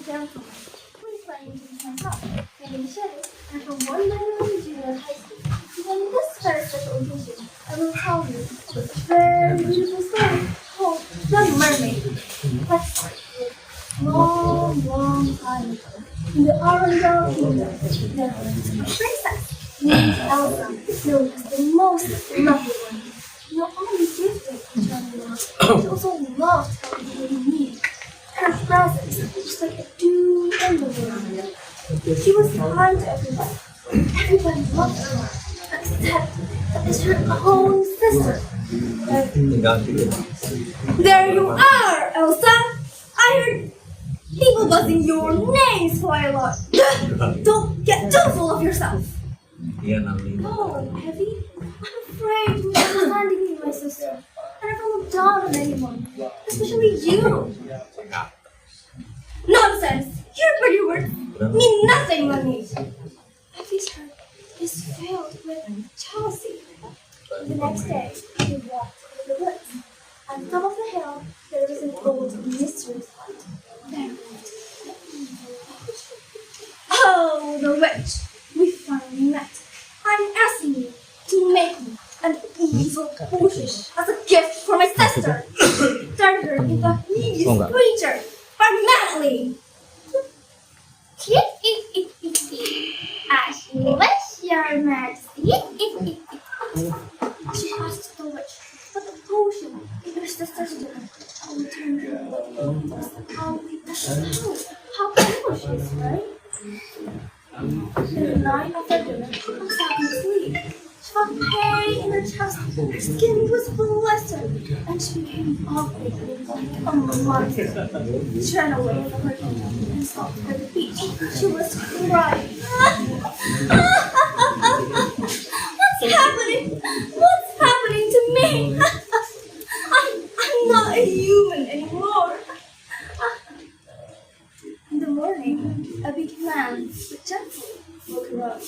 Grandfinal. We playing to hands up, getting shaded, and from one level in junior high school. On this very special occasion, I will tell you a very beautiful story called The Mermaid. Let's start with long time ago. In the Arundel Kingdom, there was a princess named Elsa, known as the most lovely one. Not only gifted in traveling, she also loved helping people in need. Her presence was like a dew in the wind. She was kind to everyone. Everybody loved her, except that it's her own sister. There you are, Elsa! I heard people buzzing your names quite a lot. Don't get too full of yourself. Oh, Heavy, I'm afraid you're misunderstanding me, my sister. And I don't look down on anyone, especially you. Nonsense! Your pretty words mean nothing, Lenny. Heavy's heart is filled with jealousy. The next day, he walked through the woods. At the top of the hill, there was an old mysterious light. There lived the evil witch. Oh, the witch! We finally met. I'm asking you to make me an evil potion as a gift for my sister. Turn her into a hideous creature permanently. As you wish, Your Majesty. She asked the witch, but the potion in her sister's drink will turn her into how clever she is, right? In the night after dinner, I was having sleep. She felt pain in her chest, her skin was blistered, and she became ugly like a monster. She ran away from her kingdom and stopped by the beach. She was crying. What's happening? What's happening to me? I'm not a human anymore. In the morning, a big man with gently woke her up.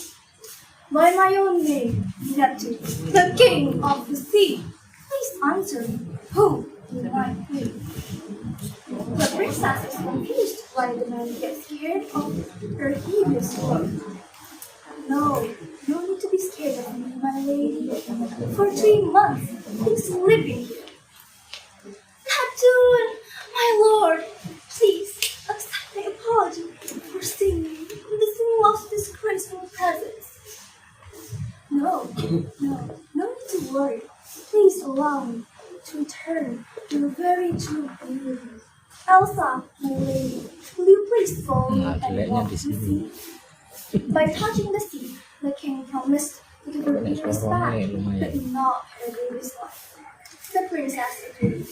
By my own name, Neptune, the king of the sea. Please answer me. Who do I be? The princess is confused why the man gets scared of her hideous look. No need to be scared of me, my lady. For 3 months, he's living here. Neptune, my lord, please accept my apology for seeing you in this most disgraceful presence. No need to worry. Please allow me to return to your very true beauty. Elsa, my lady, will you please follow me and walk the sea? By touching the sea, the king promised to give her Idris back, but not her baby's life. The princess agreed.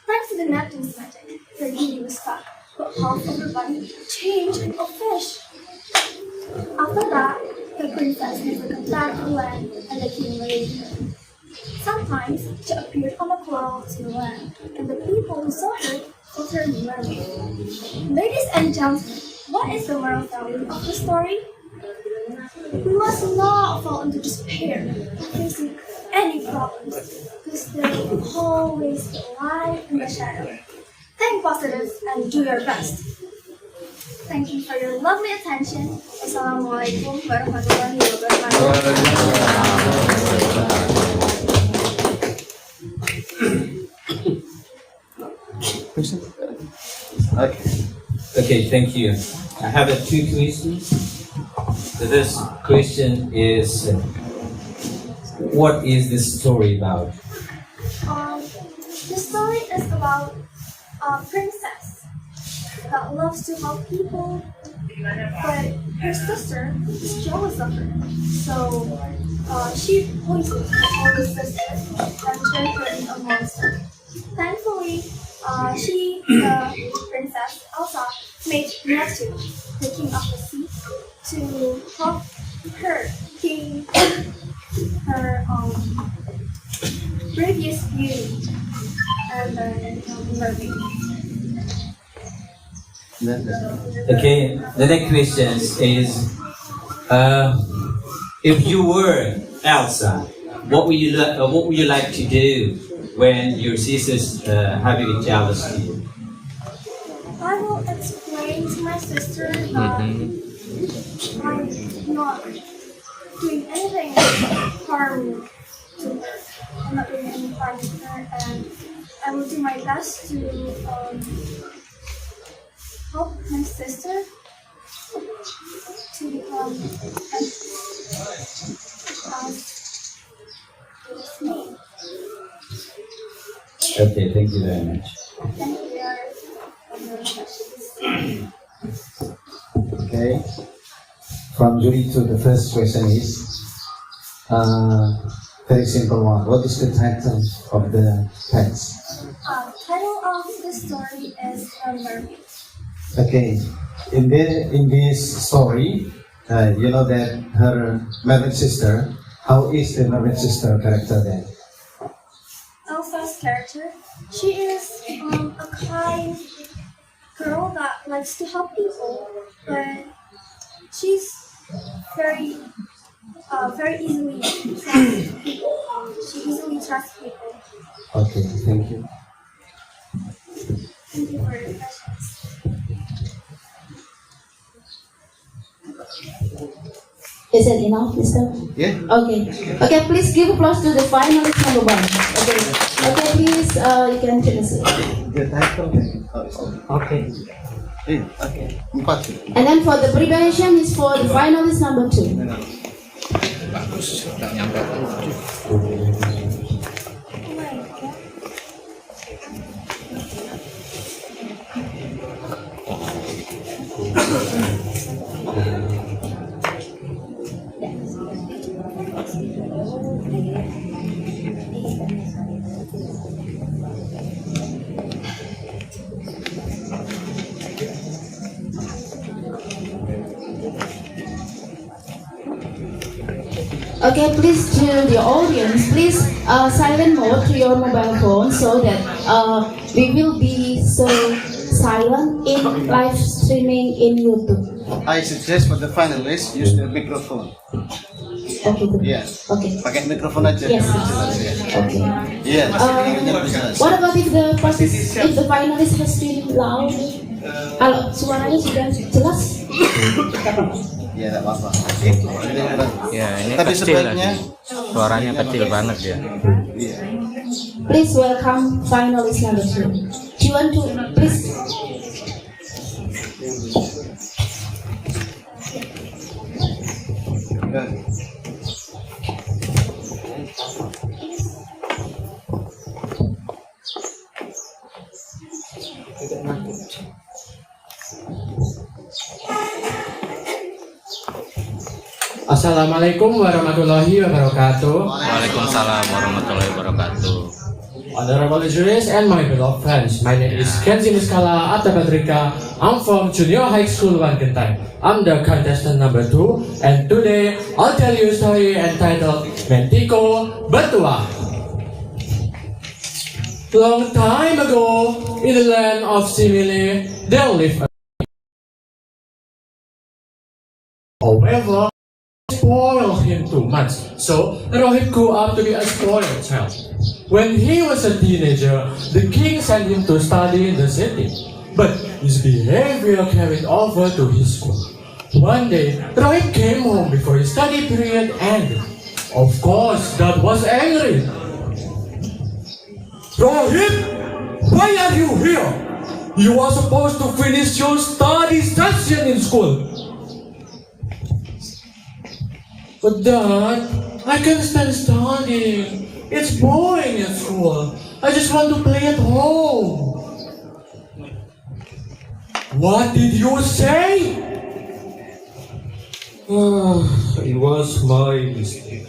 Thanks to the Neptune's magic, her beauty was back, but half of her body changed into a fish. After that, the princess never got back to land, and the king raised her. Sometimes she appeared on a cloud to land, and the people who saw her called her mermaid. Ladies and gentlemen, what is the moral value of the story? We must not fall into despair of facing any problems, because there will always be light in the shadow. Think positive and do your best. Thank you for your lovely attention. Assalamualaikum warahmatullahi wabarakatuh. Okay, thank you. I have 2 questions. The first question is, what is this story about? The story is about a princess that loves to help people, but her sister is jealous of her. So she poisoned her older sister and turned her into a monster. Thankfully, the princess Elsa, made Neptune, the king of the sea, to help her gain her previous beauty and then mermaid. Okay, the next question is, if you were Elsa, what would you like to do when your sister's having a jealousy? I will explain to my sister that I'm not doing anything harm to her. I'm not doing any harm to her, and I will do my best to help my sister to become as me. Okay, thank you very much. Thank you. Okay. From Julie to the first question is very simple one. What is the title of the text? Title of the story is Mermaid. Okay. In this story, you know that her married sister. How is the married sister character then? Elsa's character, she is a kind girl that likes to help people, but she's very easily trusts people. She easily trusts people. Okay, thank you. Thank you for your questions. Is it enough, Mister? Yeah. Okay. Okay, please give applause to the finalist number 1. Okay. Okay, please, you can choose it. The title. Okay. Okay. 4. And then for the preparation is for the finalist number 2. Okay, please to the audience, please silent mode to your mobile phone so that we will be so silent in live streaming in YouTube. I suggest for the finalists use the microphone. Okay, good. Yes. Okay. Pakai mikrofon aja. Yes. Jelas ya. Okay. Yes. Dengarnya jelas. What about if the finalist has been loud? Kalau suaranya sudah jelas? Ya, tidak apa-apa. Ya, ini Tapi kecil sebaiknya lagi. Suaranya kecil banget ya. Iya. Please welcome finalist number 2. Do you want to please? Assalamualaikum warahmatullahi wabarakatuh. Waalaikumsalam warahmatullahi wabarakatuh. Honorable juries and my beloved friends, my name is Kenzi Miskala Atabadrika. I'm from Junior High School 1 Genteng. I'm the contestant number 2, and today I'll tell you a story entitled Mentiko Betua. Long time ago, in the land of Simile, there lived a however, spoiled him too much, so Rohit grew up to be a spoiled child. When he was a teenager, the king sent him to study in the city, but his behavior carried over to his school. One day, Rohit came home before his study period ended. Of course, Dad was angry. Rohit, why are you here? You are supposed to finish your study session in school. But Dad, I can't stand studying. It's boring at school. I just want to play at home. What did you say? It was my mistake.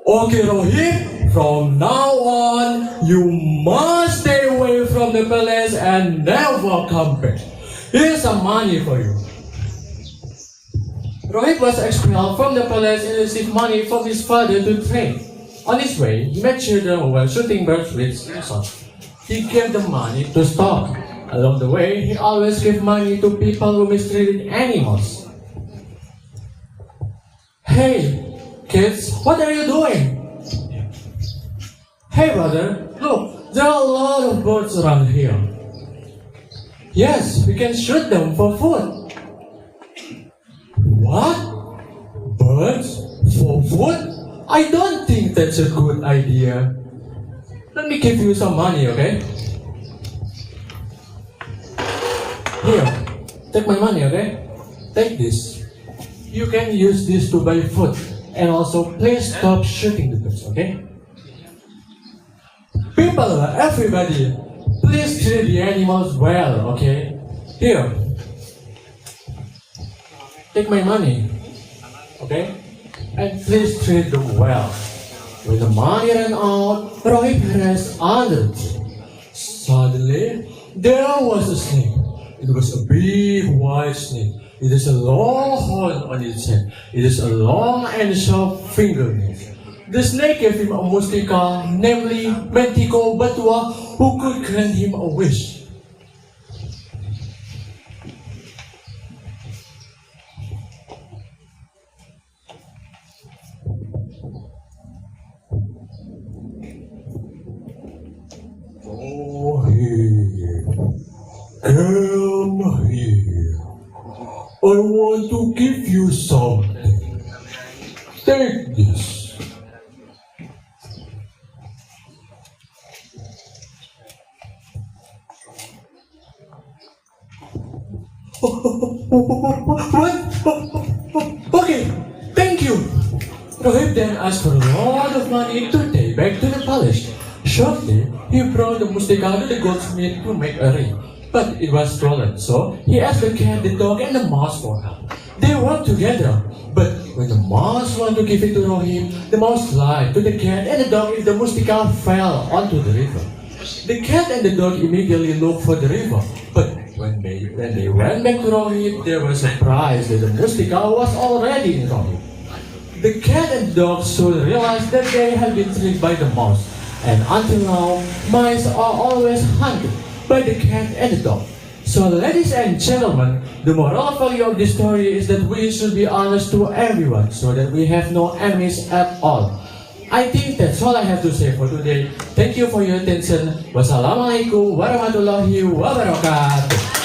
Okay, Rohit, from now on, you must stay away from the palace and never come back. Here's some money for you. Rohit was expelled from the palace and received money from his father to train. On his way, he met children who were shooting birds with spears. He gave them money to stop. Along the way, he always gave money to people who mistreated animals. Hey, kids, what are you doing? Hey, brother, look, there are a lot of birds around here. Yes, we can shoot them for food. What? Birds? For food? I don't think that's a good idea. Let me give you some money, okay? Here, take my money, okay? Take this. You can use this to buy food. And also, please stop shooting the birds, okay? People, everybody, please treat the animals well, okay? Here, take my money, okay? And please treat them well. When the money ran out, Rohit rest under the tree. Suddenly, there was a snake. It was a big white snake. It has a long horn on its head. It has a long and sharp fingernails. The snake gave him a mustika, namely Mentico Batua, who could grant him a wish. Oh, here. Come here. I want to give you something. Take this. What? Okay, thank you. Rohit then asked for a lot of money to take back to the palace. Shortly, he brought the mustika to the goldsmith to make a ring. But it was stolen, so he asked the cat, the dog, and the mouse for help. They worked together, but when the mouse wanted to give it to Rohit, the mouse lied to the cat and the dog if the mustika fell onto the river. The cat and the dog immediately looked for the river, but when they went back to Rohit, they were surprised that the mustika was already in Rohit. The cat and the dog soon realized that they had been tricked by the mouse, and until now, mice are always hunted by the cat and the dog. So, ladies and gentlemen, the moral value of this story is that we should be honest to everyone so that we have no enemies at all. I think that's all I have to say for today. Thank you for your attention. Wassalamualaikum warahmatullahi wabarakatuh.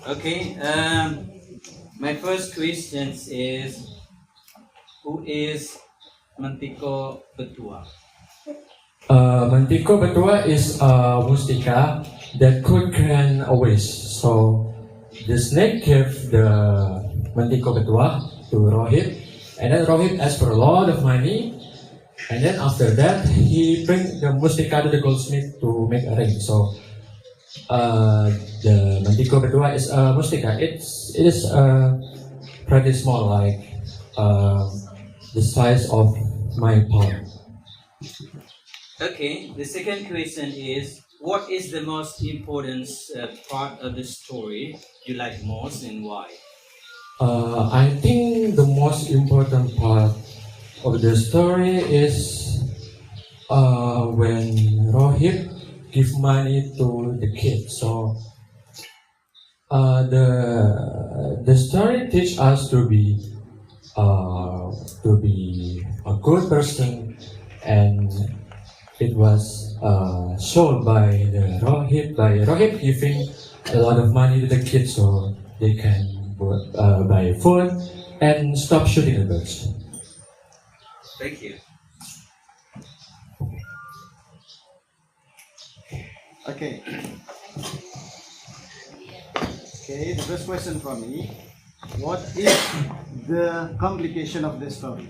Okay, my first question is, who is Mantiko Betua? Mantiko Betua is a mustika that could grant a wish. So the snake gave the Mantiko Betua to Rohit, and then Rohit asked for a lot of money, and then after that he bring the mustika to the goldsmith to make a ring. So the Mantiko Betua is a mustika. It is pretty small, like the size of my palm. Okay, the second question is, what is the most important part of the story you like most and why? I think the most important part of the story is when Rohit give money to the kid. So the story teach us to be a good person, and it was shown by Rohit giving a lot of money to the kids so they can buy food and stop shooting the birds. Thank you. Okay. Okay, the first question for me. What is the complication of the story?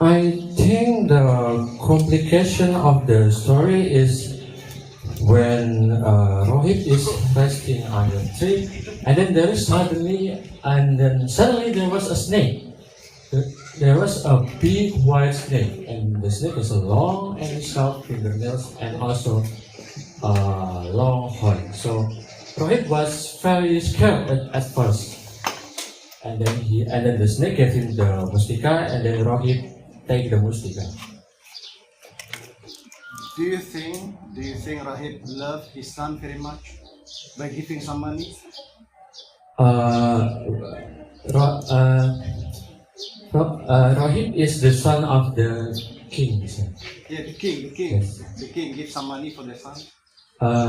I think the complication of the story is when Rohit is resting on the tree, and then suddenly there was a snake. There was a big white snake, and the snake has a long and sharp fingernails and also a long horn. So Rohit was very scared at first, and then the snake gave him the mustika, and then Rohit take the mustika. Do you think Rohit loved his son very much by giving some money? Rohit is the son of the king. Yeah, the king. Yes. The king gives some money for the son.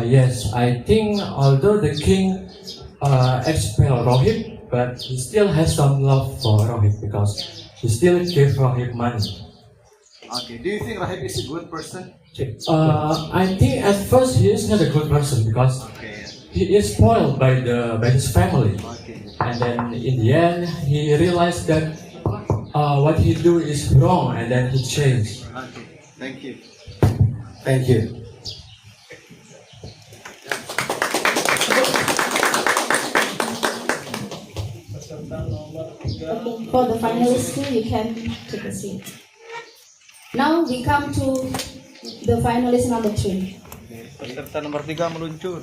Yes, I think although the king expelled Rohit, but he still has some love for Rohit because he still gave Rohit money. Okay. Do you think Rahib is a good person? I think at first he is not a good person because Okay. he is spoiled by his family, Okay. and then in the end he realized that what he do is wrong, and then he changed. Okay. Thank you. Thank you. For the finalists too, you can take a seat. Now we come to the finalist number 3. Peserta nomor 3 meluncur.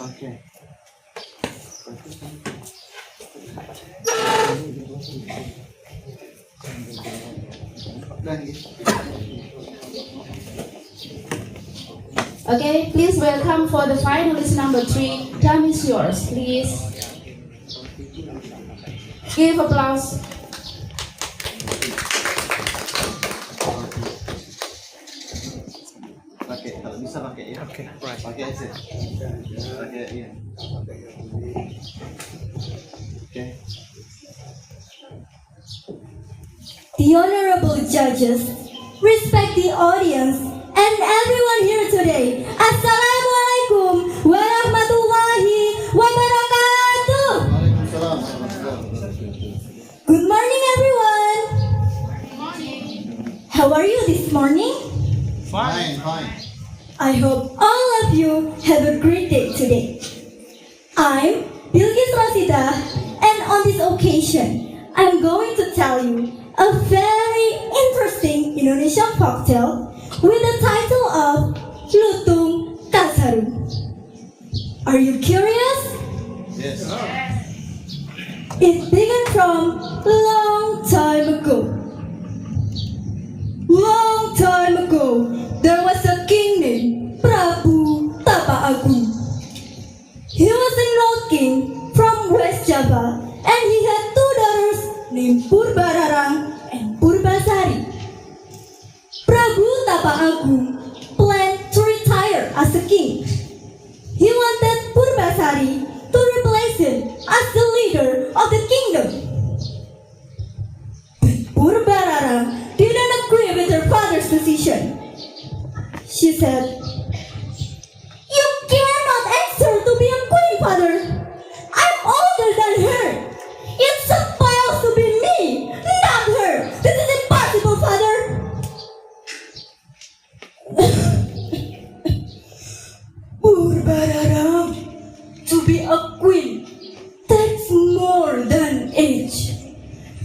Okay. Okay, please welcome for the finalist number 3. Time is yours, please. Give applause. Pakai, kalau bisa pakai ya. Oke, right. Pakai aja. Pakai ya. Okay. The honorable judges, respect the audience, and everyone here today. Assalamualaikum warahmatullahi wabarakatuh. Waalaikumsalam. Good morning, everyone. How are you this morning? Fine. I hope all of you have a great day today. I'm Bilgis Rasida, and on this occasion, I'm going to tell you a very interesting Indonesian folktale with the title of Lutung Kasaru. Are you curious? Yes. It began from long time ago. Long time ago, there was a king named Prabu Tapa Agung. He was an old king from West Java, and he had 2 daughters named Purbararang and Purbasari. Prabu Tapa Agung planned to retire as a king. He wanted Purbasari to replace him as the leader of the kingdom. But Purbararang didn't agree with her father's decision. She said, "You cannot ask her to be a queen, father. I'm older than her. It's supposed to be me, not her. This is impossible, father." Purbararang, to be a queen takes more than age.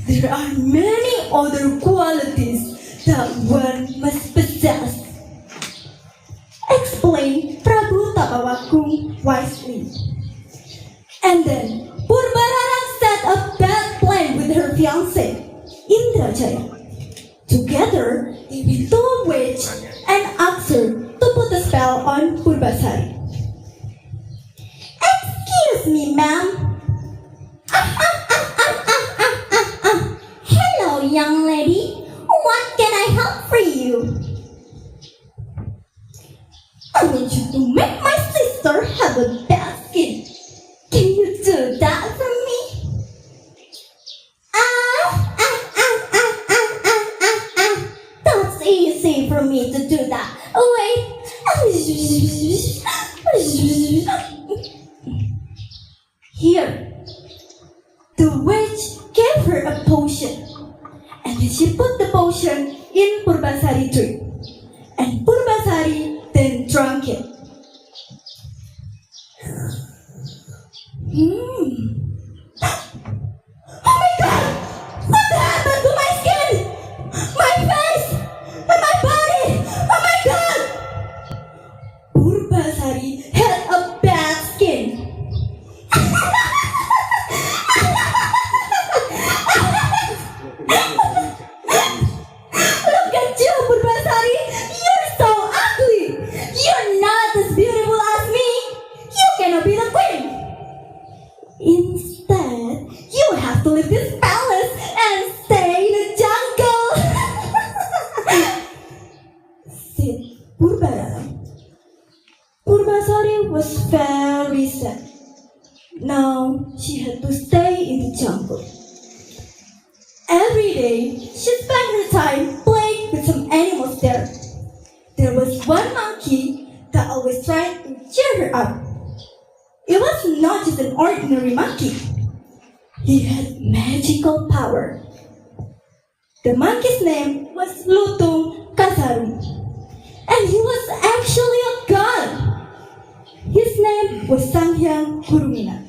There are many other qualities that one must possess, explained Prabu Tapawakung wisely. And then Purbararang set a bad plan with her fiancé, Indrajaya. Together, they went to a witch and asked her to put a spell on Purbasari. "Excuse me, ma'am. Hello, young lady. What can I help for you?" "I want you to make my sister have a bad skin. Can you do that for me?" That's easy for me to do that. Wait. Here. The witch gave her a potion, and then she put the potion in Purbasari tree, and Purbasari then drank it. Oh my god! What happened to my skin? My face! And my body! Oh my god! Purbasari had a bad skin. Look at you, Purbasari! You're so ugly! You're not as beautiful as me! You cannot be the queen! Instead, you have to leave this palace and stay in the jungle! Said Purbarara. Purbasari was very sad. Now she had to stay in the jungle. Every day, she spent her time playing with some animals there. There was one monkey that always tried to cheer her up. It was not just an ordinary monkey. He had magical power. The monkey's name was Lutung Kasarum. And he was actually a god. His name was Sanghyang Kurumina.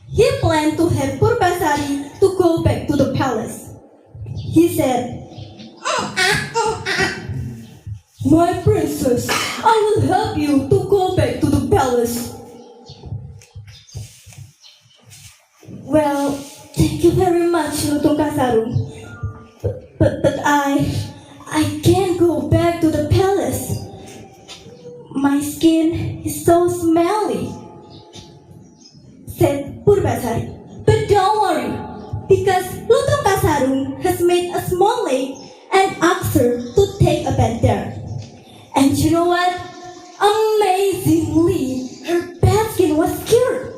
He planned to have Purbasari to go back to the palace. He said, "My princess, I will help you to go back to the palace." Well, thank you very much, Lutung Kasarum. But I can't go back to the palace. My skin is so smelly, said Purbasari. But don't worry, because Lutung Kasarum has made a small lake and asked her to take a bath there. And you know what? Amazingly, her bad skin was cured.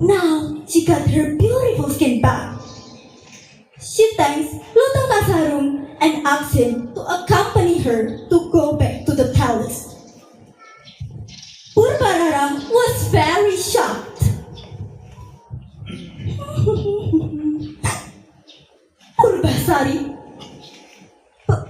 Now she got her beautiful skin back. She thanks Lutung Kasarum and asks him to accompany her to go back to the palace. Purbarara was very shocked. Purbasari, but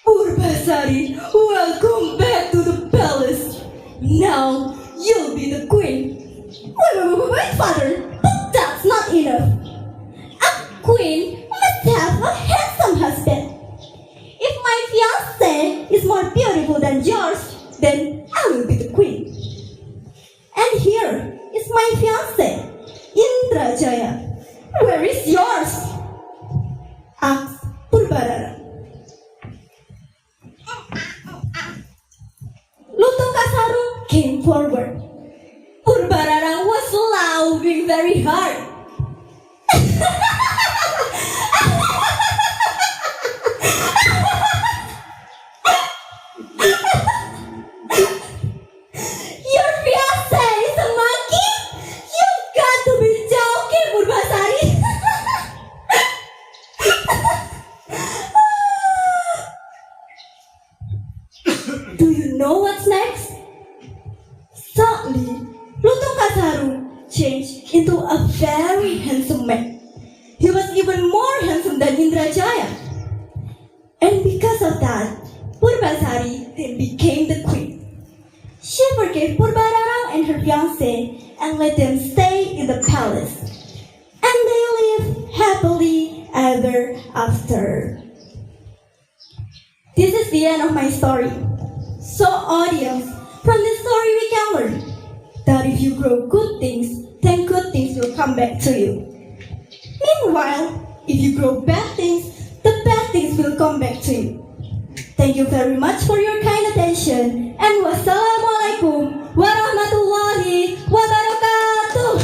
Purbasari, welcome back to the palace. Now you'll be the queen. Wait, father, but that's not enough. A queen must have a handsome husband. If my fiancé is more beautiful than yours, then I will be the queen. And here is my fiancé, Indrajaya. Where is yours? Asked Purbarara. Lutung Kasarum came forward. Purbarara was laughing very hard. Your fiancé is a monkey? You've got to be joking, Purbasari. Do you know what's next? Suddenly, Lutung Kasarum changed into a very handsome man. He was even more handsome than Indrajaya. And because of that, Purbasari then became the queen. She forgave Purbarara and her fiancé and let them stay in the palace. And they lived happily ever after. This is the end of my story. So audience, from this story we can learn that if you grow good things, then good things will come back to you. Meanwhile, if you grow bad things, the bad things will come back to you. Thank you very much for your kind attention, and wassalamualaikum warahmatullahi wabarakatuh.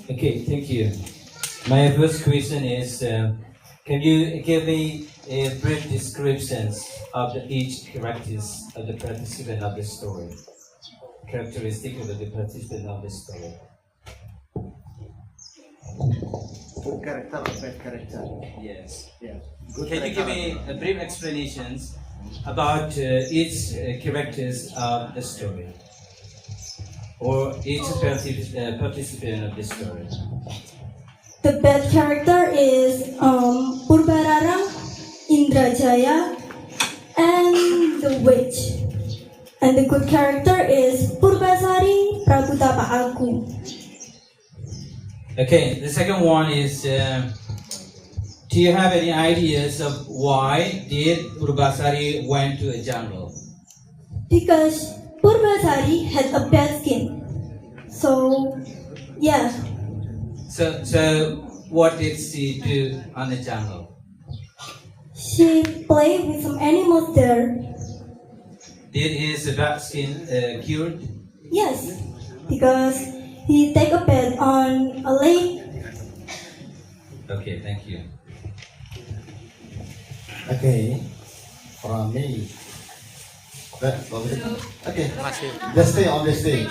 Okay, thank you. My first question is, can you give me a brief descriptions of each characters of the participant of the story? Characteristic of the participant of the story. Good character or bad character? Yes. Yeah. Good Can you give me a brief explanations about each characters of the story, or each participant of the story? The bad character is Purbarara, Indrajaya, witch. And the good character is Purbasari Prabhutapa Agung. Okay, the second one is, do you have any ideas of why did Purbasari went to a jungle? Because Purbasari had a bad skin. So, yeah, So what did she do on the jungle? she played with some animals there. Did his bad skin cured? Yes, because he take a bed on a lake. Okay, thank you. Okay, from me. Okay, just stay on the stage.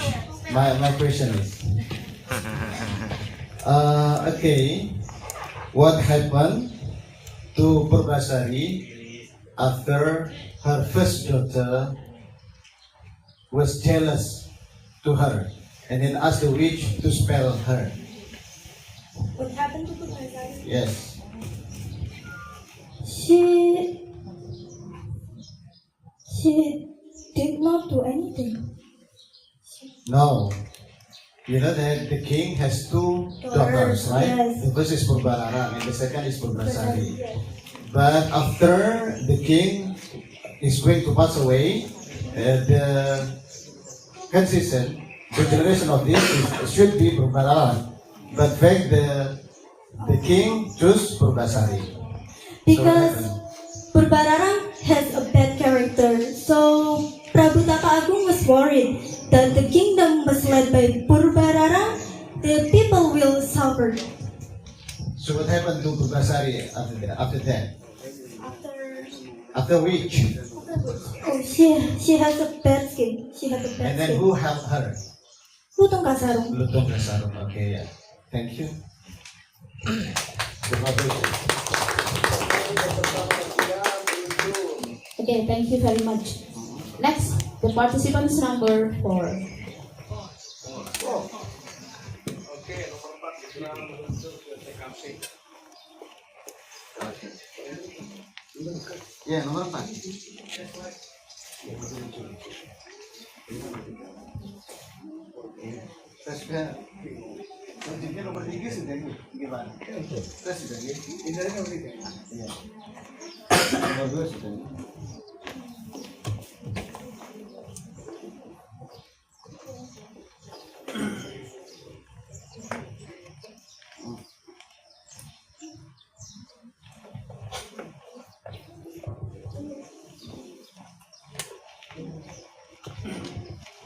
My question is, okay, what happened to Purbasari after her first daughter was jealous to her and then asked the witch to spell her? What happened to Purbasari? Yes. She did not do anything. No. You know that the king has two daughters, right? Yes. The first is Purbalarang and the second is Purbasari. Yes. But after the king is going to pass away, the consistent, the generation of this should be Purbalarang. But fact the king chose Purbasari. Because Purbararang has a bad character, so Prabhutapa Agung was worried that the kingdom was led by Purbararang, the people will suffer. So what happened to Purbasari after that? After which? Oh, she has a bad skin. She has a bad And then skin. who helped her? Lutong Kasarong. Lutong Kasarong. Okay, yeah. Thank you. Okay, thank you very much. Next, the participants number 4. Ya, nomor 4. Saya sudah Selanjutnya nomor 3 sudah ini gimana? Saya sudah ini nomor 3. Iya. Nomor 2 sudah ini.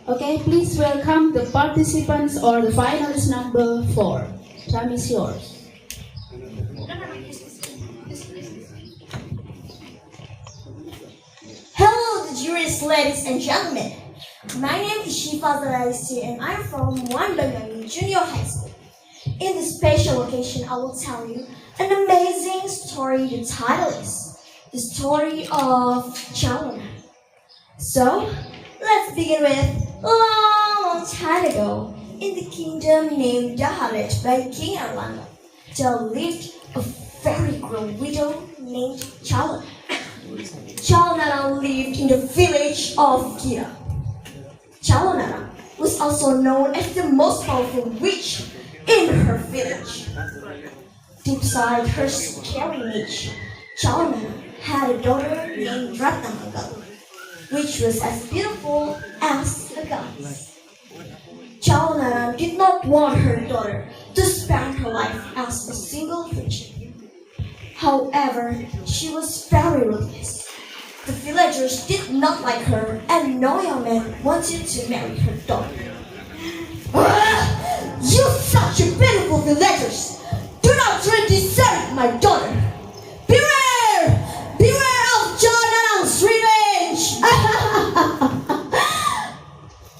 Okay, please welcome the participants or the finalist number 4. Time is yours. Hello, the jurors, ladies and gentlemen. My name is Shifa Zaraisi and I'm from Wanbangali Junior High School. In this special occasion, I will tell you an amazing story. The title is The Story of Chalona. So, let's begin with long time ago, in the kingdom named Daharet by King Arlanda, there lived a very great widow named Chalona. Chalonara lived in the village of Gira. Chalonara was also known as the most powerful witch in her village. Deep inside her scary niche, Chalonara had a daughter named Ratnamagal, which was as beautiful as a goddess. Chalonara did not want her daughter to spend her life as a single virgin. However, she was very ruthless. The villagers did not like her, and no young man wanted to marry her daughter. You such a beautiful villagers! Do not try to desert my daughter! Beware! Beware of Chalonara's revenge!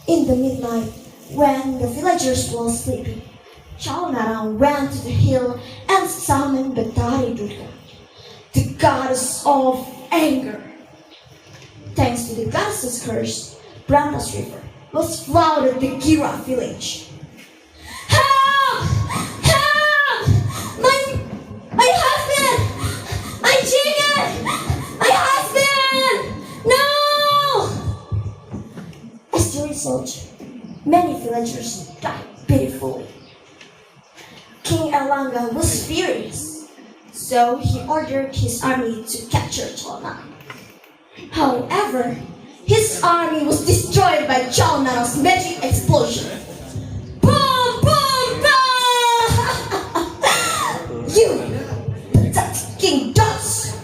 In the midnight, when the villagers were sleeping, Chalonara went to the hill and summoned Betari Durga, the goddess of anger. Thanks to the goddess's curse, Brandas River was flooded the Gira village. Help! Help! My husband! My chicken! My husband! No! Many villagers died pitifully. King Erlanga was furious, so he ordered his army to capture Chalonarang. However, his army was destroyed by Chalonarang's magic explosion. Boom! Boom! Boom! You, that King Dots,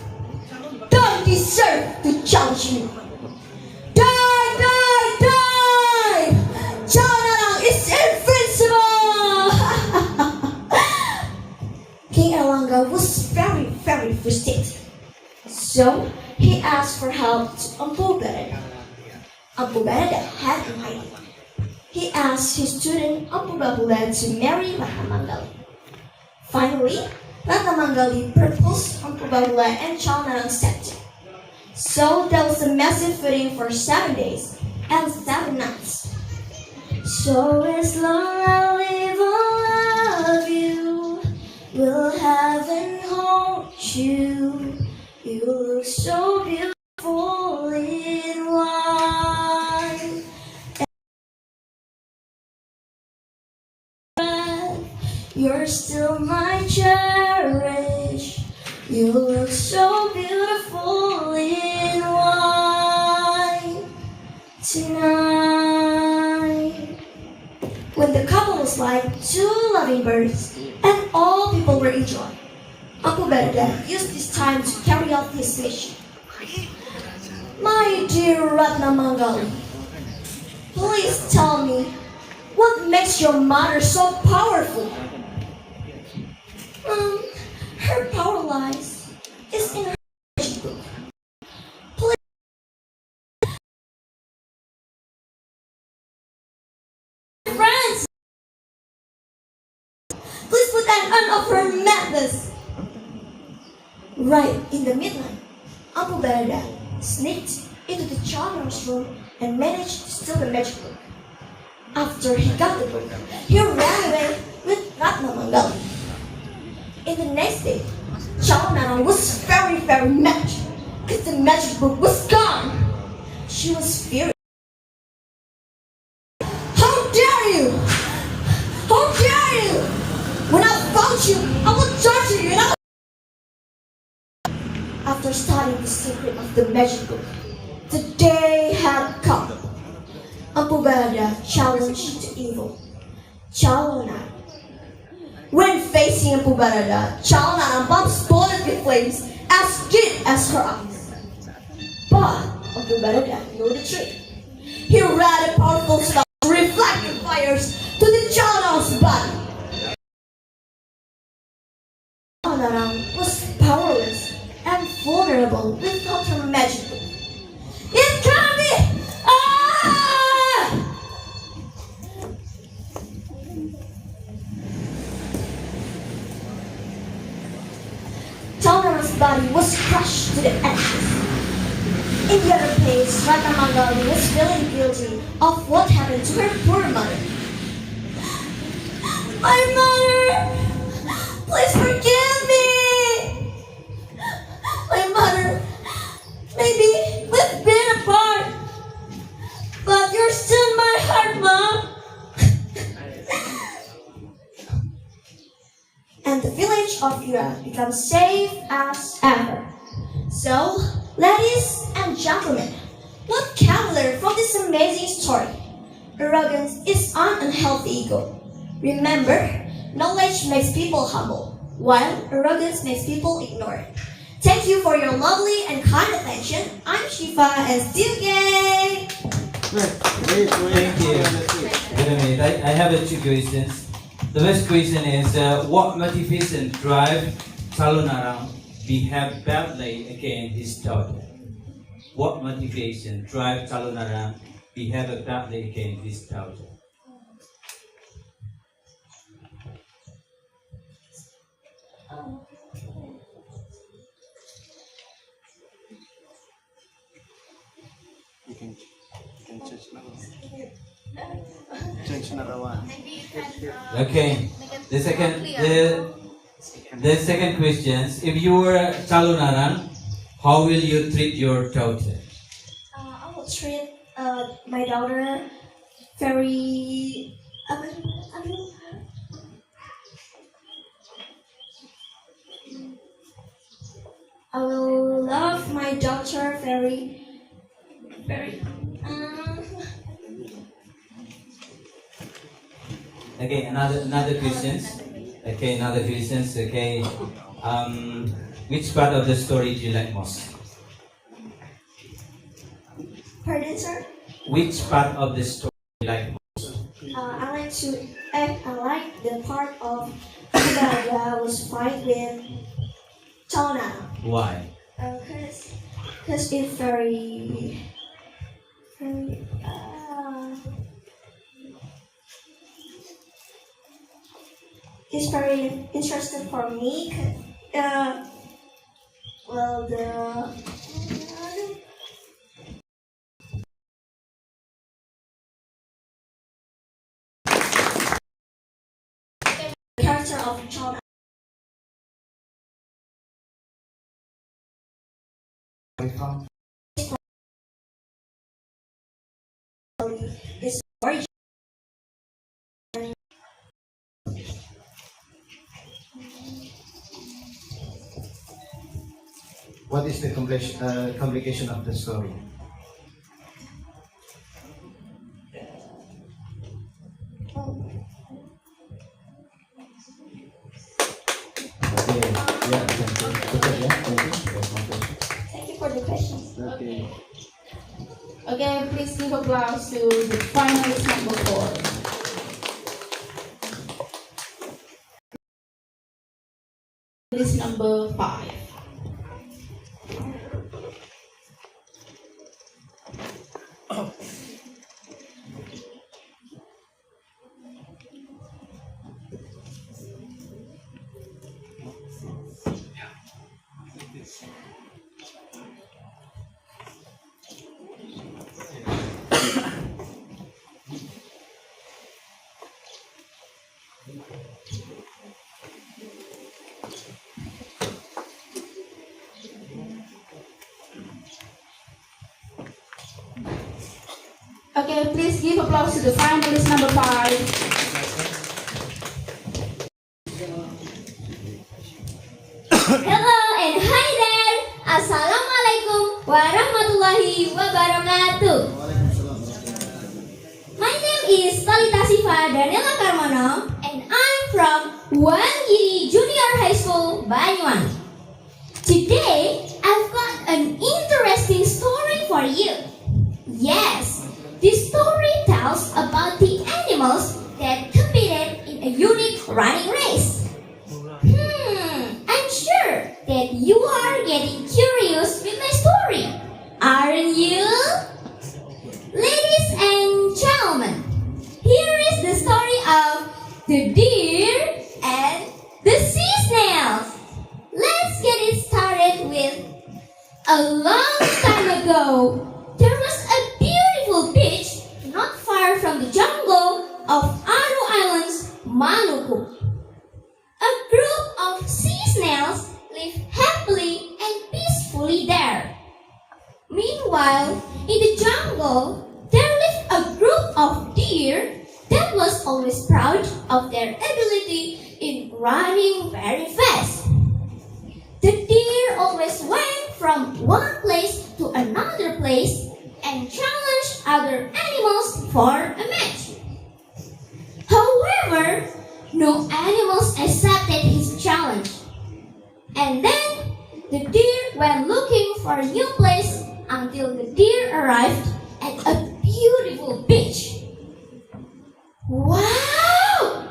don't deserve to challenge me. Die! Die! Die! Chalonarang is invincible! King Erlanga was very, very frustrated. So he asked for help to Empu Baradat. Empu Baradat had an idea. He asked his student Empu Bahula to marry Ratna Manggali. Finally, Ratna Manggali proposed Empu Bahula and Chalonarang accepted. So there was a massive wedding for 7 days and 7 nights. So as long as I live, I'll love you. Will heaven hold you? You look so beautiful in white. You're still my cherish. You look so beautiful in white tonight. When the couple was like two loving birds, and all people were in joy, Empu Baradat used this time to carry out his mission. My dear Ratna Manggali, please tell me, what makes your mother so powerful? Her power lies is in her magic book. Please, friends, please put an end of her madness. Right in the midnight, Empu Baradat sneaked into the Chalonarang's room and managed to steal the magic book. After he got the book, he ran away with Ratna Manggali. In the next day, Chalonarang was very, very mad because the magic book was gone. She was furious. How dare you! How dare you! When I found you, I will torture you and I will... After studying the secret of the magic book, the day had come. Empu Baradat challenged the evil Chalonarang. When facing Empu Baradat, Chalonarang exploded with flames as big as her eyes. But Empu Baradat knew the trick. He read a powerful spell to reflect the fires to the Chalonarang's body. Chalonarang was powerless and vulnerable without her magic book. It can't be! Ah! Chalonarang's body was crushed to the ashes. In the other place, Ratna Manggali was feeling guilty of what happened to her poor mother. My mother! Please forgive me! My mother, maybe we've been apart, but you're still in my heart, Mom. And the village of Ura becomes safe as ever. So, ladies and gentlemen, what can we learn from this amazing story? Arrogance is an unhealthy ego. Remember, knowledge makes people humble, while arrogance makes people ignorant. Thank you for your lovely and kind attention. I'm Shifa and still gay. Thank you. Wait a minute. I have 2 questions. The first question is, what motivation drive Chalonarang behave badly against his daughter? What motivation drive Chalonarang behave badly against his daughter? You can change another one. Okay. The second question: if you were Chalonarang, how will you treat your daughter? I will treat my daughter very I will love my daughter very Okay, another questions. Okay, another questions. Okay, which part of the story do you like most? pardon sir. Which part of the story do you like most? I like the part of that was fight with Tona. Why? Because it's very it's very interesting for me. Well, the character of John is very What is the complication of the story? Okay, yeah, thank you. Okay, yeah, thank you. That's my question. Thank you for the question. Okay. Okay, please give applause to the finalist number 4. Finalist number 5. Okay, please give applause to the finalist number 5. Hello and hi there. Assalamualaikum warahmatullahi wabarakatuh. My name is Talita Siva Daniela Karmono and I'm from Wangiri Junior High School, Banyuwangi. Today, I've got an interesting story for you. Yes, this story tells about the animals that competed in a unique running race. I'm sure that you are getting curious with my story, aren't you? Ladies and gentlemen, here is the story of the deer and the sea snails. Let's get it started with a long time ago. There was a beautiful beach not far from the jungle of Aru Islands, Maluku. A group of sea snails live happily and peacefully there. Meanwhile, in the jungle, there lived a group of deer that was always proud of their ability in running very fast. The deer always went from one place to another place and challenged other animals for a match. However, no animals accepted his challenge. And then the deer went looking for a new place until the deer arrived at a beautiful beach. Wow!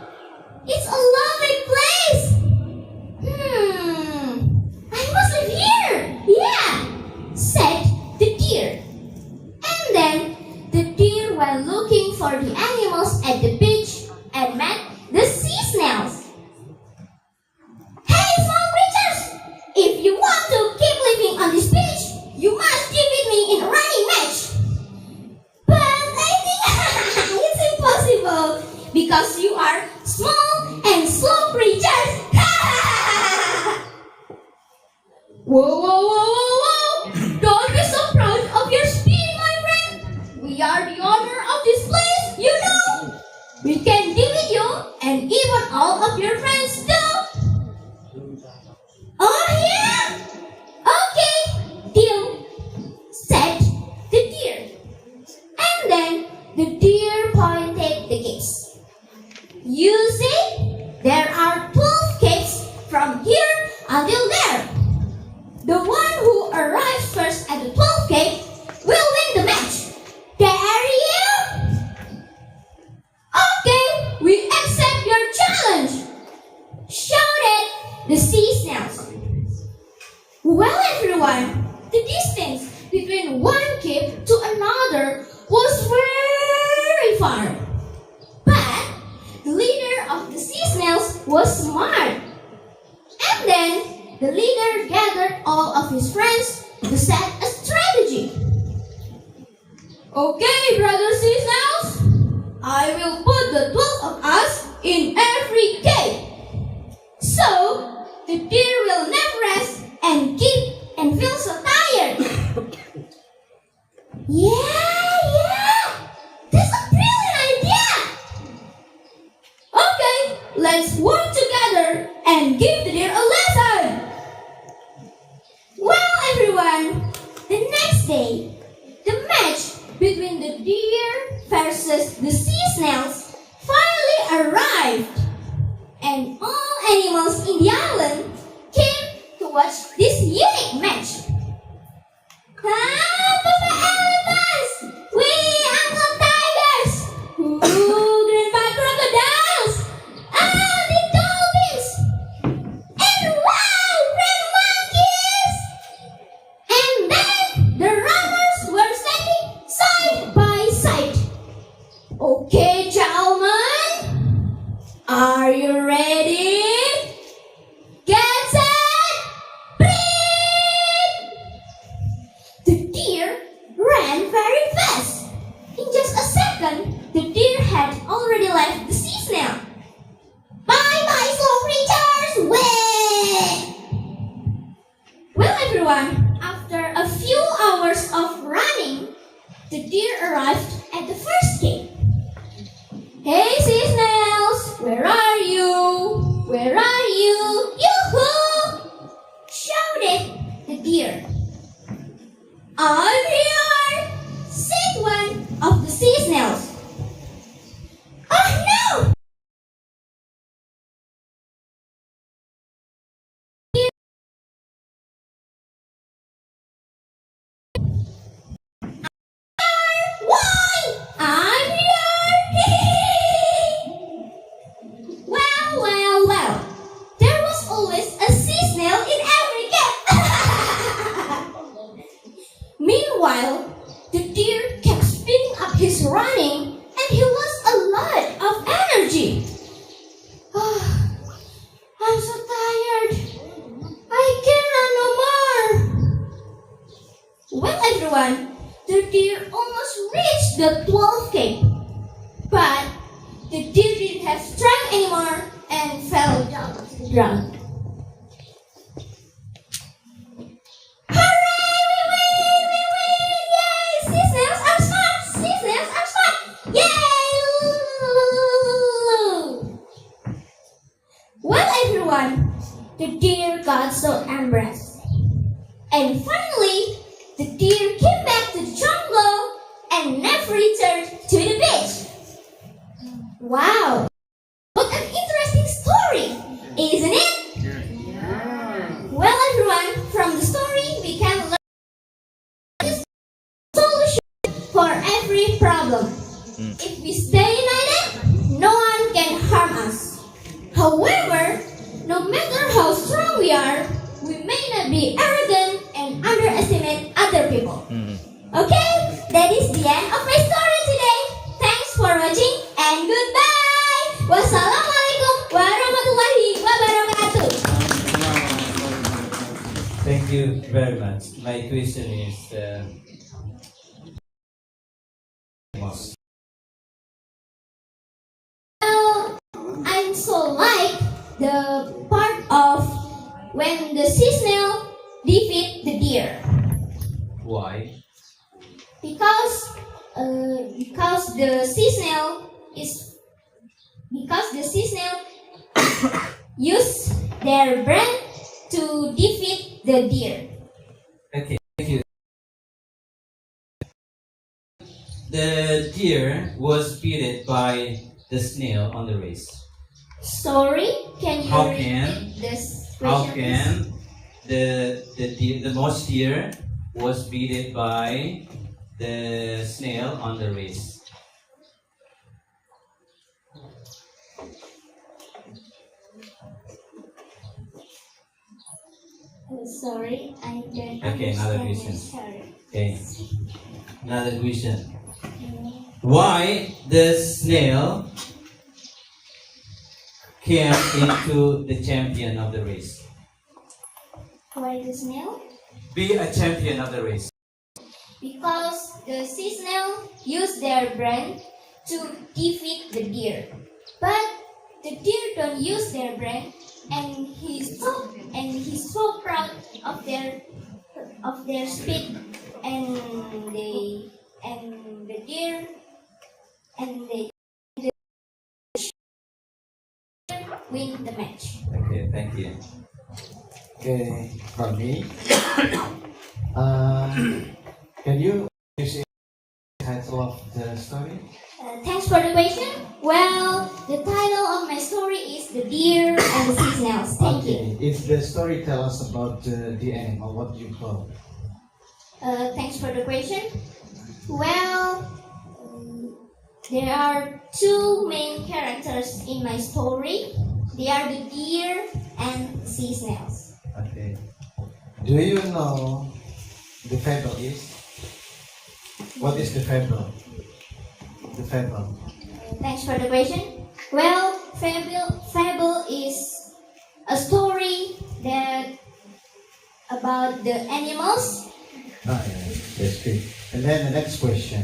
It's a lovely place! I must live here! Yeah! Said the deer. And then the deer went looking for the animals at the beach and met the sea snails. Hey, small creatures! If you want to keep living on this beach, you must defeat me in a running match. But I think it's impossible because you are small and slow creatures. Whoa, whoa, whoa, whoa, whoa! Don't be so proud of your speed, my friend. We are the owner of this place, you know. cave to another was very far. But the leader of the sea snails was smart. And then the leader gathered all of his friends to set a strategy. Okay, brother sea snails, I will put the 12 of us in every cave. So the deer will never rest and keep and feel so tired. Yeah, that's a brilliant idea. Okay, let's work together and give the deer a lesson. Well, everyone, the next day, the match between the deer versus the sea snails finally arrived. And all animals in the island came to watch this unique match. Ah, Papa Elephants! Wee, Uncle Tigers! Ooh, Grandpa Crocodiles! Ah, the dolphins! And wow, Grandma Monkeys! And then the runners were standing side by side. Okay, gentlemen, are you ready? Get set, breathe! The deer ran very fast. In just a second, the deer had already left the sea snail. Bye-bye, slow creatures! Wah! Well, everyone, after a few hours of running, the deer arrived at the first cave. Hey, sea snails, where are you? Where are you? Yoo-hoo! Shouted the deer. I'm here, said one of the sea snails. Oh no! Why? I'm here! Well. There was always a sea snail in every cave. Meanwhile, the deer kept speeding up his running and he lost a lot of energy. I'm so tired. I cannot no more. Well, everyone, the deer almost reached the 12th cave. But the deer didn't have strength anymore and fell down to the ground. Hooray! We win! Yay! Sea snails are smart! Sea snails are smart! Yay! Well, everyone, the deer got so embarrassed. And finally, the deer came back to the jungle and never returned to the beach. Wow! What an interesting story, isn't it? Well, everyone, from the story we can learn a solution for every problem. If we stay united, no one can harm us. However, no matter how strong we are, we may not be arrogant and underestimate other people. Okay, that is the end of my story today. Thanks for watching and goodbye. Wassalamualaikum warahmatullahi wabarakatuh. Thank you very much. My question is Well, I'm so like the part of when the sea snail defeat the deer why? because the sea snail use their brain to defeat the deer. Okay, thank you. The deer was beaten by the snail on the race. Sorry, can you How repeat can- this How question? can the most deer was beaten by the snail on the race? Sorry, I don't Okay, another understand. question. Sorry. Okay. Another question. Why the snail came into the champion of the race? Why the snail? Be a champion of the race. Because the sea snail use their brain to defeat the deer. But the deer don't use their brain, and he's so proud of their speed, and the deer and the win the match. Okay, thank you. Okay, from me. Can you say the title of the story? Thanks for the question. Well, the title of my story is The Deer and the Sea Snails. Thank you. Okay, if the story tell us about the animal, what do you call? Thanks for the question. Well, there are two main characters in my story. They are the deer and sea snails. Okay. Do you know the fable is? What is the fable? The fable. Thanks for the question. Well, fable is a story that about the animals. Ah, yeah, that's good. And then the next question.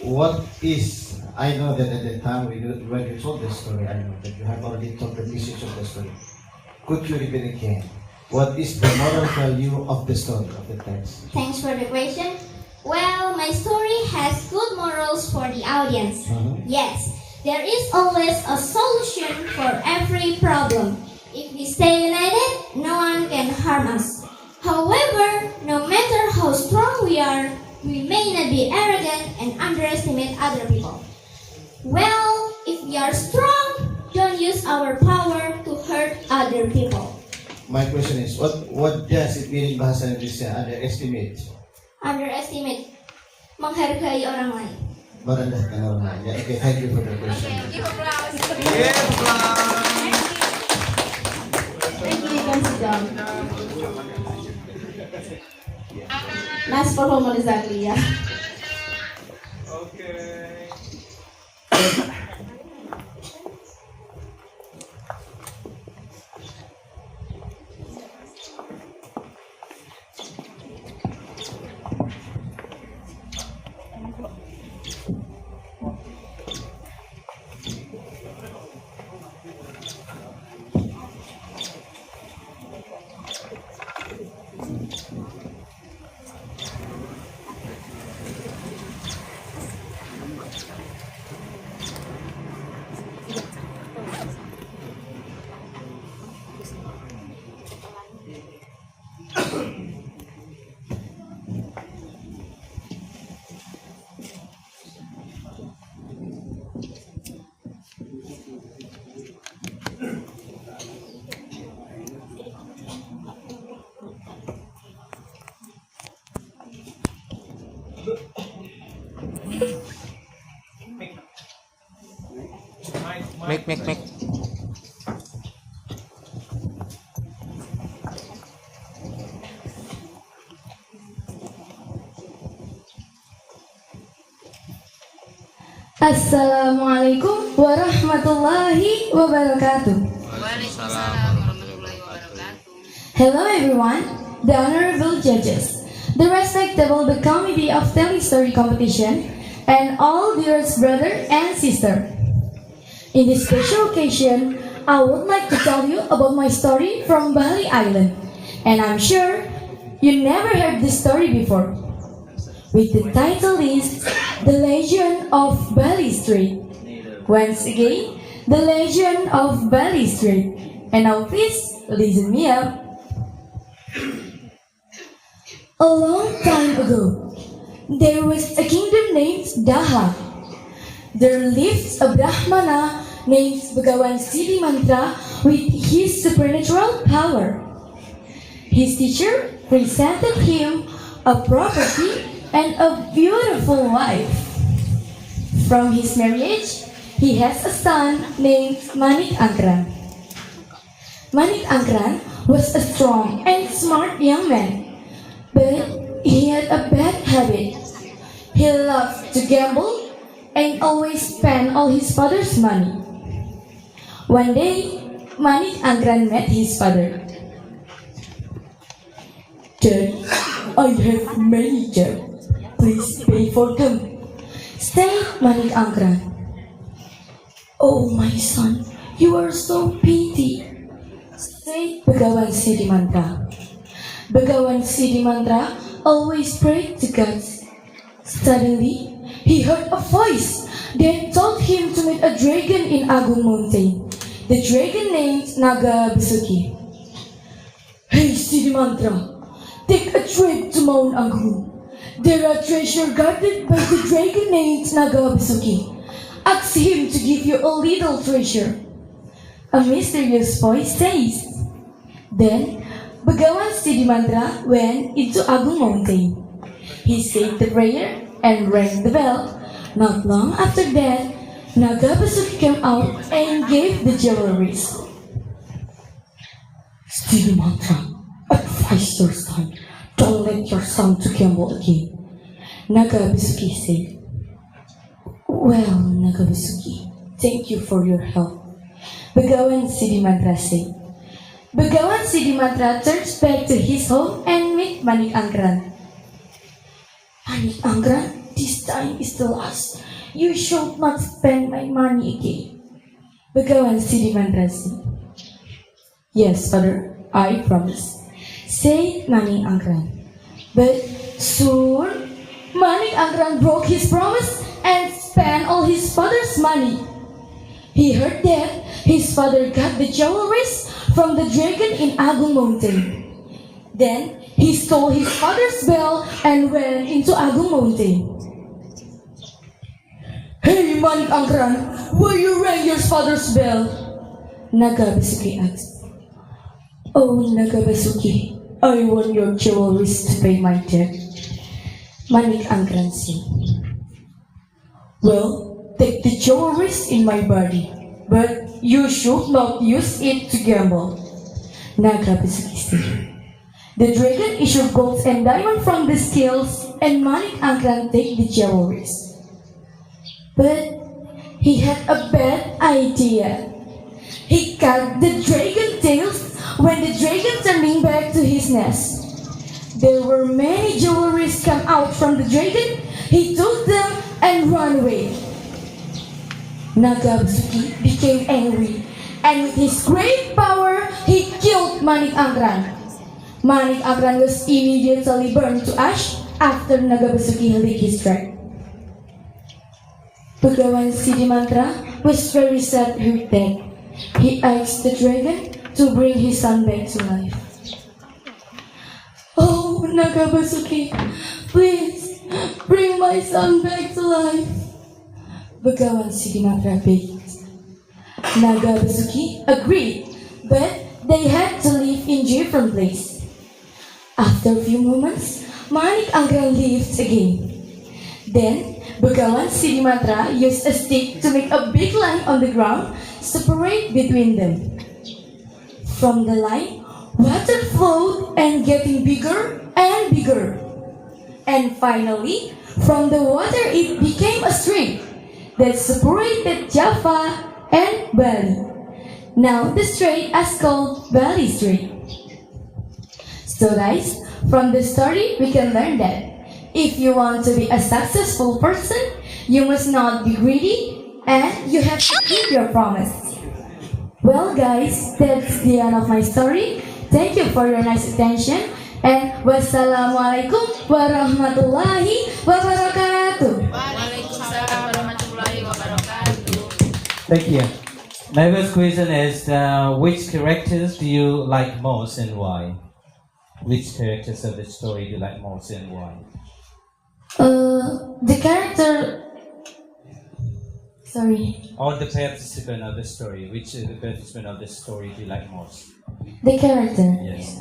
What is, I know that at the time when you told the story, I know that you have already told the message of the story. Could you repeat again? What is the moral value of the story, of the text? Thanks for the question. Well, my story has good morals for the audience. Yes, there is always a solution for every problem. If we stay united, no one can harm us. However, no matter how strong we are, we may not be arrogant and underestimate other people. Well, if we are strong, don't use our power to hurt other people. My question is, what does it mean in bahasa Indonesia, underestimate? Underestimate, menghargai orang lain. Merendahkan orang lain. Yeah, okay, thank you for the question. Thank you, you can sit down. Nice performance exactly, yeah. Oke. Make. Assalamualaikum warahmatullahi wabarakatuh. Hello everyone, the honorable judges, the respectable the committee of telling story competition, and all dearest brother and sister. In this special occasion, I would like to tell you about my story from Bali Island, and I'm sure you never heard this story before. With the title is The Legend of Bali Street. Once again, The Legend of Bali Street. And now please listen me up. A long time ago, there was a kingdom named Daha. There lived a Brahmana named Bhagawan Siddhi Mantra with his supernatural power. His teacher presented him a property and a beautiful wife. From his marriage, he has a son named Manik Angkran. Manik Angkran was a strong and smart young man, but he had a bad habit. He loved to gamble and always spent all his father's money. One day, Manik Angran met his father. Dad, I have many debts. Please pay for them, said Manik Angran. Oh, my son, you are so pity, said Begawan Sidimantra. Begawan Sidimantra always prayed to God. Suddenly, he heard a voice that told him to meet a dragon in Agung Mountain. The dragon named Naga Besuki. Hey Sidimantra, take a trip to Mount Agung. There are treasure guarded by the dragon named Naga Besuki. Ask him to give you a little treasure. A mysterious voice says. Then, Begawan Sidimantra went into Agung Mountain. He said the prayer and rang the bell. Not long after that, Naga Besuki came out and gave the jewelries. Sidimantra, advise your son. Don't let your son to gamble again. Naga Besuki said. Well, Naga Besuki, thank you for your help. Begawan Sidimantra said. Begawan Sidimantra turns back to his home and meet Manik Angran. Manik Angran, this time is the last. You should not spend my money again. Begawan Sidimantra said. Yes, father, I promise, said Manik Angran. But soon, Manik Angran broke his promise and spent all his father's money. He heard that his father got the jewelries from the dragon in Agung Mountain. Then he stole his father's bell and went into Agung Mountain. Hey Manik Angran, why you rang your father's bell? Naga Besuki asked. Oh Naga Besuki, I want your jewelries to pay my debt. Manik Angran said. Well, take the jewelries in my body, but you should not use it to gamble. Naga Besuki said. The dragon issued gold and diamond from the scales, and Manik Angran take the jewelries. But he had a bad idea. He cut the dragon tails when the dragon turning back to his nest. There were many jewelries come out from the dragon. He took them and ran away. Naga Besuki became angry, and with his great power, he killed Manik Angran. Manik Angran was immediately burned to ash after Naga Besuki licked his threat. Begawan Sidimantra was very sad to hear that. He asked the dragon to bring his son back to life. Oh, Naga Besuki, please bring my son back to life. Begawan Sidimantra begged. Naga Besuki agreed, but they had to live in different places. After a few moments, Manik Angran lived again. Then, Begawan Sidimantra used a stick to make a big line on the ground, separate between them. From the line, water flowed and getting bigger and bigger. And finally, from the water it became a strait that separated Java and Bali. Now the strait is called Bali Strait. So guys, from the story we can learn that if you want to be a successful person, you must not be greedy and you have to keep your promise. Well guys, that's the end of my story. Thank you for your nice attention and wassalamualaikum warahmatullahi wabarakatuh. Waalaikumsalam warahmatullahi wabarakatuh. Thank you. My first question is, which characters do you like most and why? Which characters of the story do you like most and why? The character. Sorry. Or the participant of the story. Which is the participant of the story do you like most? The character. Yes.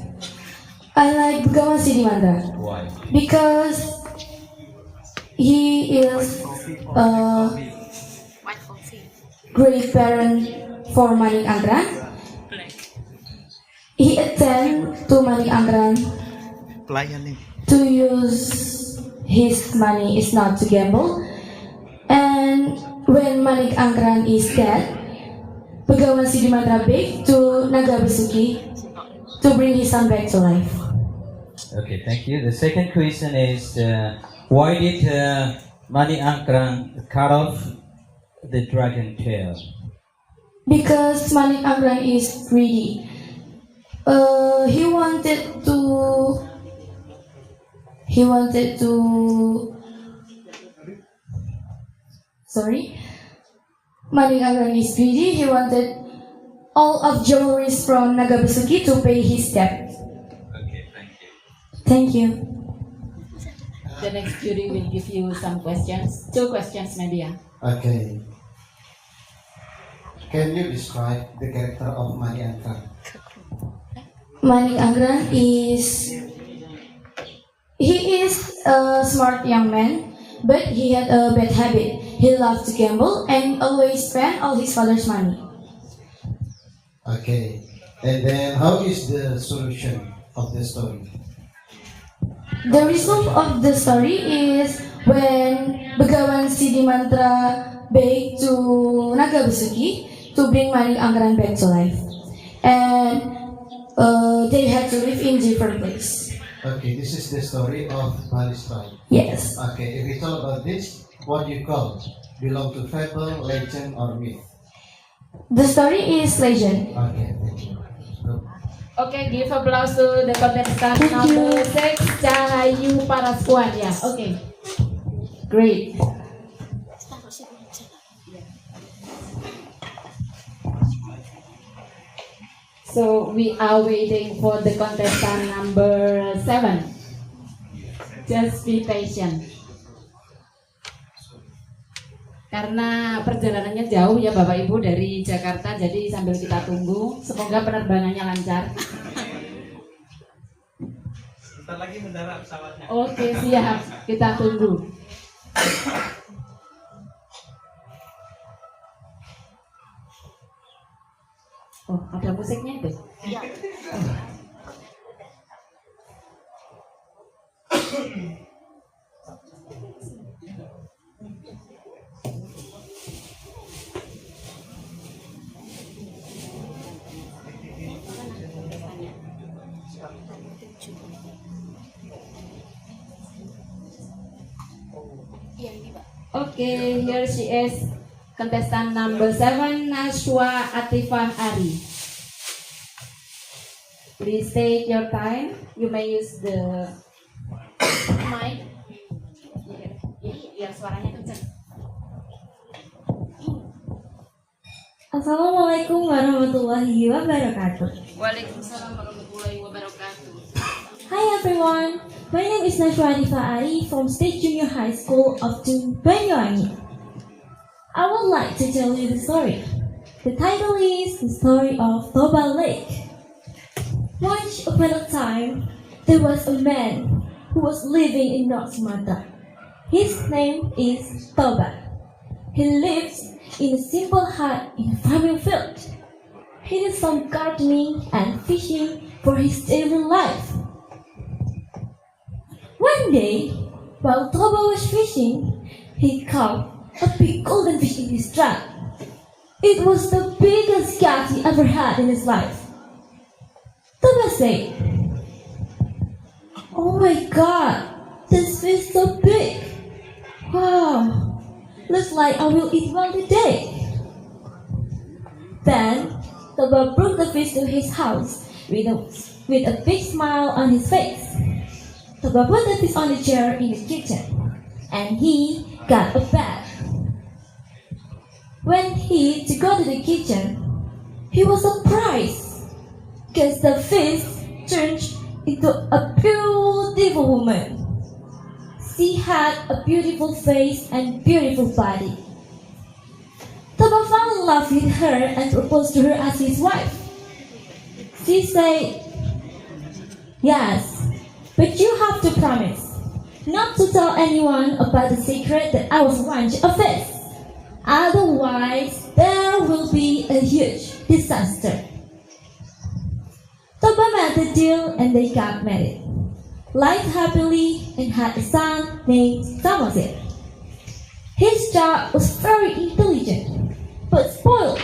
I like Begawan Sidimantra Why? because he is a great parent for Manik Angran. He attend to Manik Angran Pelayan nih. to use his money is not to gamble. And when Manik Angkran is dead, Begawan Sidimatra begged to Naga Basuki to bring his son back to life. Okay, thank you. The second question is, why did Mani Angkran cut off the dragon tail? Because Manik Angkran is greedy. He wanted to. Sorry. Manik Angkran is greedy. He wanted all of jewelries from Nagabasuki to pay his debt. Okay, thank you. Thank you. The next jury will give you some questions. 2 questions maybe. Okay. Can you describe the character of Mani Angkran? Manik Angkran is a smart young man, but he had a bad habit. He loved to gamble and always spent all his father's money. Okay. And then how is the solution of the story? The result of the story is when Begawan Sidimantra begged to Nagabasuki to bring Manik Angkran back to life, and they had to live in different places. Okay, this is the story of Bali's tribe. Yes. Okay, if we talk about this, what do you call? Belong to fable, legend, or myth? The story is legend. Okay, thank you. Good. Okay, give applause to the contestant number 6, Cahayu Paraswan. Yeah, okay. Great. So we are waiting for the contestant number 7. Just be patient. Karena perjalanannya jauh ya Bapak Ibu dari Jakarta, jadi sambil kita tunggu, semoga penerbangannya lancar. Bentar lagi mendarat pesawatnya. Oke, siap, kita tunggu. Oh, ada musiknya itu? Iya. Okay, here she is, contestant number 7, Nashwa Atifah Ari. Please take your time. You may use the mic. Biar suaranya kencang. Assalamualaikum warahmatullahi wabarakatuh. Waalaikumsalam warahmatullahi wabarakatuh. Hi everyone, my name is Nashwa Atifah Ari from State Junior High School of Banyuwangi. I would like to tell you the story. The title is The Story of Toba Lake. Once upon a time, there was a man who was living in North Sumatra. His name is Toba. He lives in a simple hut in a farming field. He did some gardening and fishing for his daily life. One day, while Toba was fishing, he caught a big golden fish in his trap. It was the biggest catch he ever had in his life. Toba said, "Oh my God, this fish is so big! Wow, looks like I will eat one today." Then Toba brought the fish to his house with a big smile on his face. Toba put the fish on the chair in the kitchen, and he got a bath. When he to go to the kitchen, he was surprised because the fish turned into a beautiful woman. She had a beautiful face and beautiful body. Toba fell in love with her and proposed to her as his wife. She said, "Yes, but you have to promise not to tell anyone about the secret that I was once a fish. Otherwise, there will be a huge disaster." Toba made the deal and they got married. lived happily and had a son named Samoset. His child was very intelligent, but spoiled.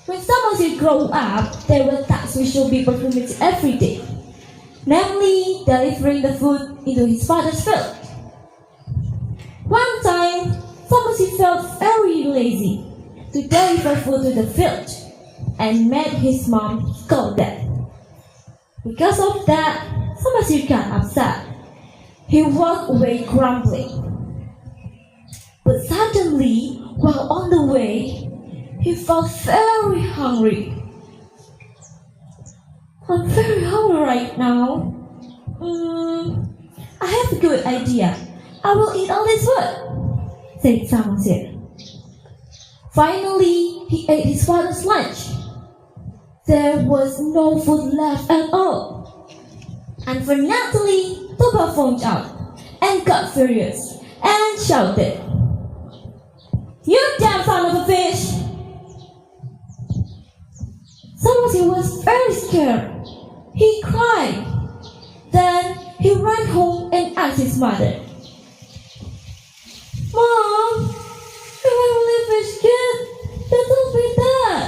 When Samoset grew up, there were tasks which should be performed every day, namely delivering the food into his father's field. One time, Samoset felt very lazy to deliver food to the field and made his mom scold that. Because of that, Samoset got upset. He walked away grumbling. But suddenly, while on the way, he felt very hungry. I'm very hungry right now. I have a good idea. I will eat all this food, said Samoset. Finally, he ate his father's lunch. There was no food left at all. Unfortunately, Toba found out and got furious and shouted, "You damn son of a fish!" Samoset was very scared. He cried. Then he ran home and asked his mother, "Mom, if I only fish good, that will be that."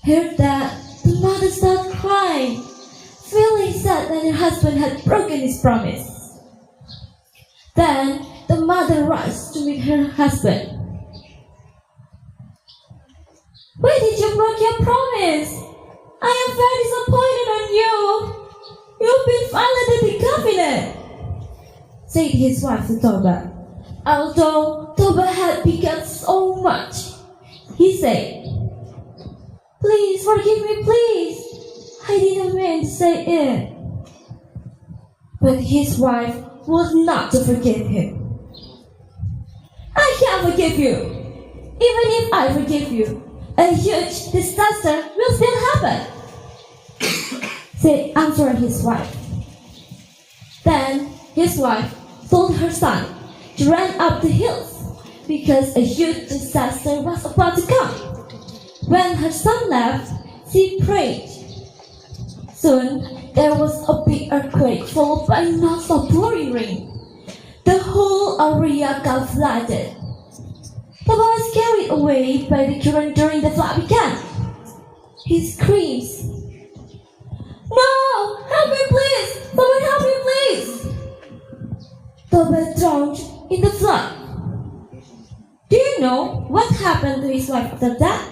Heard that, the mother started crying, feeling sad that her husband had broken his promise. Then the mother rushed to meet her husband. "Why did you break your promise? I am very disappointed on you. You've been violating the covenant," said his wife to Toba. Although Toba had begun so much, he said, "Please forgive me, please. I didn't mean to say it." But his wife was not to forgive him. "I can't forgive you. Even if I forgive you, a huge disaster will still happen," answered his wife. Then his wife told her son to run up the hills because a huge disaster was about to come. When her son left, she prayed. Soon there was a big earthquake followed by non-stop pouring rain. The whole area got flooded. Toba was carried away by the current during the flood began. He screams, "No! Help me please! Someone help me please!" Toba drowned in the flood. Do you know what happened to his wife after that?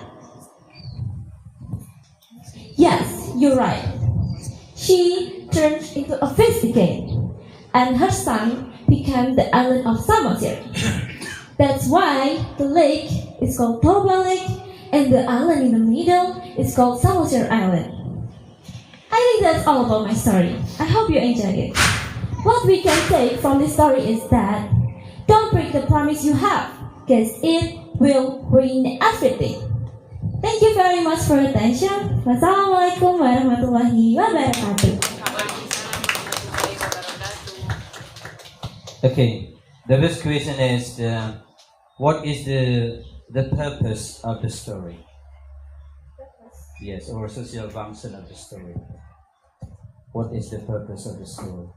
Yes, you're right. She turned into a fish again, and her son became the island of Samoset. That's why the lake is called Toba Lake, and the island in the middle is called Samoset Island. I think that's all about my story. I hope you enjoyed it. What we can take from this story is that don't break the promise you have, because it will ruin everything. Thank you very much for your attention. Wassalamualaikum warahmatullahi wabarakatuh. Okay, the first question is, what is the purpose of the story? Yes, or social function of the story. What is the purpose of the story?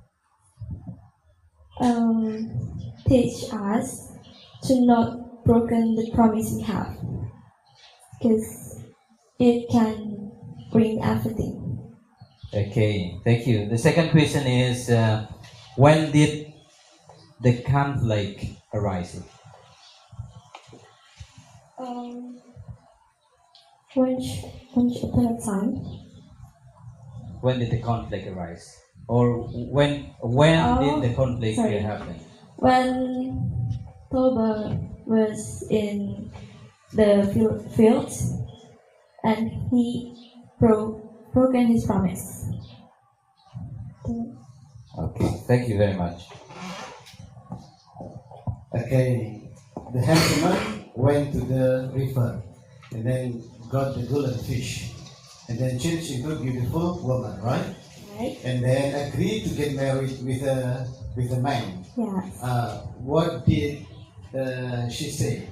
Teach us to not broken the promise we have, because it can bring everything. Okay, thank you. The second question is, when did the conflict arise? Once upon a time. When did the conflict arise? Or when did the conflict happen? When Toba was in the field and he broken his promise. Okay, thank you very much. Okay, the handsome went to the river and then got the golden fish and then changed into a beautiful woman, right? Right. And then agreed to get married with a man. Yes. What did she say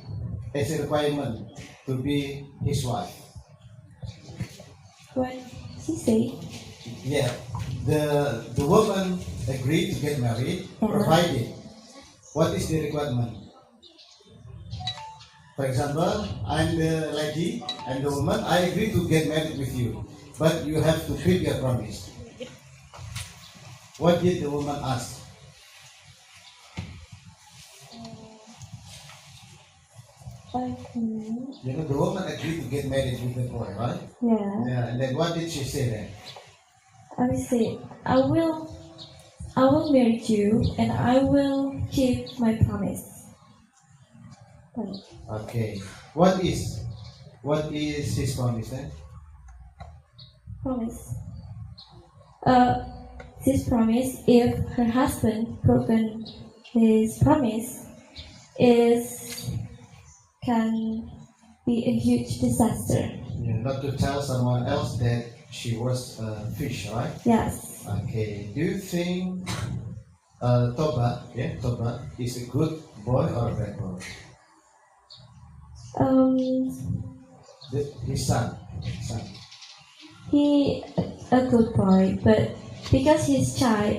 as a requirement to be his wife? What she said? Yeah, the woman agreed to get married, provided. What is the requirement? For example, I'm the lady and the woman. I agree to get married with you, but you have to keep your promise. What did the woman ask? You know, the woman agreed to get married with the boy, right? Yeah. And then what did she say then? I will say, I will marry you and I will keep my promise. Okay. What is his promise then? Promise. This promise, if her husband broken his promise, can be a huge disaster. Yeah, not to tell someone else that she was a fish, right? Yes. Okay. Do you think Toba is a good boy or a bad boy? His son. He a good boy, but because his child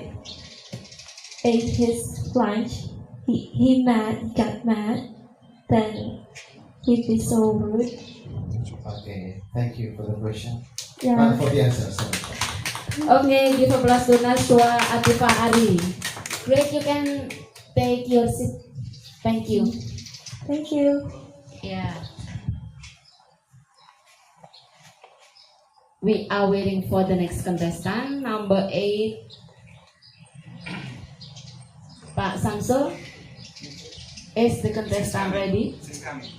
ate his lunch, he got mad, then he'd be so rude. Okay, thank you for the question. Yeah. For the answer, sorry. Okay, give applause to Najwa Atifa Ari. Great, you can take your seat. Thank you. Thank you. Yeah. We are waiting for the next contestant, number 8. Pak Samsul, is the contestant ready?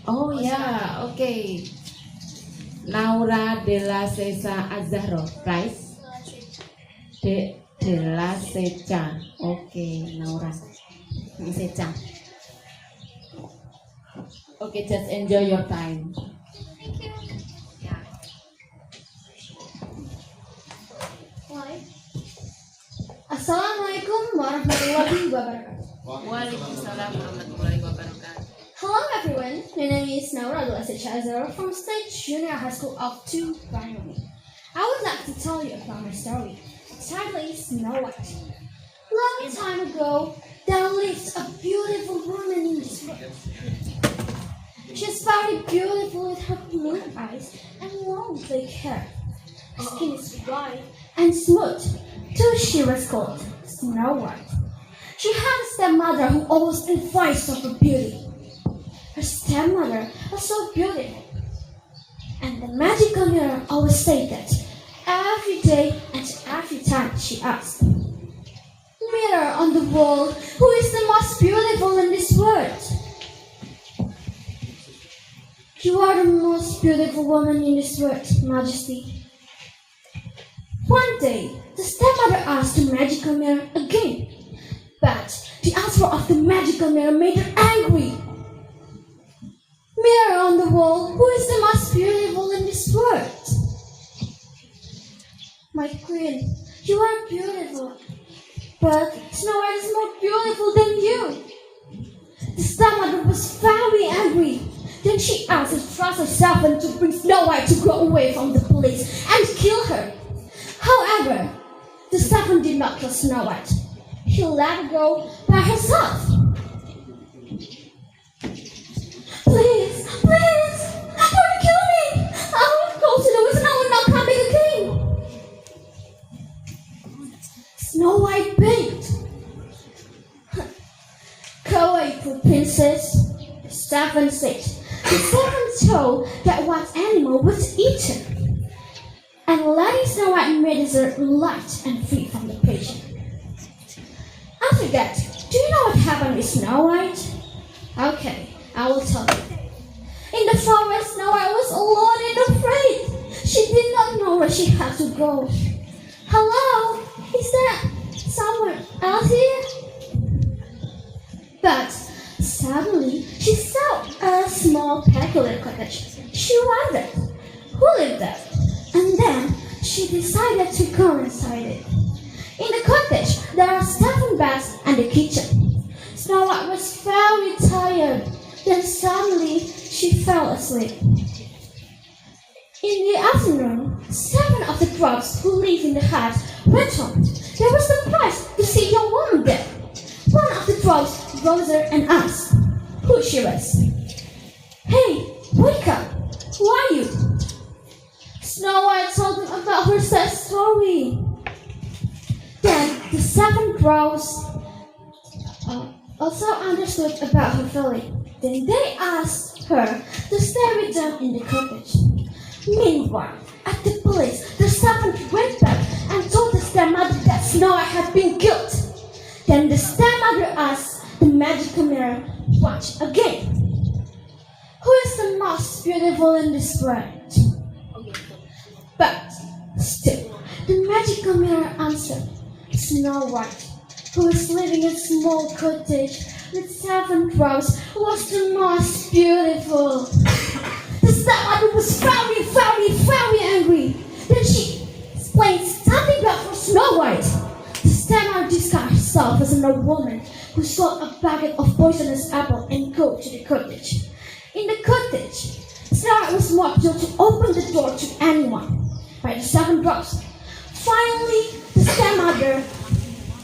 Oh yeah, okay. Naura de la Cesa Azahro, price? De la Secha. Okay, Naura. Secha. Okay, just enjoy your time. Assalamualaikum warahmatullahi wabarakatuh. Waalaikumsalam warahmatullahi wabarakatuh. Hello everyone, my name is Naura Chazaro from State Junior High School of 2 Grandfinal. I would like to tell you about my story. The title is Snow White. Long time ago, there lived a beautiful woman in this world. She's very beautiful with her blue eyes and long black hair. Her skin is white and smooth, so she was called Snow White. She had a stepmother who always advised of her beauty. Her stepmother was so beautiful, and the magical mirror always said that every day and every time she asked, "Mirror on the wall, who is the most beautiful in this world?" "You are the most beautiful woman in this world, Majesty." One day, the stepmother asked the magical mirror again, but the answer of the magical mirror made her angry. "Mirror on the wall, who is the most beautiful in this world?" "My queen, you are beautiful, but Snow White is more beautiful than you." The stepmother was very angry. Then she asked the trusted servant to bring Snow White to go away from the police and kill her. However, the servant did not kill Snow White. He let her go by herself. "Please, please, don't kill me. I will go to the woods and I will not come back again." Snow White begged. "Go away, poor princess," the servant said. The servant told that what animal was eaten, and letting Snow White made her light and free from the prison. After that, do you know what happened with Snow White? Okay, I will tell you. In the forest, Snow White was alone and afraid. She did not know where she had to go. "Hello, is there someone else here?" But suddenly, she saw a small peculiar cottage. She wondered who lived there, and then she decided to go inside it. In the cottage, there are 7 beds and a kitchen. Snow White was very tired. Then suddenly, she fell asleep. In the afternoon, 7 of the dwarfs who lived in the hut went home. They were surprised to see a young woman there. One of the dwarfs rose her and asked who she was. "Hey, wake up! Who are you?" Snow White told them about her sad story. Then the 7 dwarfs also understood about her feeling. Then they asked her to stay with them in the cottage. Meanwhile, at the place, the 7 went back and told the stepmother that Snow White had been killed. Then the stepmother asked the magical mirror once again, "Who is the most beautiful in this world?" But still, the magical mirror answered, "Snow White, who is living in a small cottage with 7 dwarfs, was the most beautiful." The stepmother was very, very, very angry. Then she explained something bad for Snow White. The stepmother disguised herself as an old woman who sold a bucket of poisonous apple and go to the cottage. In the cottage, Snow White was not able to open the door to anyone by the 7 dwarfs. Finally, the stepmother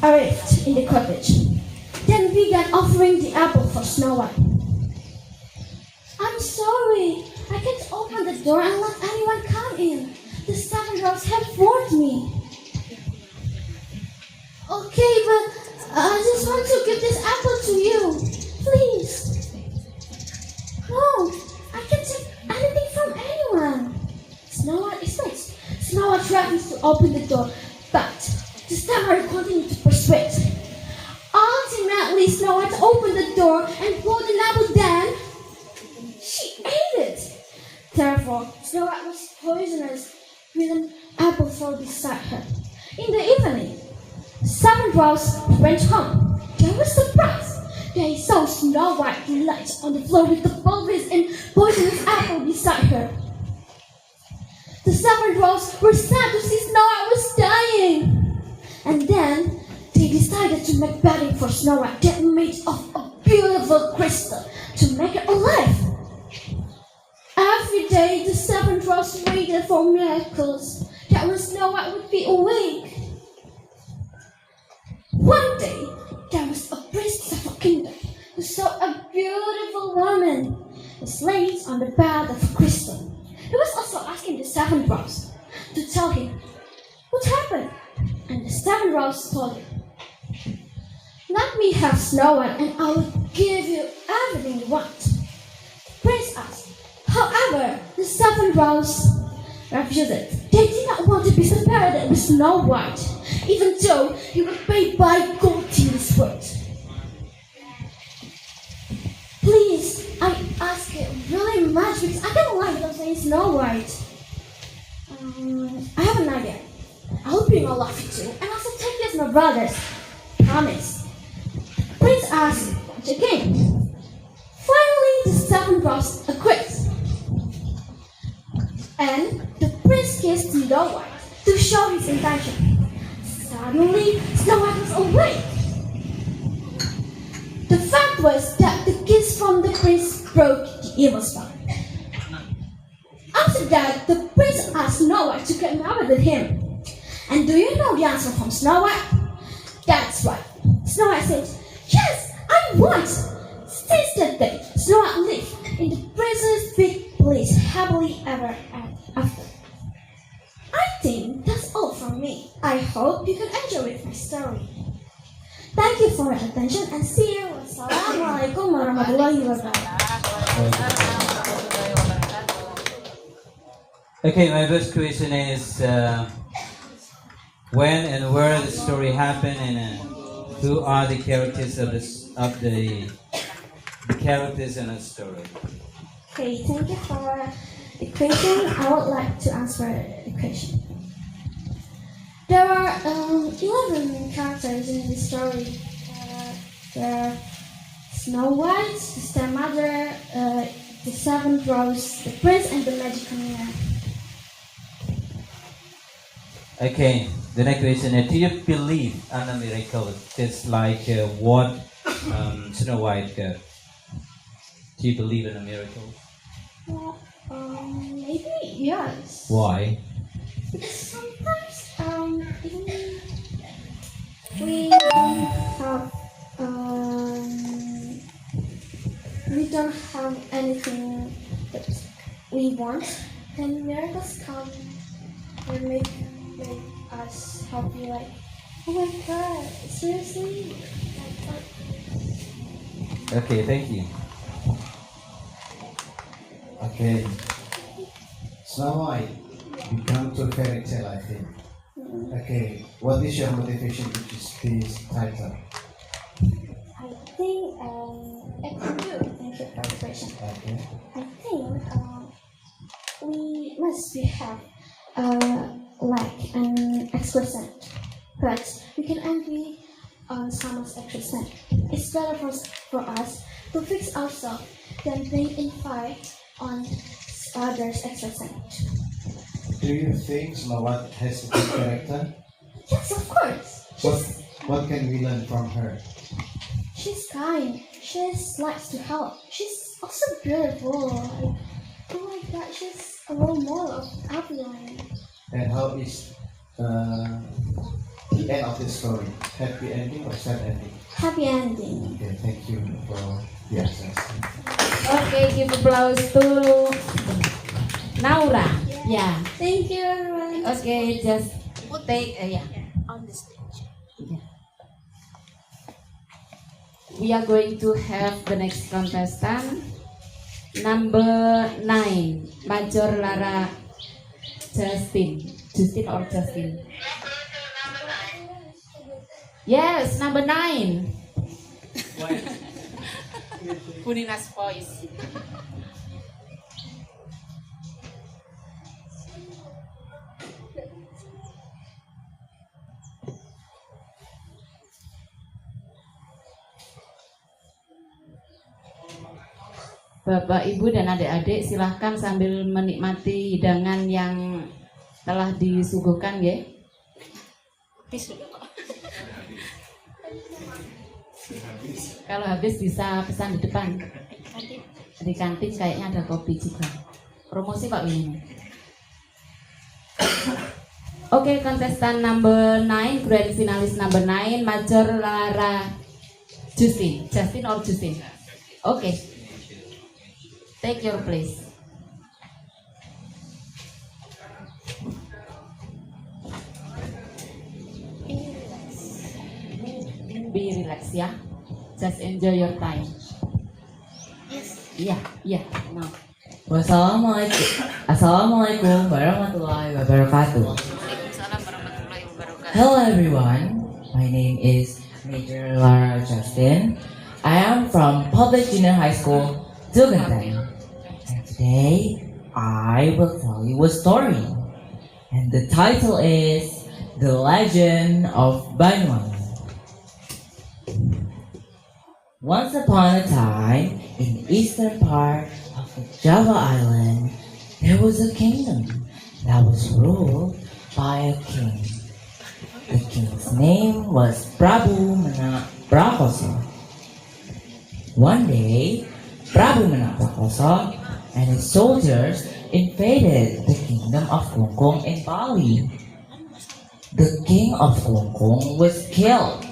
arrived in the cottage. Then began offering the apple for Snow White. "I'm sorry, I can't open the door and let anyone come in. The 7 dwarfs have warned me." "Okay, but I just want to give this apple to you. Please." "No, I can't take anything from anyone." Snow White explains. Snow White refused to open the door, but the stepmother continued to persuade. Ultimately, Snow White opened the door and pulled an apple. Then she ate it. Therefore, Snow White was poisonous with an apple fall beside her. In the evening, 7 dwarfs went home. They were surprised. They saw Snow White lying on the floor with the bulbous and poisonous apple beside her. The 7 dwarfs were sad to see Snow White was dying. And then they decided to make bedding for Snow White that made of a beautiful crystal to make her alive. Every day, the 7 dwarfs waited for miracles that when Snow White would be awake. One day, there was a princess of a kingdom who saw a beautiful woman laid on the bed of a crystal. He was also asking the 7 dwarfs to tell him what happened, and the 7 dwarfs told him, "Let me have Snow White and I will give you everything you want." The prince asked. However, the 7 dwarfs refused it. They did not want to be separated with Snow White, even though he would pay by gold to his word. "Please, I ask you really much because I don't like those saying Snow White. I have an idea. I hope you know love you too, and also take you as my brothers. Promise." Prince asked once again. Finally, the 7 dwarfs agreed. And the prince kissed Snow White to show his intention. Suddenly, Snow White was awake. The fact was that the kiss from the prince broke the evil spell. After that, the prince asked Snow White to get married with him. And do you know the answer from Snow White? That's right. Snow White said, "Yes, I want." Since that day, Snow White lived in the prince's big place happily ever after. I think that's all from me. I hope you can enjoy with my story. Thank you for your attention and see you. Wassalamualaikum warahmatullahi wabarakatuh. Okay, my first question is when and where the story happened, and who are the characters of the characters in the story? Okay, thank you for the question. I would like to answer the question. There are 11 characters in the story. There are Snow White, the stepmother, the 7 dwarfs, the prince, and the magical mirror. Okay, the next question is, do you believe in a miracle just like what Snow White got? Do you believe in a miracle? Maybe yes. Why? Because sometimes even we don't have we don't have anything that we want, then miracles come and make us happy. Like, oh my God, seriously? Okay, thank you. Okay. Snow White become to fairy tale, I think. Okay. What is your motivation to choose this title? I think thank you for the question. Okay. I think we must have like an expression, but we can envy someone's expression. It's better for us to fix ourselves than being invite on others' expression. Do you think Snow White has a good character? Yes, of course. What can we learn from her? She's kind. She likes to help. She's also beautiful. Like, oh my God, she's a role model of everyone. And how is the end of the story? Happy ending or sad ending? Happy ending. Okay, thank you for the answers. Okay, give applause to Naura. Yeah. Thank you, everyone. Okay, just take yeah. On the stage. We are going to have the next contestant, number 9, Major Lara Justin. Justin or Justin? Yes, number 9. Punina's voice. Bapak, Ibu, dan adik-adik silahkan sambil menikmati hidangan yang telah disuguhkan ya. Kalau habis bisa pesan di depan. Di kantin kayaknya ada kopi juga. Promosi kok ini. Oke, kontestan number 9, grand finalis number 9, Major Lara Justin. Justin or Justin? Oke. Take your place. Be relaxed ya. Just enjoy your time. Iya, iya. Now. Assalamualaikum warahmatullahi wabarakatuh. Hello everyone, my name is Major Lara Justin. I am from Public Junior High School, Dugantan. And today, I will tell you a story. And the title is The Legend of Banyuwangi. Once upon a time, in the eastern part of the Java Island, there was a kingdom that was ruled by a king. The king's name was Prabu Menak Prakoso. One day, Prabu Menak Prakoso and his soldiers invaded the kingdom of Kungkung in Bali. The king of Kungkung was killed.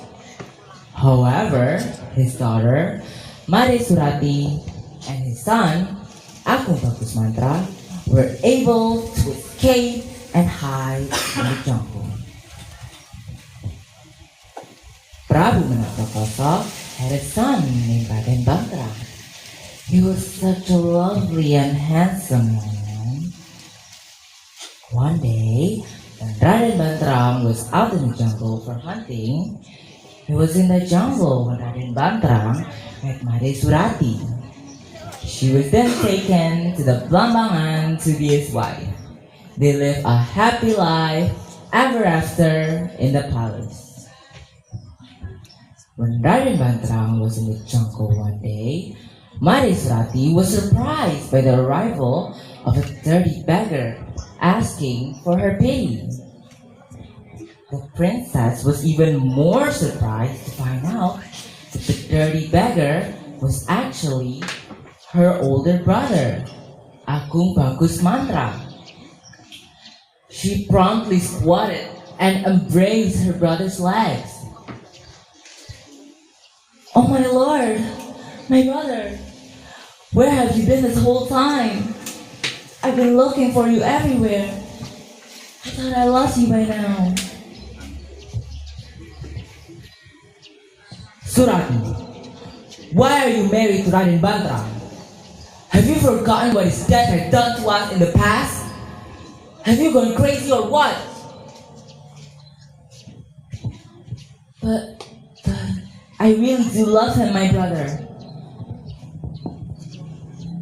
However, his daughter, Made Surati, and his son, Agung Bagus Mantra, were able to escape and hide in the jungle. Prabu Menak Prakoso had a son named Raden Bantra. He was such a lovely and handsome man. One day, when Raden Bantrang was out in the jungle for hunting, he was in the jungle when Raden Bantrang met Made Surati. She was then taken to the Blambangan to be his wife. They lived a happy life ever after in the palace. When Raden Bantrang was in the jungle one day, Made Surati was surprised by the arrival of a dirty beggar asking for her pity. The princess was even more surprised to find out that the dirty beggar was actually her older brother, Agung Bagus Mantra. She promptly squatted and embraced her brother's legs. Oh my lord, my brother, where have you been this whole time? I've been looking for you everywhere. I thought I lost you by now. Surati, why are you married to Raden Bantra? Have you forgotten what his death had done to us in the past? Have you gone crazy or what? But I really do love him, my brother.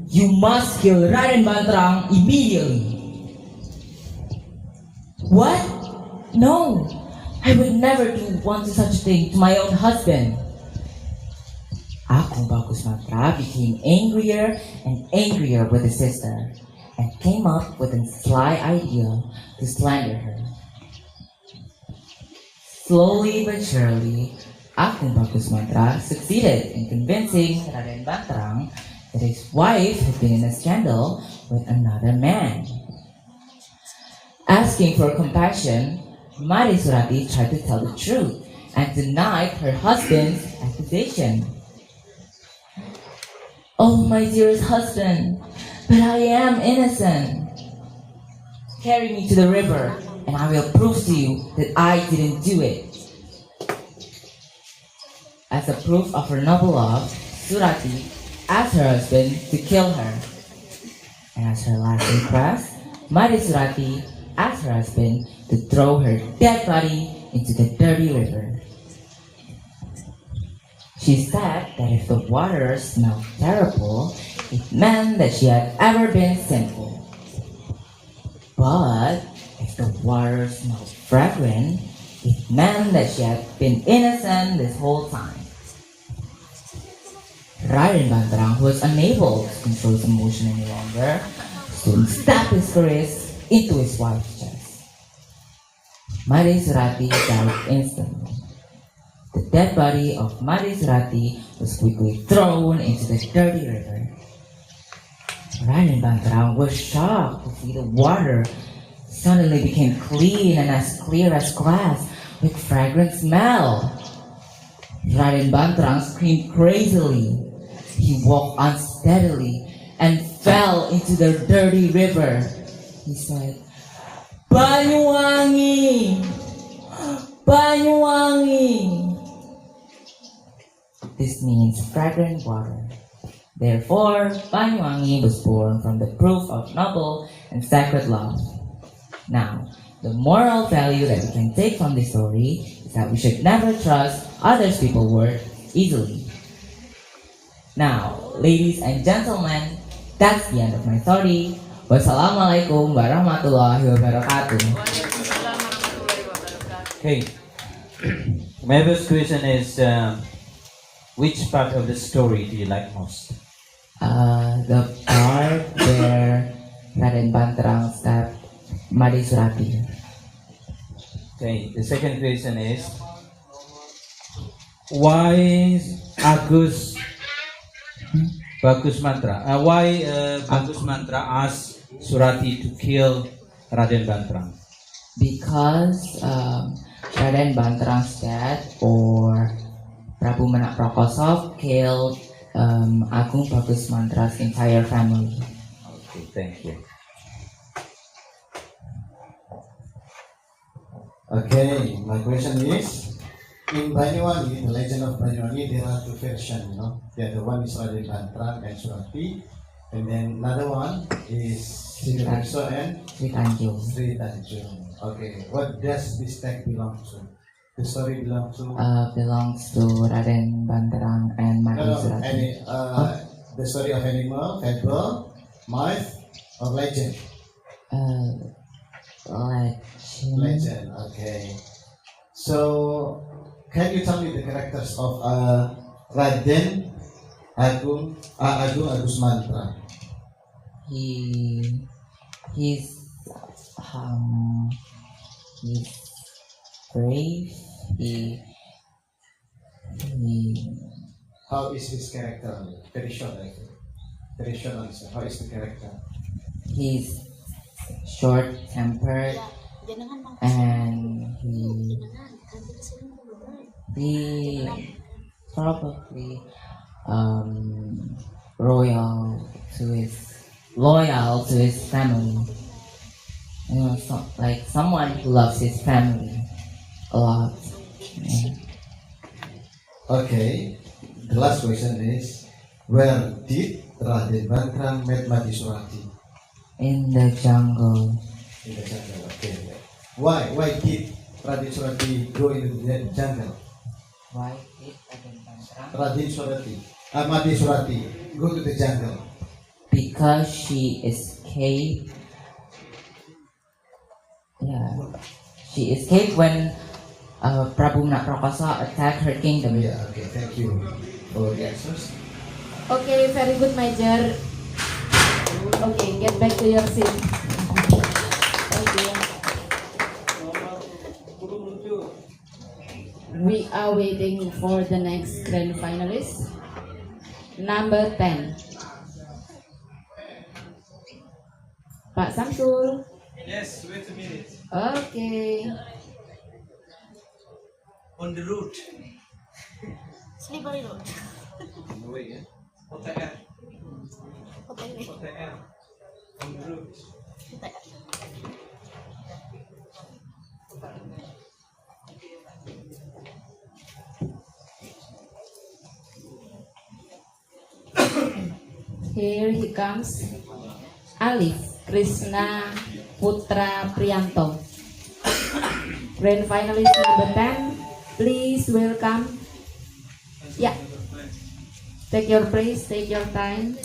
You must kill Raden Bantrang immediately. What? No, I would never want such a thing to my own husband. Agung Bagus Mantra became angrier and angrier with his sister and came up with a sly idea to slander her. Slowly but surely, Agung Bagus Mantra succeeded in convincing Raden Bantrang that his wife had been in a scandal with another man. Asking for compassion, Mari Surati tried to tell the truth and denied her husband's accusation. Oh, my dearest husband, but I am innocent. Carry me to the river, and I will prove to you that I didn't do it. As a proof of her noble love, Surati asked her husband to kill her. And as her last request, Mari Surati asked her husband to throw her dead body into the dirty river. She said that if the water smelled terrible, it meant that she had ever been sinful. But if the water smelled fragrant, it meant that she had been innocent this whole time. Raden Bantrang, who was unable to control his emotion any longer, soon stabbed his fist into his wife's chest. Mari Surati died instantly. The dead body of Mari Surati was quickly thrown into the dirty river. Raden Bantrang was shocked to see the water suddenly became clean and as clear as glass with fragrant smell. Raden Bantrang screamed crazily. He walked unsteadily and fell into the dirty river. He said, "Banyuwangi! Banyuwangi!" This means fragrant water. Therefore, Banyuwangi was born from the proof of noble and sacred love. Now, the moral value that we can take from this story is that we should never trust others people's word easily. Now, ladies and gentlemen, that's the end of my story. Wassalamualaikum warahmatullahi wabarakatuh. Okay. My first question is, which part of the story do you like most? The part where Raden Bantrang stabbed Mari Surati. Okay. The second question is, why Bagus Mantra? Why Bagus Mantra asked Surati to kill Raden Bantrang? Because Raden Bantrang's dad, or Prabu Menak Prakoso, killed Agung Bagus Mantra's entire family. Okay, thank you. Okay, my question is, in Banyuwangi, the legend of Banyuwangi, there are two versions, The other one is Raden Bantrang and Surati, and then another one is Sri Rekso and Sri Tanjung. Sri Tanjung. Okay, what does this text belong to? The story belongs to? Belongs to Raden Bantrang and Mari Surati. The story of animal, fable, myth, or legend? Legend, okay. So, can you tell me the characters of Raden Agus Mantra? He's brave. He How is his character? Very short, I think. Very short answer. How is the character? he's short-tempered and he probably royal to his loyal to his family. You know, like someone who loves his family a lot. Yeah. Okay. The last question is, where did Raden Bantram meet Mati Surati? In the jungle. In the jungle. Okay. Why? Why did Raden Surati go into the jungle? Why did Raden Bantram? Raden Surati, Mati Surati, go to the jungle. Because she escaped. Yeah, she escaped when Prabu Nakrakasa attacked her kingdom. Yeah. Okay. Thank you for the answers. Okay, very good, Major. Okay, get back to your seat. Thank you. We are waiting for the next grand finalist, number 10. Pak Samsul. Yes, wait a minute. Okay. On the route. Slippery road. On the way, yeah? OTR. OTR. On the route. Here he comes. Alif Krishna Putra Priyanto. Grand finalist number 10. Please welcome. Yeah. Take your place, take your time.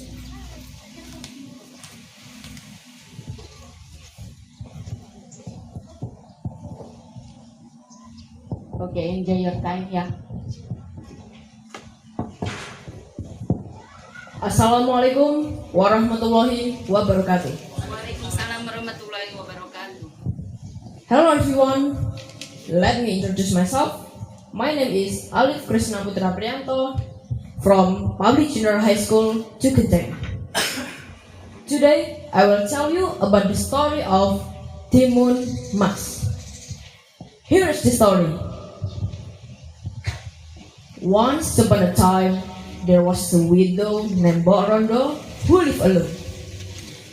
Okay, enjoy your time, yeah. Assalamualaikum warahmatullahi wabarakatuh. Waalaikumsalam warahmatullahi wabarakatuh. Hello everyone, let me introduce myself. My name is Alif Krishna Putra Priyanto from Public Junior High School, Cukuteng. Today, I will tell you about the story of Timun Mas. Here is the story. Once upon a time, there was a widow named Mbok Rondo who lived alone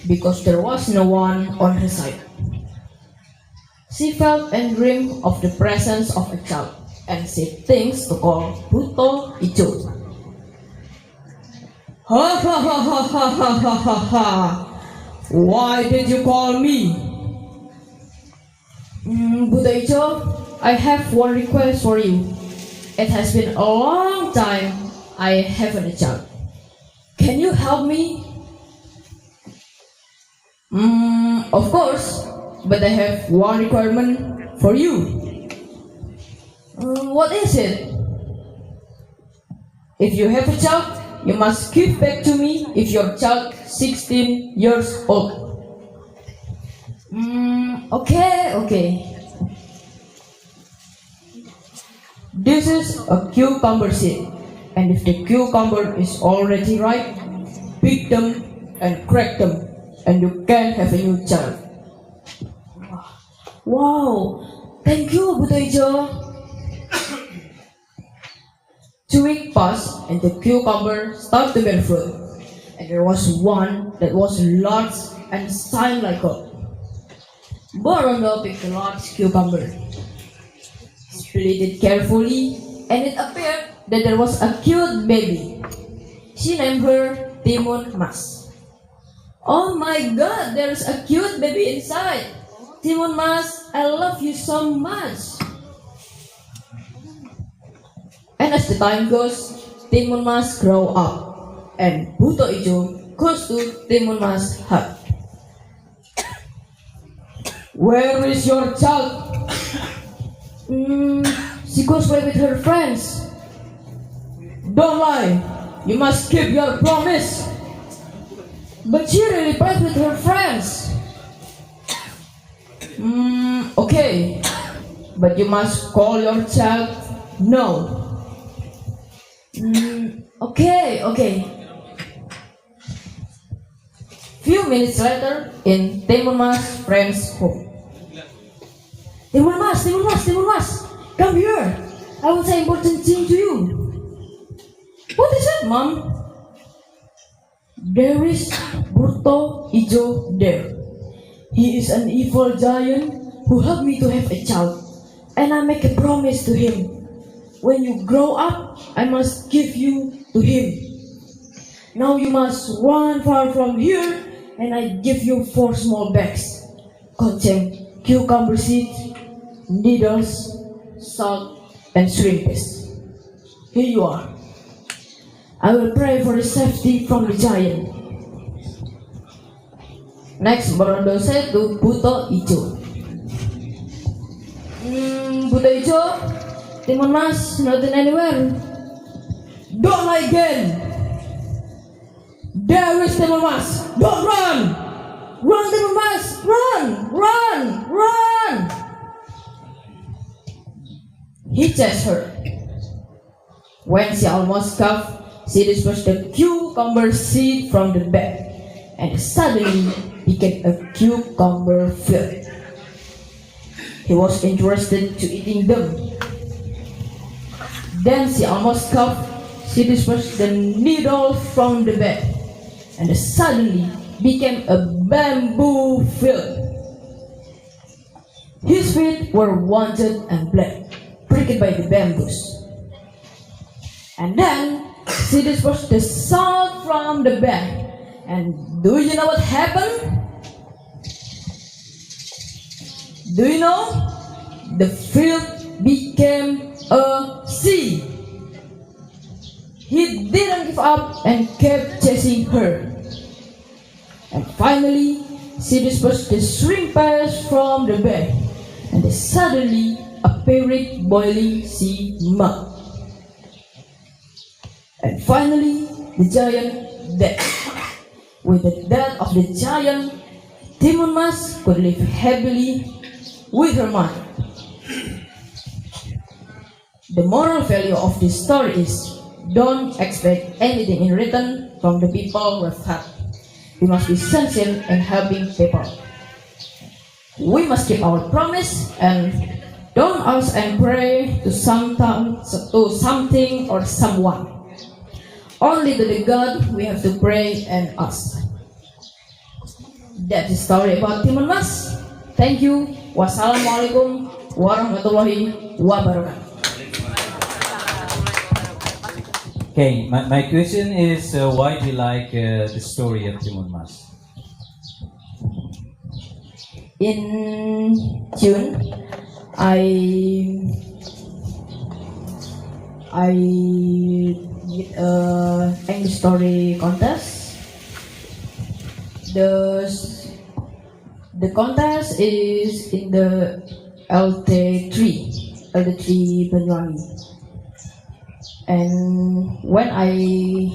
because there was no one on her side. She felt and dreamed of the presence of a child and said things to call Buto Ijo. Ha ha ha ha ha ha ha ha ha! Why did you call me? Buto Ijo, I have one request for you. It has been a long time I haven't a child. Can you help me? Of course, but I have one requirement for you. What is it? If you have a child, you must give back to me if your child 16 years old. Okay. This is a cucumber seed. And if the cucumber is already ripe, pick them and crack them, and you can have a new child. Wow, thank you, Buto Ijo. 2 weeks passed, and the cucumber started to bear fruit. And there was one that was large and shine like gold. Borondo picked a large cucumber, split it carefully, and it appeared that there was a cute baby. She named her Timun Mas. Oh my god, there's a cute baby inside. Timun Mas, I love you so much. And as the time goes, Timun Mas grow up, and Buto Ijo goes to Timun Mas' hut. Where is your child? She goes play with her friends. Don't lie, you must keep your promise. But she really plays with her friends. Okay, but you must call your child no. Okay. Few minutes later, in Timon Mas' friend's home. Timon Mas, come here. I will say important thing to you. What is it, Mom? There is Burto Ijo there. He is an evil giant who helped me to have a child. And I make a promise to him. When you grow up, I must give you to him. Now you must run far from here, and I give you 4 small bags containing cucumber seeds, needles, salt, and shrimp paste. Here you are. I will pray for the safety from the giant. Next, Borondo said to Buto Ijo. Buto Ijo, Timon Mas, nothing anywhere. Don't lie again. There is Timon Mas. Don't run. Run, Timon Mas. Run. He chased her. When she almost coughed, she dispersed the cucumber seed from the bag, and suddenly became a cucumber field. He was interested to eating them. Then she almost coughed. She dispersed the needle from the bag, and suddenly became a bamboo field. His feet were wounded and black, pricked by the bamboos. And then she dispersed the salt from the bag. And do you know what happened? Do you know? The field became a sea. He didn't give up and kept chasing her. And finally, she dispersed the shrimp paste from the bag, and suddenly appeared boiling sea mud. And finally, the giant died. With the death of the giant, Timon Mas could live happily with her mother. The moral value of this story is, don't expect anything in return from the people we've helped. We must be sincere in helping people. We must keep our promise and don't ask and pray to something or someone. Only to the God we have to pray and ask. That's the story about Timon Mas. Thank you. Wassalamualaikum warahmatullahi wabarakatuh. Okay, my question is, why do you like the story of Timon Mas? In June, I did a English story contest. The contest is in the LT3 Banyuwangi. And when I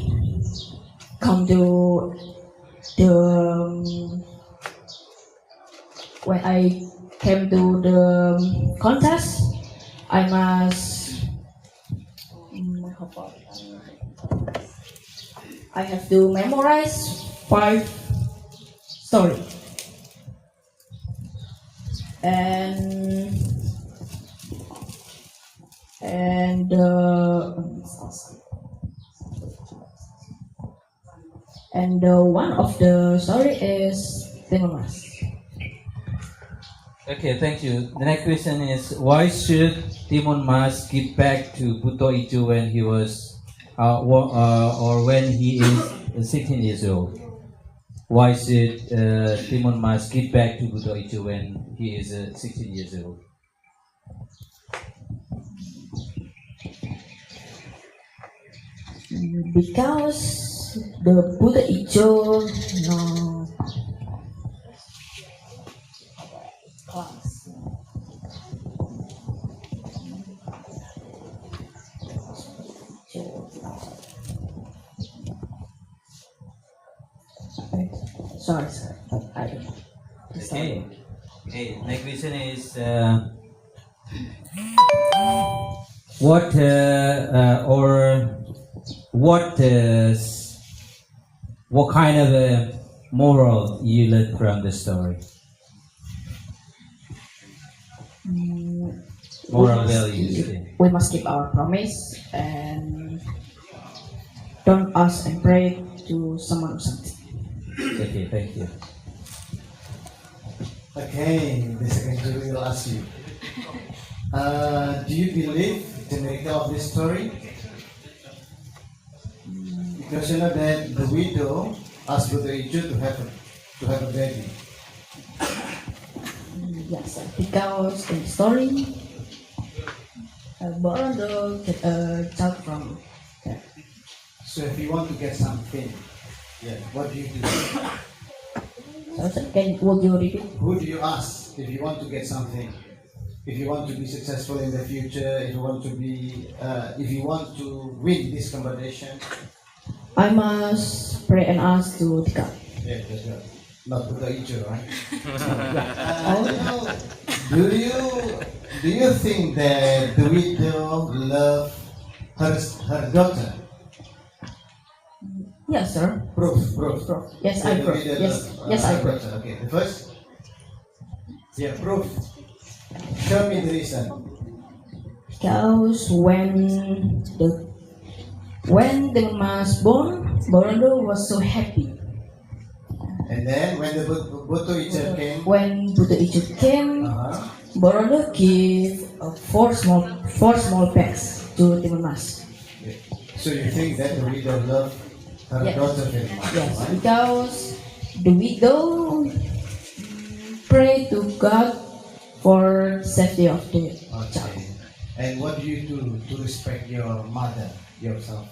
come to when I came to the contest, I have to memorize 5 stories. And one of the story is Timon Mas. Okay, thank you. The next question is, why should Timon Mas give back to Buto Ijo when he was, or when he is 16 years old? Why should Timon Mas give back to Buto Ijo when he is 16 years old? Because the Buto Ijo class. Sorry, Okay. Okay. Next question is, what kind of moral you learned from the story? Moral values. Yeah. We must keep our promise and don't ask and pray to someone or something. Okay, thank you. Okay, the second jury will ask you. Do you believe the miracle of this story? Because you know that the widow asked Brother Ijo to have a baby. Yes, because in the story, Borondo get a child from her. So if you want to get something, yeah, what do you do? Would you repeat? Who do you ask if you want to get something? If you want to be successful in the future, if you want to win this competition, I must pray and ask to Tika. yeah, that's right. Not Buddha Ijo, right? Do you think that the widow love her daughter? Yes, sir. Proof. Yes, Yeah, I the prove. widow Yes, love, yes, I her prove. daughter. Okay, the first. Yeah, proof. Show me the reason. Because when the was born, Borondo was so happy. And then when the Buddha Ijo came, When Buddha Ijo came, Borondo gave four small pets to Timumas. so you think that the widow loved her Yes. daughter very much, Yes, right? because the widow prayed to God for safety of the child. Okay. And what do you do to respect your mother, yourself?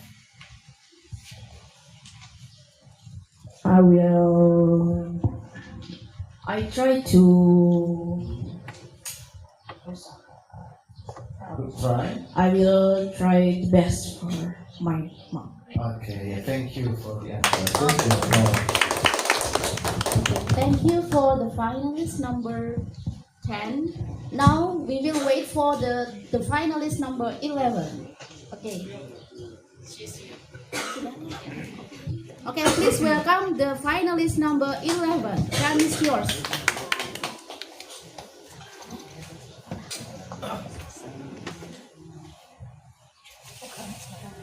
I try to. Good try. I will try the best for my mom. Okay, thank you for the answer. Thank you. Thank you for the finalist number 10. Now we will wait for the finalist number 11. Okay. Okay, please welcome the finalist number 11. Time is yours.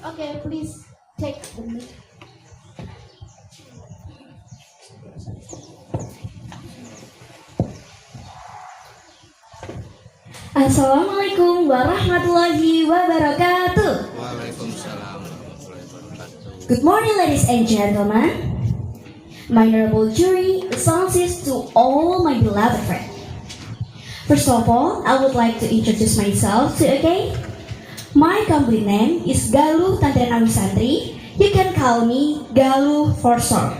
Okay, please take the mic. Assalamualaikum warahmatullahi wabarakatuh. Waalaikumsalam warahmatullahi wabarakatuh. Good morning, ladies and gentlemen. My honorable jury, excellencies to all my beloved friends. First of all, I would like to introduce myself to okay. My complete name is Galuh Tantrenawi Santri. You can call me Galuh for short.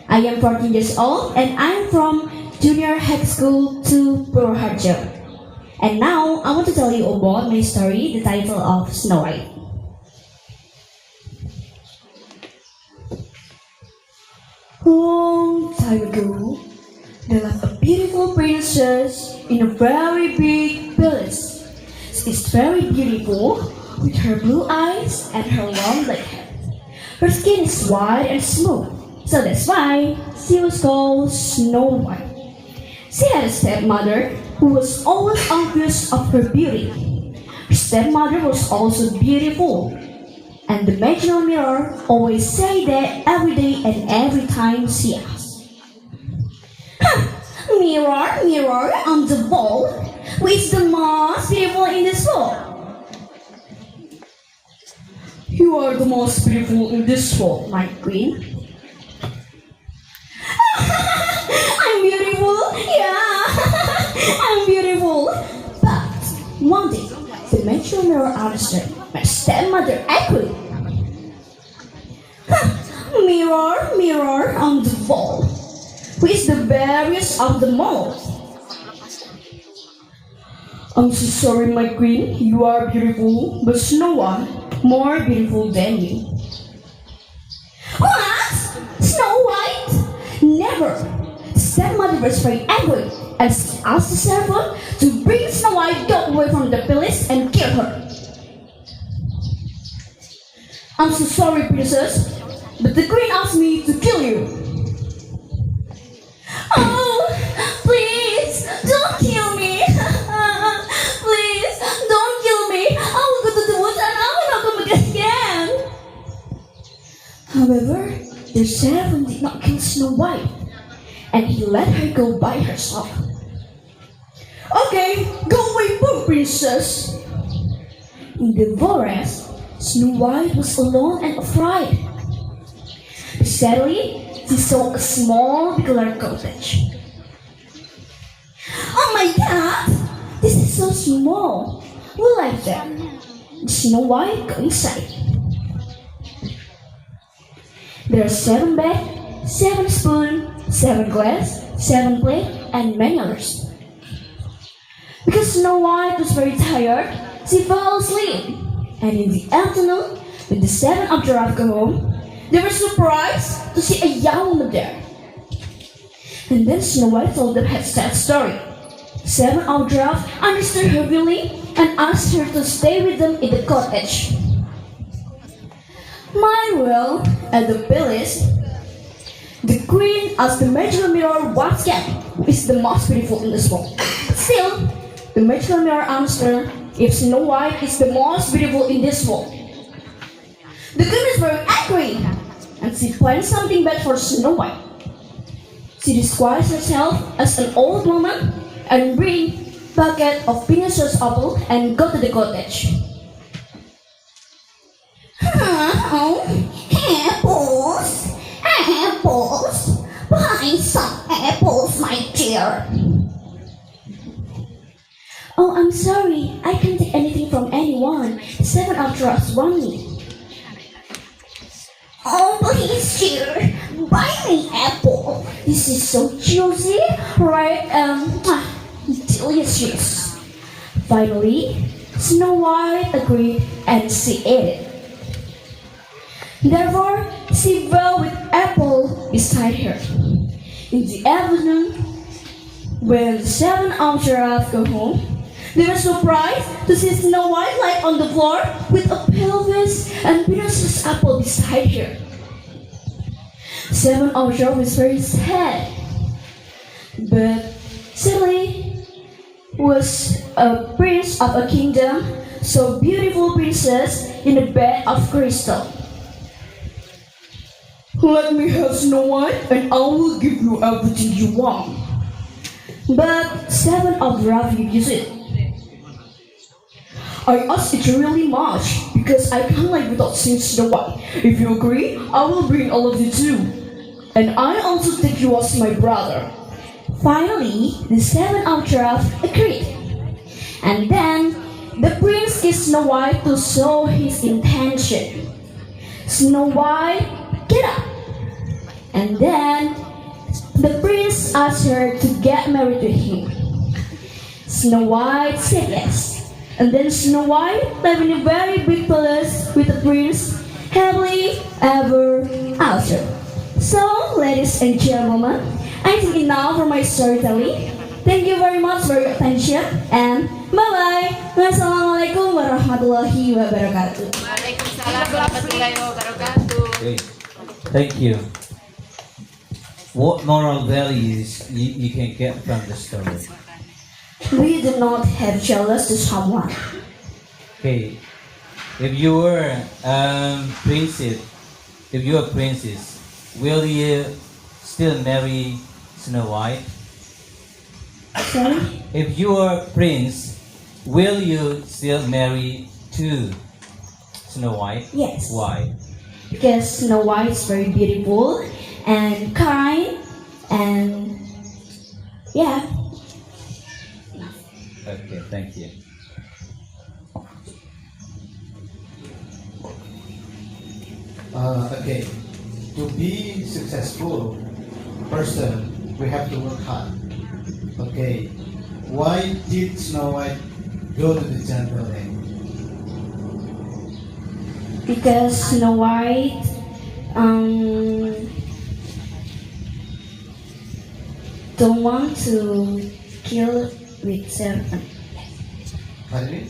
I am 14 years old and I'm from Junior High School 2 Purwoharjo. And now I want to tell you about my story, the title of Snow White. Long time ago, there lived a beautiful princess in a very big village. She is very beautiful with her blue eyes and her long black hair. Her skin is white and smooth, so that's why she was called Snow White. She had a stepmother who was always envious of her beauty. Her stepmother was also beautiful, and the magical mirror always say that every day and every time she asked. Mirror, mirror on the wall, who is the most beautiful in this world? You are the most beautiful in this world, my queen. I'm beautiful, yeah, I'm beautiful. But one day, the magical mirror understood my stepmother equally. Mirror, mirror on the wall, who is the berries of the mall? I'm so sorry, my queen, you are beautiful, but no one more beautiful than you. What? Snow White? Never! Stepmother was very angry and asked the servant to bring Snow White dog away from the palace and kill her. I'm so sorry, princess, but the queen asked me to kill you. Aladdin did not kill Snow White, and he let her go by herself. Okay, go away, poor princess. In the forest, Snow White was alone and afraid. Suddenly, she saw a small colored cottage. Oh my God! This is so small. Who like that? Snow White go inside. There are 7 beds, 7 spoons, 7 glass, 7 plates, and many others. Because Snow White was very tired, she fell asleep. And in the afternoon, when the 7 of giraffe go home, they were surprised to see a young woman there. And then Snow White told them her sad story. 7 of giraffe understood her feeling and asked her to stay with them in the cottage. Meanwhile, at the palace, the queen asked the magical mirror what cat is the most beautiful in this world. Still, the magical mirror answered if Snow White is the most beautiful in this world. The queen is very angry, and she planned something bad for Snow White. She disguised herself as an old woman and bring bucket of Pinocchio's apple and go to the cottage. Oh, apples, apples, buy some apples, my dear. Oh, I'm sorry, I can't take anything from anyone. 7 of us want me. Oh, please, dear, buy me apple. This is so juicy, right? Delicious. Finally, Snow White agreed and she ate it. Therefore, she fell with apple beside her. In the afternoon, when the 7 of giraffe go home, they were surprised to see Snow White lie on the floor with a pelvis and Pinocchio's apple beside her. 7 of giraffe was very sad, but Sally was a prince of a kingdom, so beautiful princess in a bed of crystal. Let me have Snow White and I will give you everything you want. But 7 of giraffe refused it. I ask it really much because I can't live without seeing Snow White. If you agree, I will bring all of you too. And I also take you as my brother. Finally, the 7 of giraffe agreed. And then the prince kissed Snow White to show his intention. Snow White, get up! And then the prince asked her to get married to him. Snow White said yes. And then Snow White lived in a very big palace with the prince, happily ever after. So, ladies and gentlemen, I think enough for my storytelling. Thank you very much for your attention and bye-bye. Wassalamualaikum warahmatullahi wabarakatuh. Waalaikumsalam warahmatullahi wabarakatuh. Great. Thank you. What moral values you can get from the story? We do not have jealous to someone. Okay. If you were princess, will you still marry Snow White? Sorry? If you are prince, will you still marry to Snow White? Yes. Why? Because Snow White is very beautiful and kind and yeah. Okay, thank you. Okay, to be successful person, we have to work hard. Okay, why did Snow White go to the jungle then? Because Snow White don't want to kill with serpent. Pardon me?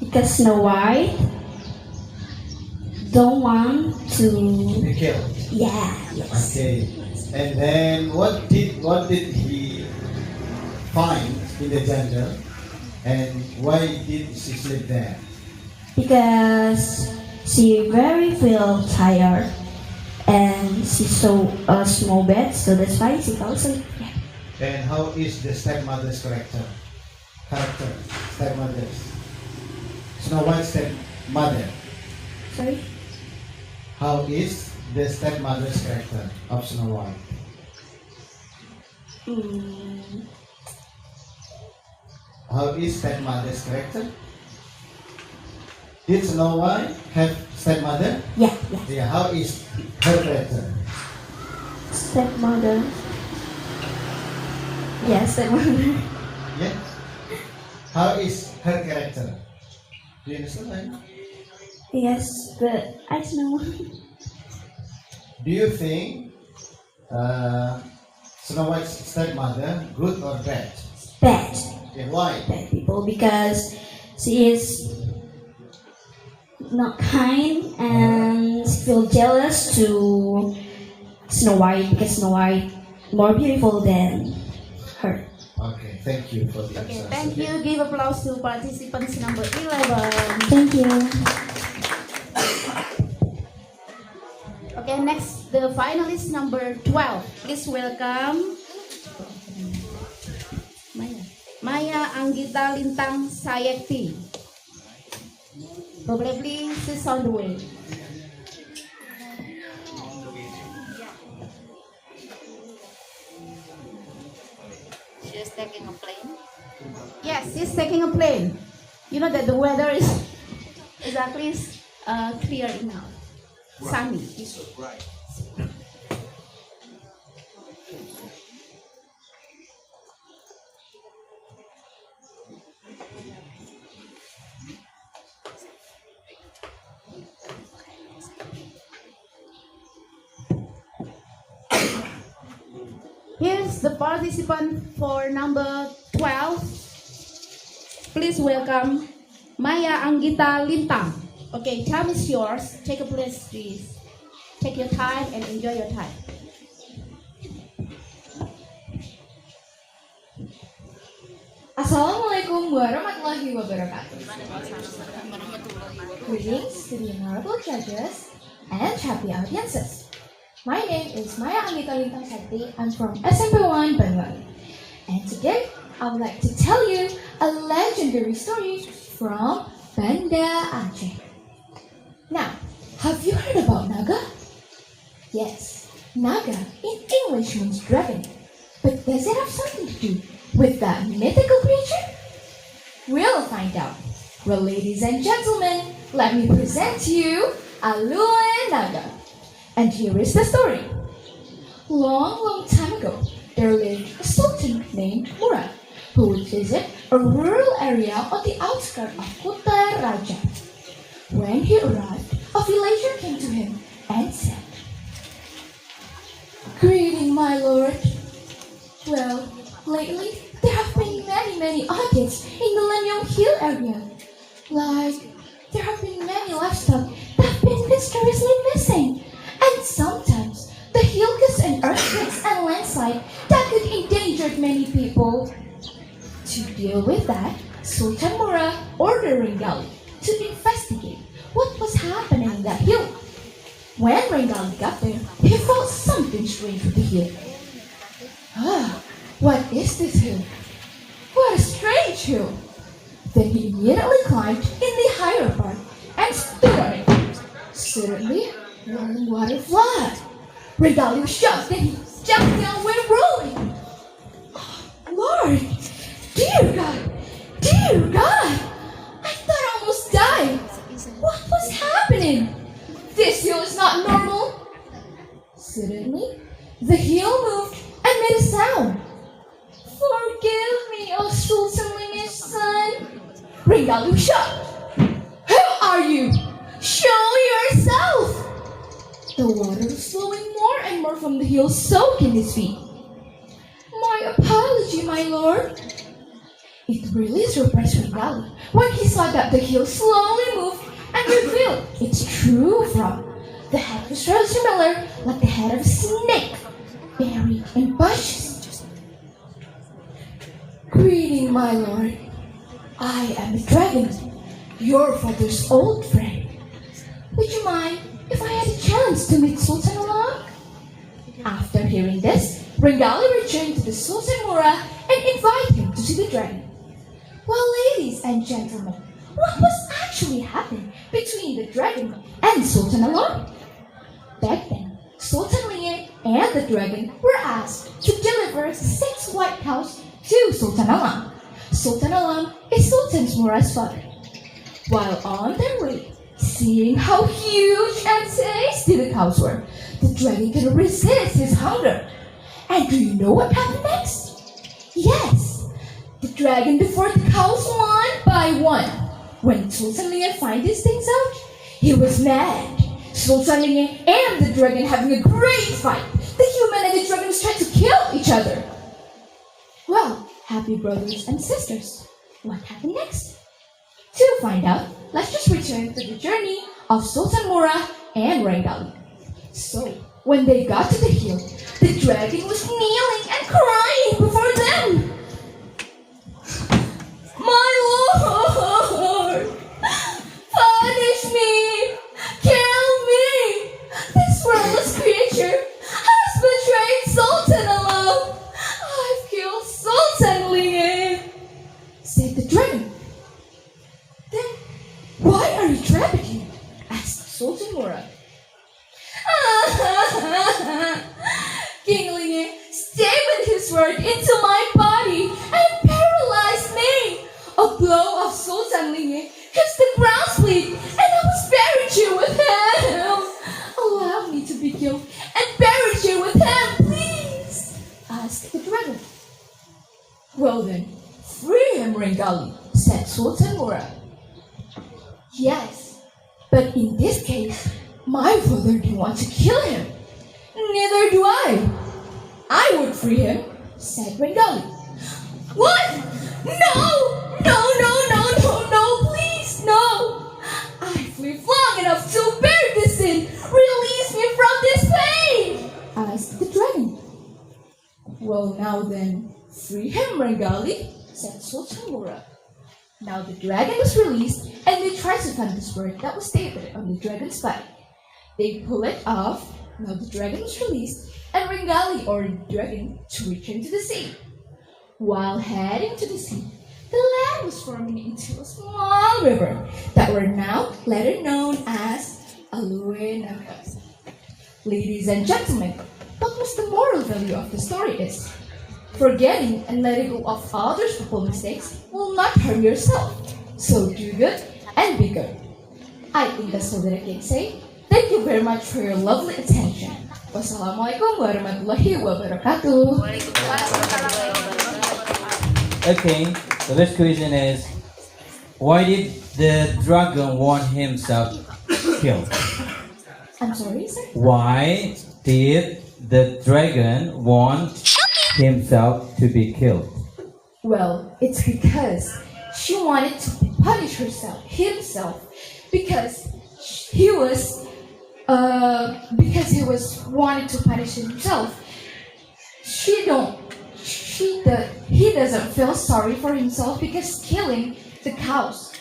Because Snow White don't want to Be killed. yeah. Yes. Okay, and then what did he find in the jungle, and why did she sleep there? Because she very feel tired and she saw a small bed, so that's why she fell asleep. Yeah. And how is the stepmother's character? Stepmother's. Snow White's stepmother. Sorry? How is the stepmother's character of Snow White? How is stepmother's character? Did Snow White have stepmother? Yeah. Yeah. How is her character? Stepmother. Yeah, stepmother. Yeah. How is her character? Do you understand? Yes, but I don't know. Do you think Snow White's stepmother good or bad? Bad. Yeah, why? Bad people, because she is not kind and feel jealous to Snow White because Snow White more beautiful than her. Okay, thank you for the Okay, answer. thank you. Give applause to participants number 11. Thank you. Okay, next, the finalist number 12. Please welcome Maya Anggita Lintang Sayekti. Probably she's on the way. She's taking a plane. Yes, she's taking a plane. You know that the weather is exactly clear enough. Sunny. Here's the participant for number 12. Please welcome Maya Anggita Lintang. Okay, time is yours. Take a place, please. Take your time and enjoy your time. Assalamualaikum warahmatullahi wabarakatuh. Greetings to the honorable judges and happy audiences. My name is Maya Anggita Lintang Sakti. I'm from SMP 1 Banyuwangi. And today, I would like to tell you a legendary story from Banda Aceh. Now, have you heard about Naga? Yes, Naga in English means dragon. But does it have something to do with that mythical creature? We'll find out. Well, ladies and gentlemen, let me present to you Alue Naga. And here is the story. Long time ago, there lived a sultan named Murad, who would visit a rural area on the outskirts of Kota Raja. When he arrived, a villager came to him and said, "Greeting, my lord. Well, lately there have been many updates in the Lanyong Hill area. Like, there have been many livestock that have been mysteriously missing. And sometimes the hill gust and earthquakes and landslide that could endanger many people. To deal with that, Sultan Murad ordered Rengali to investigate what was happening in that hill. When Rengali got there, he felt something strange with the hill. What is this hill? What a strange hill! Then he immediately climbed in the higher part and stood on it. Suddenly, rolling water flood. Rengali was shocked and he jumped down when rolling. Oh, Lord! Dear God! I thought I almost died. What was happening? This hill is not normal. Suddenly, the hill moved and made a sound. Forgive me, O Sultan Lingish son. Rengali was shocked. Who are you? Show yourself! The water was flowing more and more from the hill, soaking his feet. My apology, my lord. It really surprised Rengali when he saw that the hill slowly moved and revealed its true form. The head was very similar, like the head of a snake, buried in bushes. Greeting, my lord. I am the dragon, your father's old friend. Would you mind if I had a chance to meet Sultan Alam. After hearing this, Bengali returned to the Sultan Mura and invited him to see the dragon. Well, ladies and gentlemen, what was actually happening between the dragon and Sultan Alam? Back then, Sultan Liye and the dragon were asked to deliver 6 white cows to Sultan Alam. Sultan Alam is Sultan Mura's father. While on their way, seeing how huge and tasty the cows were, the dragon couldn't resist his hunger. And do you know what happened next? Yes, the dragon devoured the cows one by one. When Sultan Liye found these things out, he was mad. Sultan Liye and the dragon having a great fight. The human and the dragon was trying to kill each other. Well, happy brothers and sisters, what happened next? To find out, let's just return to the journey of Sultan Mura and Rengali. So, when they got to the hill, the dragon was kneeling and crying before them. My lord, punish me, kill me. This worthless creature has betrayed Sultan Alam. I've killed Sultan Liye, said the dragon. Then, why are you trapping him? Asked Sultan Mura. King Liye stabbed his sword into my body and paralyzed me. A blow of Sultan Liye caused the ground split, and I was buried here with him. Allow me to be killed and buried here with him, please, asked the dragon. Well then, free him, Rengali, said Sultan Mura. Yes, but in this case, my father didn't want to kill him. Neither do I. I would free him, said Rengali. What? No, please, no. I've lived long enough to bear this sin. Release me from this pain, asked the dragon. Well, now then, free him, Rengali, said Sultan Mura. Now the dragon was released, and they tried to find the sword that was stapled on the dragon's body. They pull it off. Now the dragon was released, and Rengali ordered the dragon to return to the sea. While heading to the sea, the land was forming into a small river that were now later known as Alue Nagas. Ladies and gentlemen, what was the moral value of the story is? Forgetting and letting go of others' people's mistakes will not harm yourself. So do good and be good. I think that's all that I can say. Thank you very much for your lovely attention. Wassalamualaikum warahmatullahi wabarakatuh. Okay, the next question is, why did the dragon want himself killed? I'm sorry, sir? Why did the dragon want himself to be killed? Well, it's because she wanted to punish himself, because he was wanted to punish himself. He doesn't feel sorry for himself because killing the cows.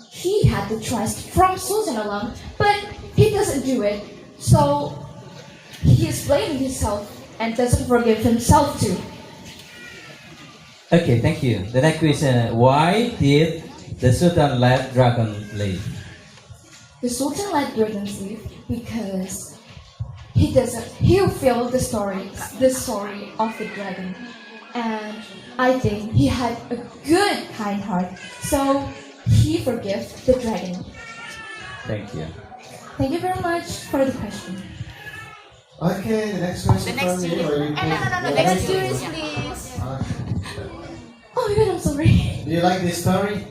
He had the trust from Sultan Alam, but he doesn't do it. So he is blaming himself and doesn't forgive himself too. Okay, thank you. The next question, why did the Sultan let dragon leave? The Sultan let dragons leave because he feel the story of the dragon, and I think he had a good kind heart, so he forgave the dragon. Thank you. Thank you very much for the question. Okay, the next question The next from you. student. Or you The next student, please. Oh my god, I'm sorry. Do you like this story?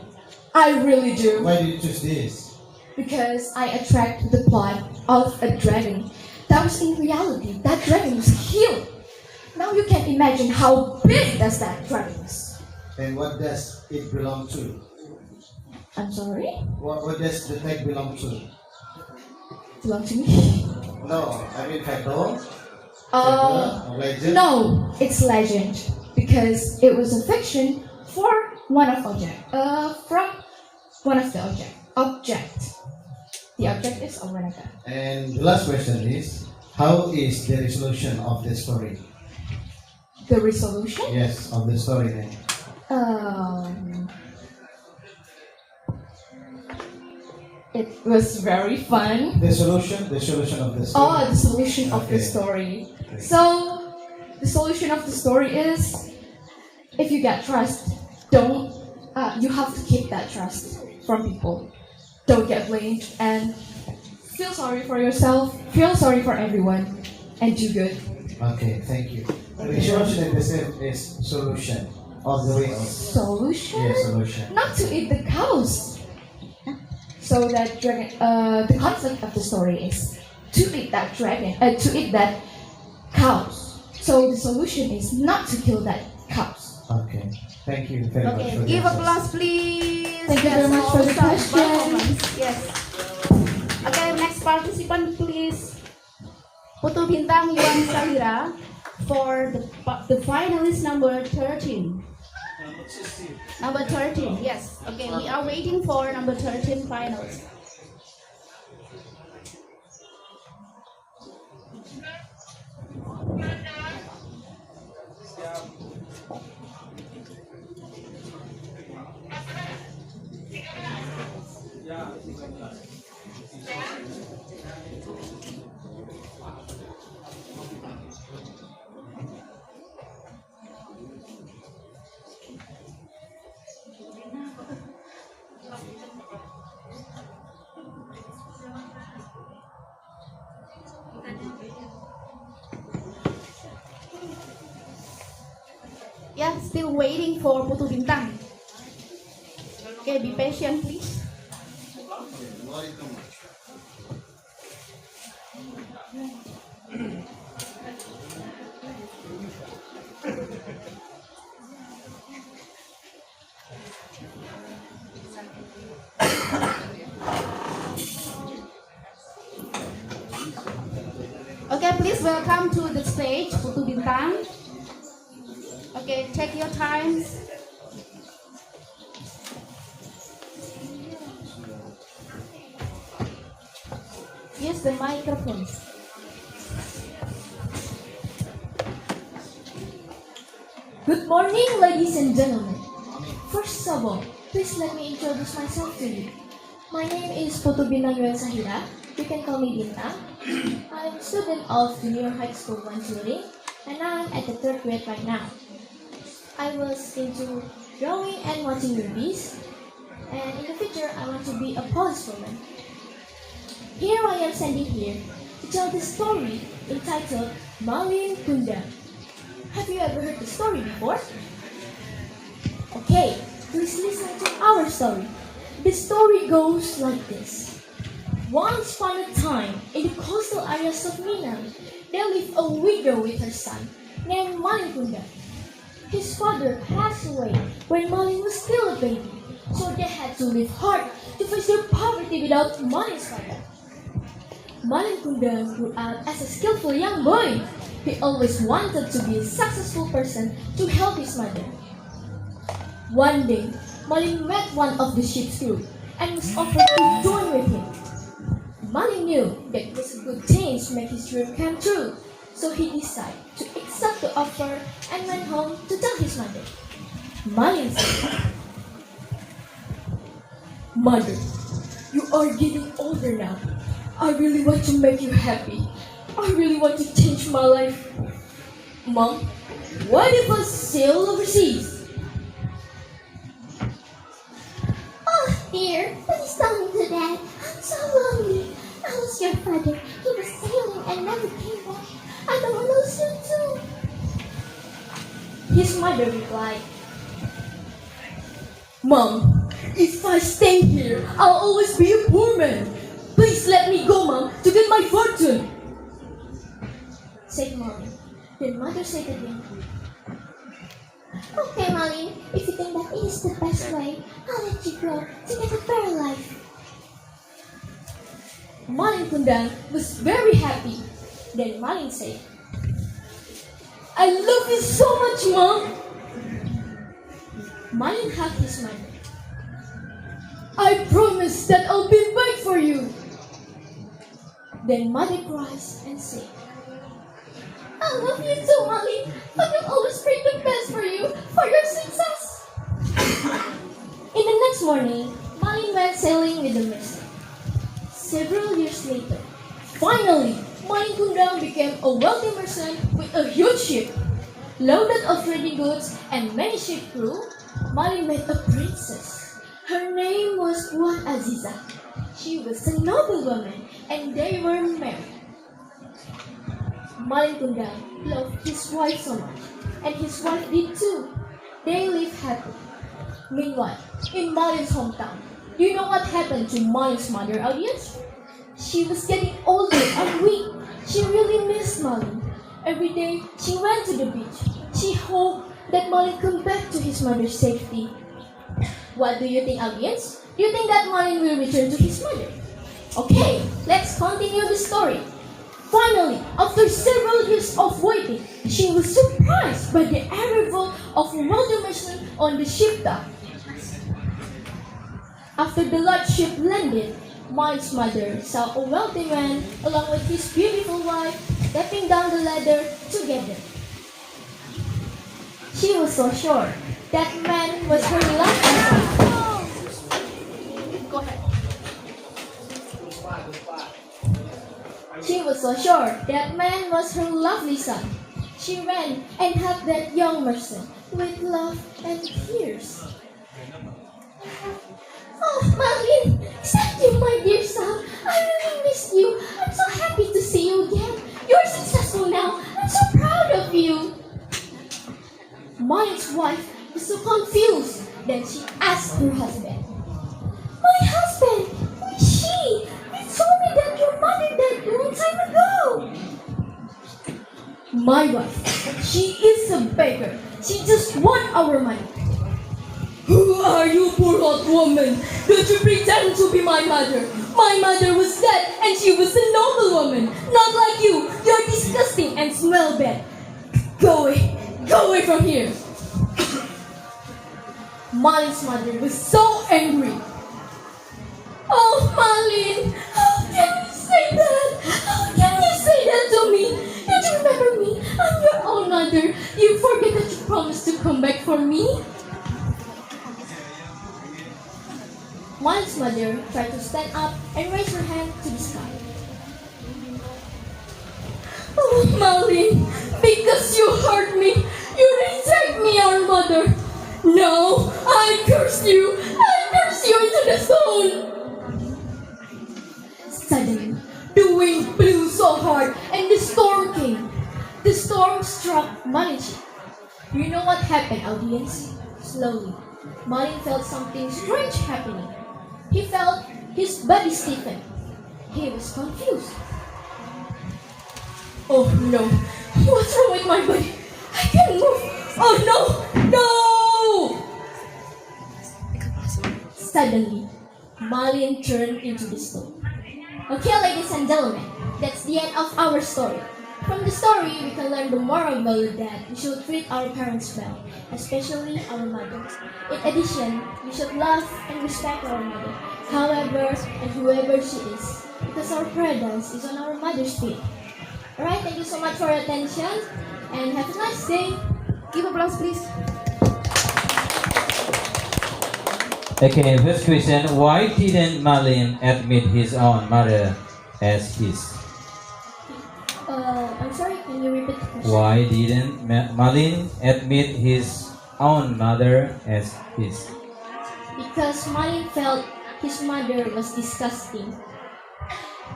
I really do. Why did you choose this? Because I attract the plot of a dragon. That was in reality. That dragon was healed. Now you can imagine how big does that dragon was. And what does it belong to? I'm sorry? What does the tag belong to? Belong to me? No, I mean title. Legend. No, it's legend. Because it was a fiction for from one of the object. the objectives of Renata. And the last question is, how is the resolution of the story? The resolution? Yes, of the story then. It was very fun. The solution of the story. Oh, the solution of the Okay. story. So, the solution of the story is, if you get trust, don't. You have to keep that trust from people. Don't get blamed and feel sorry for yourself. Feel sorry for everyone, and do good. Okay, thank you. The resolution in the same is solution of the way of. Solution? Yeah, solution. Not to eat the cows. So that dragon. The conflict of the story is to eat that dragon. To eat that cows. So the solution is not to kill that cows. Okay, thank you very much. Okay, for the give answers. applause, please. Thank you very much for the question. Yes. Okay, next participant, please. Putu Bintang Yuan Sahira for the finalist number 13. Number 13, yes. Okay, we are waiting for number 13 finalist. Yeah, still waiting for Putu Bintang. Okay, be patient, please. Okay, please welcome to the stage, Putu Bintang. Okay, take your time. Use the microphone. Good morning, ladies and gentlemen. First of all, please let me introduce myself to you. My name is Putu Bintang Yuan Sahira. You can call me Bintang. I'm a student of Junior High School Manchuring, and I'm at the 3rd grade right now. I was into drawing and watching movies, and in the future I want to be a policewoman. Here I am standing here to tell the story entitled Malin Kundang. Have you ever heard the story before? Okay, please listen to our story. The story goes like this. Once upon a time, in the coastal areas of Minang, there lived a widow with her son named Malin Kundang. His father passed away when Malin was still a baby, so they had to live hard to face their poverty without Malin's father. Malin Kundang grew up as a skillful young boy. He always wanted to be a successful person to help his mother. One day, Malin met one of the ship's crew and was offered to join with him. Malin knew that it was a good chance to make his dream come true, so he decided to accept the offer and went home to tell his mother. Malin said, "Mother, you are getting older now. I really want to make you happy. I really want to change my life. Mom, what if I sail overseas?" Oh dear, please don't do that. I'm so lonely. I was your father. He was sailing and never came back. I don't want to lose you too. His mother replied, "Mom, if I stay here, I'll always be a poor man. Please let me go, Mom, to get my fortune," said Molly. Then mother said again, Okay, Malin, if you think that is the best way, I'll let you go to get a better life. Malin Kundang was very happy. Then Malin said, "I love you so much, Mom." Malin hugged his mother. "I promise that I'll be back for you." Then mother cries and says, I love you too, Malin. I will always pray the best for you, for your success. In the next morning, Malin went sailing with the merchant. Several years later, finally, Malin Kundang became a wealthy merchant with a huge ship. Loaded of trading goods and many ship crew, Malin met a princess. Her name was Puan Aziza. She was a noble woman and they were married. Malin Kundang loved his wife so much, and his wife did too. They lived happily. Meanwhile, in Malin's hometown, do you know what happened to Malin's mother, audience? She was getting older and weak. She really missed Malin. Every day, she went to the beach. She hoped that Malin come back to his mother's safety. What do you think, audience? Do you think that Malin will return to his mother? Okay, let's continue the story. Finally, after several years of waiting, she was surprised by the arrival of a wealthy merchant on the ship dock. After the large ship landed, Malin's mother saw a wealthy man along with his beautiful wife stepping down the ladder together. She was so sure that man was her lovely son. Go ahead. She was so sure that man was her lovely son. She ran and hugged that young merchant with love and tears. Oh, Malin, is that you, my dear son? I really missed you. I'm so happy to see you again. You're successful now. I'm so proud of you. Malin's wife was so confused. Then she asked her husband, My husband, who is she? You told me that your mother died a long time ago. My wife, she is a beggar. She just wants our money. Who are you, poor old woman? Don't you pretend to be my mother? My mother was dead and she was a noble woman. Not like you. You're disgusting and smell bad. Go away. Go away from here. Malin's mother was so angry. Oh, Malin, how can you say that? How can you say that to me? Don't you remember me? I'm your own mother. You forget that you promised to come back for me? Malin's mother tried to stand up and raise her hand to the sky. Oh, Malin, because you hurt me, you reject me, our mother. No, I curse you. I curse you into the stone. Suddenly, the wind blew so hard and the storm came. The storm struck Malin. You know what happened, audience? Slowly, Malin felt something strange happening. He felt his body stiffen. He was confused. Oh no, what's wrong with my body? I can't move. Oh no, no! Suddenly, Malin turned into the stone. Okay, ladies and gentlemen, that's the end of our story. From the story, we can learn the moral value that we should treat our parents well, especially our mothers. In addition, we should love and respect our mother, however and whoever she is, because our paradise is on our mother's feet. Alright, thank you so much for your attention, and have a nice day. Give applause, please. Okay, first question. Why didn't Malin admit his own mother as his? I'm sorry, can you repeat the question? Why didn't Malin admit his own mother as his? Because Malin felt his mother was disgusting.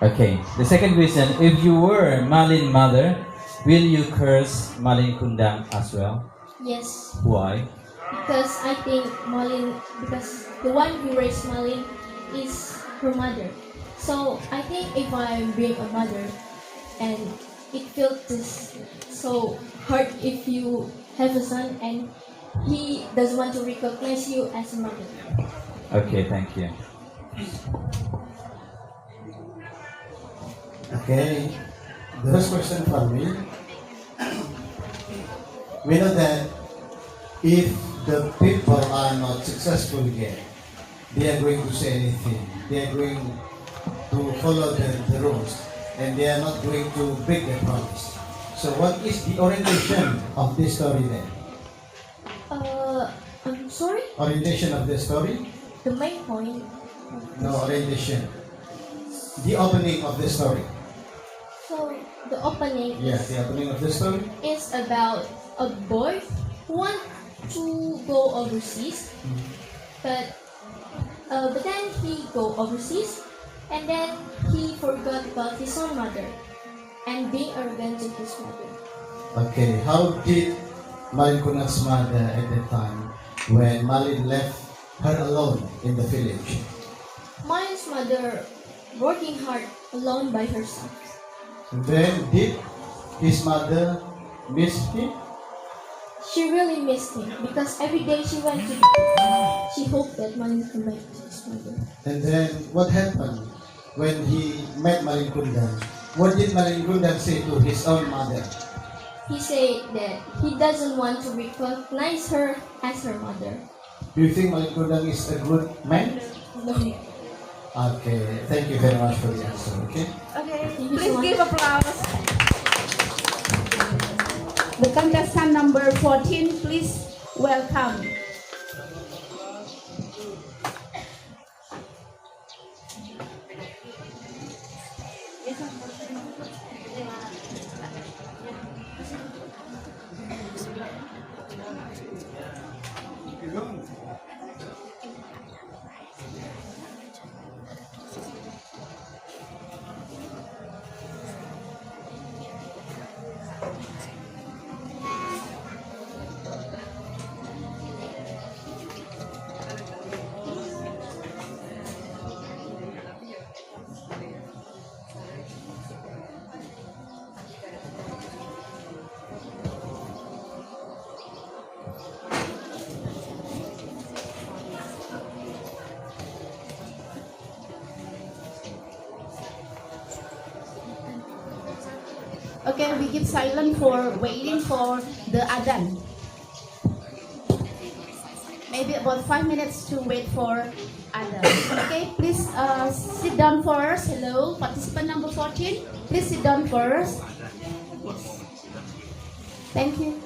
Okay, the second question. If you were Malin's mother, will you curse Malin Kundang as well? Yes, Why? because I think because the one who raised Malin is her mother. So I think if I'm being a mother, and it feels so hard if you have a son and he doesn't want to recognize you as a mother. Okay, thank you. Okay, the first question from me. We know that if the people are not successful again, they are going to say anything. They are going to follow the rules. and they are not going to break their promise. So what is the orientation of this story then? I'm sorry. Orientation of the story? The main point. No, orientation. The opening of the story. So the opening Yes, the opening of the story. is about a boy who want to go overseas, but then he go overseas, and then he forgot about his own mother, and being arrogant to his mother. Okay, how did Malin Kunat's mother at that time when Malin left her alone in the village? Mine's mother working hard alone by herself. Then did his mother miss him? She really missed him because every day she went to she hoped that Malin come back to his mother. And then what happened when he met Malin Kundan? What did Malin Kundan say to his own mother? He said that he doesn't want to recognize her as her mother. Do you think Malin Kundan is a good man? No. Okay, thank you very much for the answer, okay? Okay, Thank you please so much. give applause. The contestant number 14, please welcome. Okay, we give silence for waiting for the adhan. Maybe about 5 minutes to wait for adhan. Okay, please sit down first. Hello, participant number 14. Please sit down first. Yes. Thank you.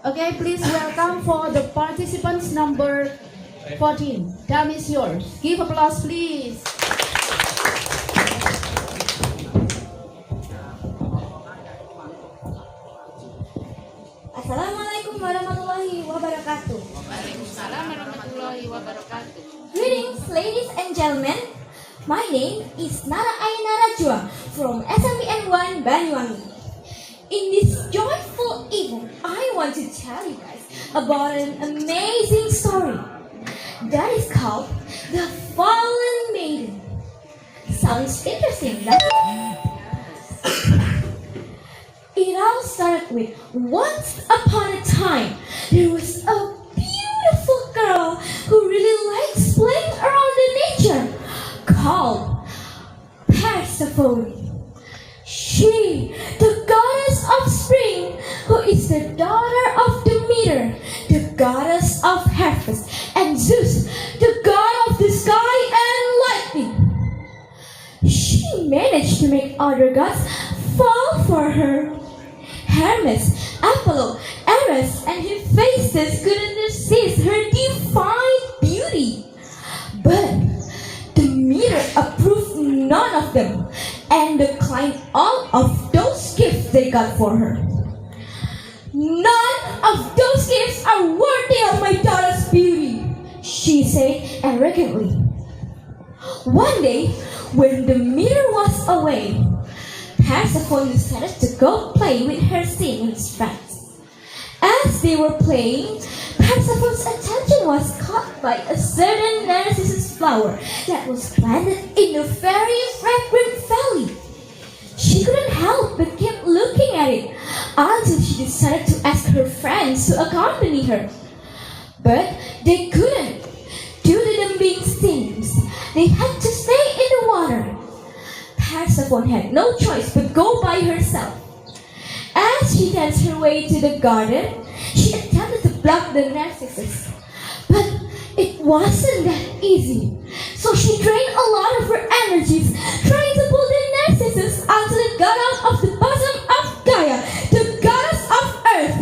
Okay, please welcome for the participants number 14. Time is yours. Give applause, please. Assalamualaikum warahmatullahi wabarakatuh. Waalaikumsalam warahmatullahi wabarakatuh. Greetings, ladies and gentlemen. My name is Nara Aina Rajwa from SMPN 1 Banyuwangi. In this joyful evening, I want to tell you guys about an amazing story that is called The Fallen Maiden. Sounds interesting, doesn't it? It all started with once upon a time, there was a beautiful girl who really likes playing around in nature, called Persephone. She, the goddess of spring, who is the daughter of Demeter, the goddess of harvest, and Zeus, the god of the sky and lightning. She managed to make other gods fall for her. Hermes, Apollo, Ares, and Hephaestus couldn't resist her divine beauty. But Demeter approved none of them and declined all of those gifts they got for her. None of those gifts are worthy of my daughter's beauty, she said arrogantly. One day, when Demeter was away, Persephone decided to go play with her siblings' friends. As they were playing, Persephone's attention was caught by a certain narcissus flower that was planted in a very fragrant valley. She couldn't help but keep looking at it until she decided to ask her friends to accompany her. But they couldn't. Due to them being stinks, they had to stay in the water. Persephone had no choice but go by herself. As she danced her way to the garden, she attempted to block the narcissus. But it wasn't that easy. So she drained a lot of her energies trying to pull the narcissus until it got out of the bosom of Gaia, the goddess of earth.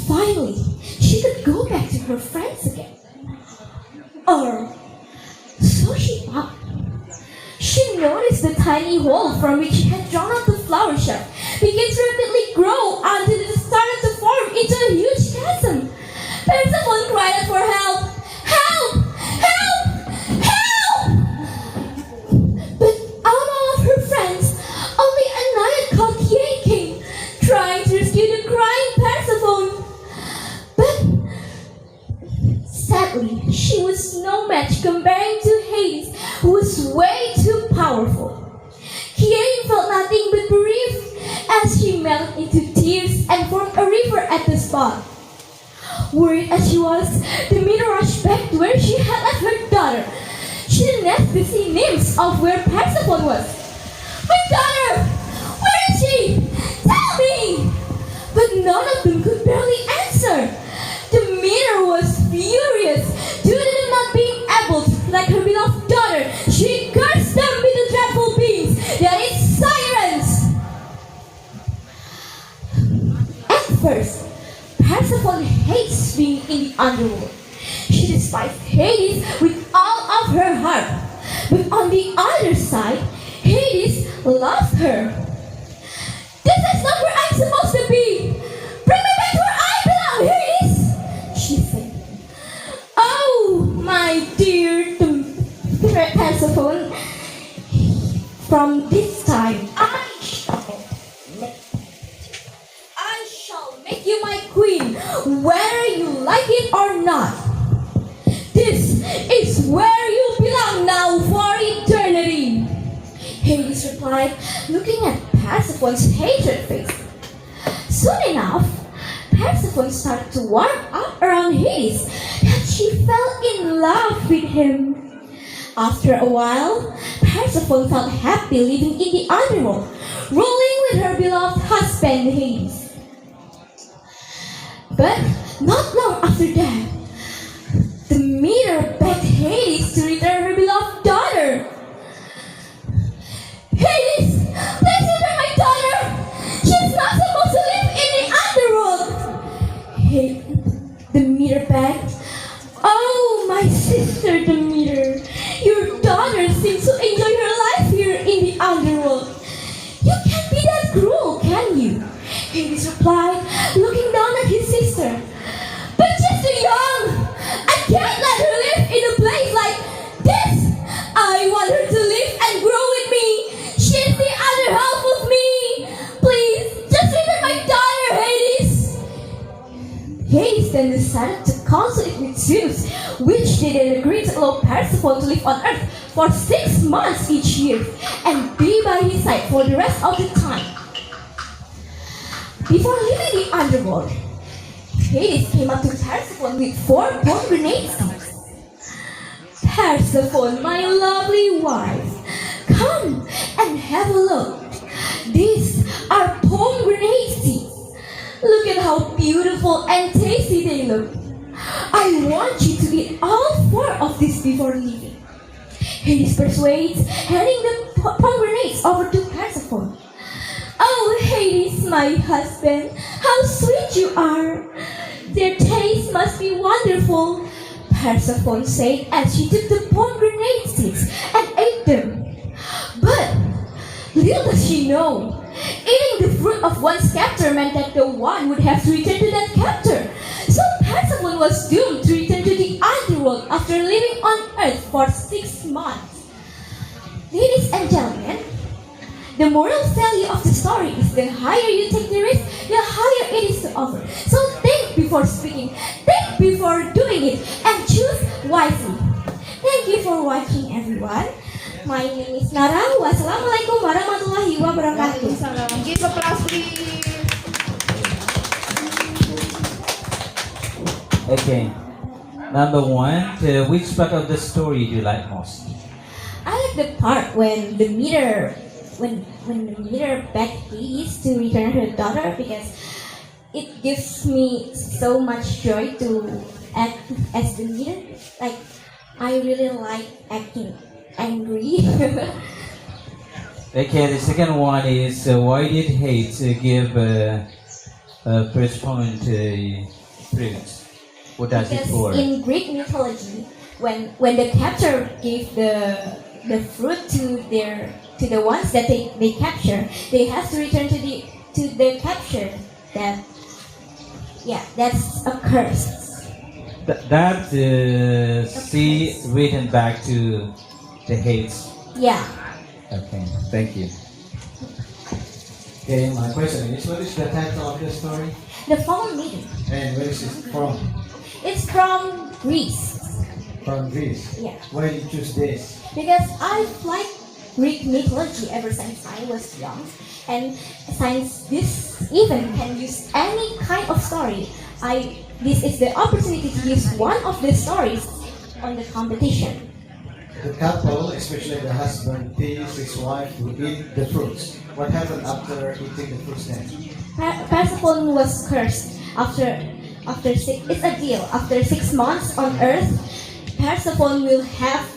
Finally, she could go back to her friends again. Or so she thought. She noticed the tiny hole from which she had drawn out the flower shaft began to rapidly grow until it started to form into a huge chasm. Persephone cried out for help. Help! Help! Help! But out of all of her friends, only a naiad called Kiei came, trying to rescue the crying Persephone. But sadly, she was no match comparing to Hades, who was way too powerful. Kiei felt nothing but grief as she melted into tears and formed a river at the spot. Worried as she was, Demeter rushed back to where she had left her daughter. She didn't ask the sea nymphs of where Persephone was. My daughter! Where is she? Tell me! But none of them could barely answer. Demeter was furious due to them not being able to protect her beloved daughter. She cursed them with the dreadful beings, that is, sirens. At first, Persephone hates being in the underworld. She despised Hades with all of her heart. But on the other side, Hades loved her. This is not where I'm supposed to be. Bring me back where I belong, Hades, she said. Oh, my dear Persephone, from this time I shall make you my queen, whether you like it or not. This is where you belong now for eternity. Hades replied, looking at Persephone's hatred face. Soon enough, Persephone started to warm up around Hades, and she fell in love with him. After a while, Persephone felt happy living in the underworld, ruling with her beloved husband Hades. But not long after that, Demeter begged Hades to return her beloved daughter. Hades, please return my daughter! She's not supposed to live in the underworld! Demeter begged. Oh, my sister Demeter, your daughter seems to enjoy her life here in the underworld. You can't be that cruel, can you? Hades replied, looking down at his sister. But she's too young. I can't let her live in a place like this. I want her to live and grow with me. She's the other half of me. Please, just return my daughter, Hades. Hades then decided to conflict with Zeus, which they then agreed to allow Persephone to live on Earth for 6 months each year and be by his side for the rest of the time. Before leaving the underworld, Hades came up to Persephone with 4 pomegranate seeds. Persephone, my lovely wife, come and have a look. These are pomegranate seeds. Look at how beautiful and tasty they look. I want you to eat all 4 of these before leaving. Hades persuades, handing the pomegranates over to Persephone. Oh, Hades, my husband, how sweet you are. Their taste must be wonderful, Persephone said as she took the pomegranate seeds and ate them. But little does she know, eating the fruit of one's captor meant that the one would have to return to that captor. So Persephone was doomed to return to the underworld after living on Earth for 6 months. Ladies and gentlemen, the moral value of the story is the higher you take the risk, the higher it is to offer. So think before speaking, think before doing it, and choose wisely. Thank you for watching, everyone. My name is Nara. Wassalamualaikum warahmatullahi wabarakatuh. Give applause, please. Okay. Number 1, which part of the story do you like most? I like the part when the meter begged Hades to return her daughter, because it gives me so much joy to act as the meter. Like, I really like acting angry. Okay, the second one is why did Hades give Persephone fruit? What does it Because for? in Greek mythology, when the captor gave the fruit to the ones that they capture, they have to return to the capture. That's a curse. That see written back to the Hades. Yeah. Okay, thank you. Okay, my question is, what is the title of the story? The fallen maiden. And where is it from? It's from Greece. From Greece? Yeah. Why did you choose this? Because I like Greek mythology ever since I was young, and since this event can use any kind of story, this is the opportunity to use one of the stories on the competition. The couple, especially the husband, teased his wife to eat the fruits. What happened after eating the fruits then? Persephone was cursed after 6. It's a deal. After 6 months on Earth, Persephone will have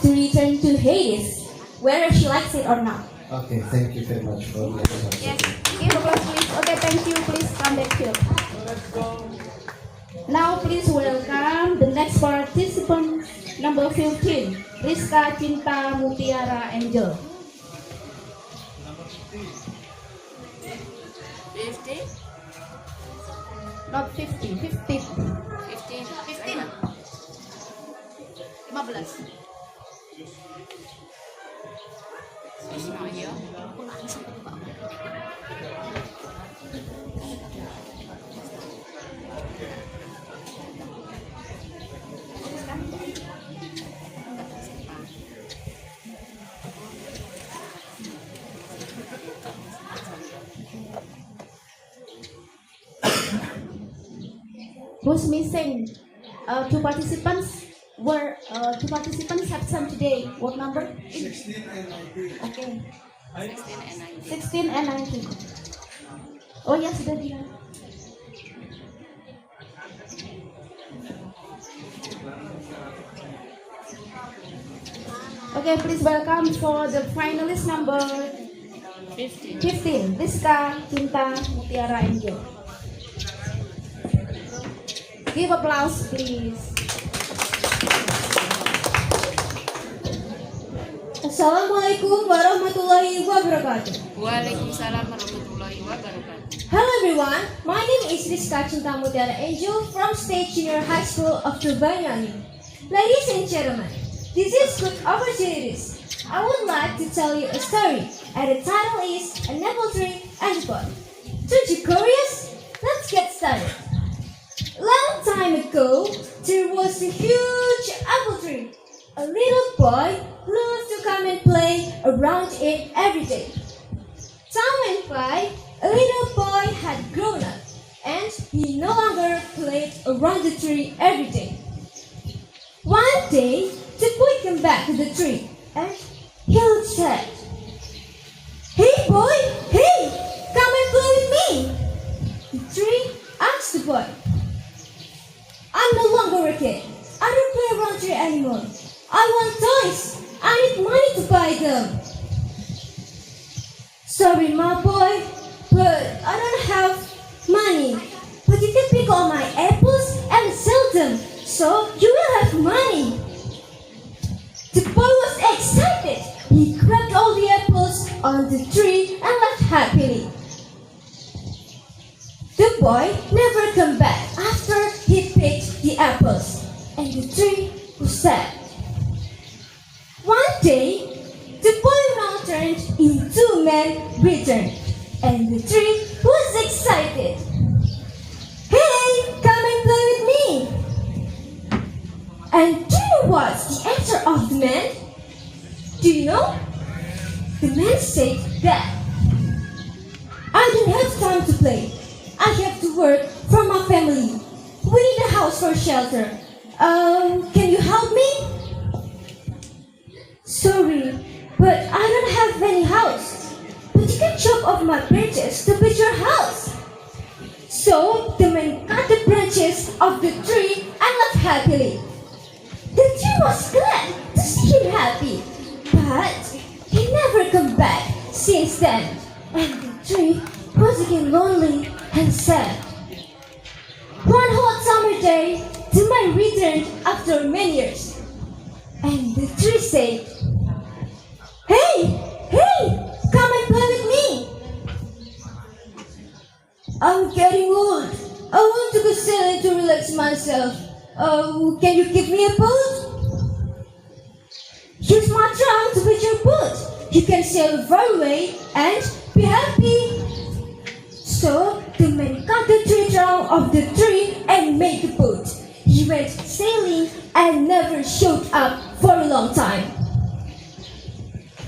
to return to Hades, whether she likes it or not. Okay, thank you very much for the answer. Yes. Give applause, please. Okay, thank you. Please come back here. Now, please welcome the next participant, number 15, Rizka Cinta Mutiara Angel. 50? Not 50, 15. 15. 15. 15. Ismail. Who's missing? Two participants have sent today. What number? 16 and 19. Okay. 16 and 19. 16 and 19. Oh ya, sudah bilang. Okay, please welcome for the finalist number 15, Rizka Cinta Mutiara Angel. Give applause, please. Assalamualaikum warahmatullahi wabarakatuh. Waalaikumsalam warahmatullahi wabarakatuh. Hello everyone, my name is Rizka Cinta Mutiara Angel from State Junior High School of Turbanyani. Ladies and gentlemen, this is good opportunities. I would like to tell you a story, and the title is An Apple Tree and a Pot. Aren't you curious? Let's get started. Let ago, there was a huge apple tree. A little boy loved to come and play around it every day. Time went by, a little boy had grown up, and he no longer played around the tree every day. One day, the boy came back to the tree, and he looked sad. "Hey boy, hey, come and play with me." The tree asked the boy, "I'm no longer a kid. I don't play around here anymore. I want toys. I need money to buy them." "Sorry, my boy, but I don't have money. But you can pick all my apples and sell them, so you will have money." The boy was excited. He grabbed all the apples on the tree and left happily. The boy never came back after he picked the apples, and the tree was sad. One day, the boy now turned into a man returned, and the tree was excited. "Hey, come and play with me." And do you know what's the answer of the man? Do you know? The man said that, "I don't have time to play. I have to work for my family. We need a house for shelter. Can you help me?" "Sorry, but I don't have any house. But you can chop off my branches to build your house." So the man cut the branches of the tree and left happily. The tree was glad to see him happy, but he never come back since then, and the tree was again lonely and sad. One hot summer day, the man returned after many years, and the tree said, "Hey, hey, come and play with me. I'm getting old. I want to go sailing to relax myself. Can you give me a boat? Use my trunk to build your boat. You can sail far away and be happy." So the man cut the tree trunk of the tree and made the boat. He went sailing and never showed up for a long time.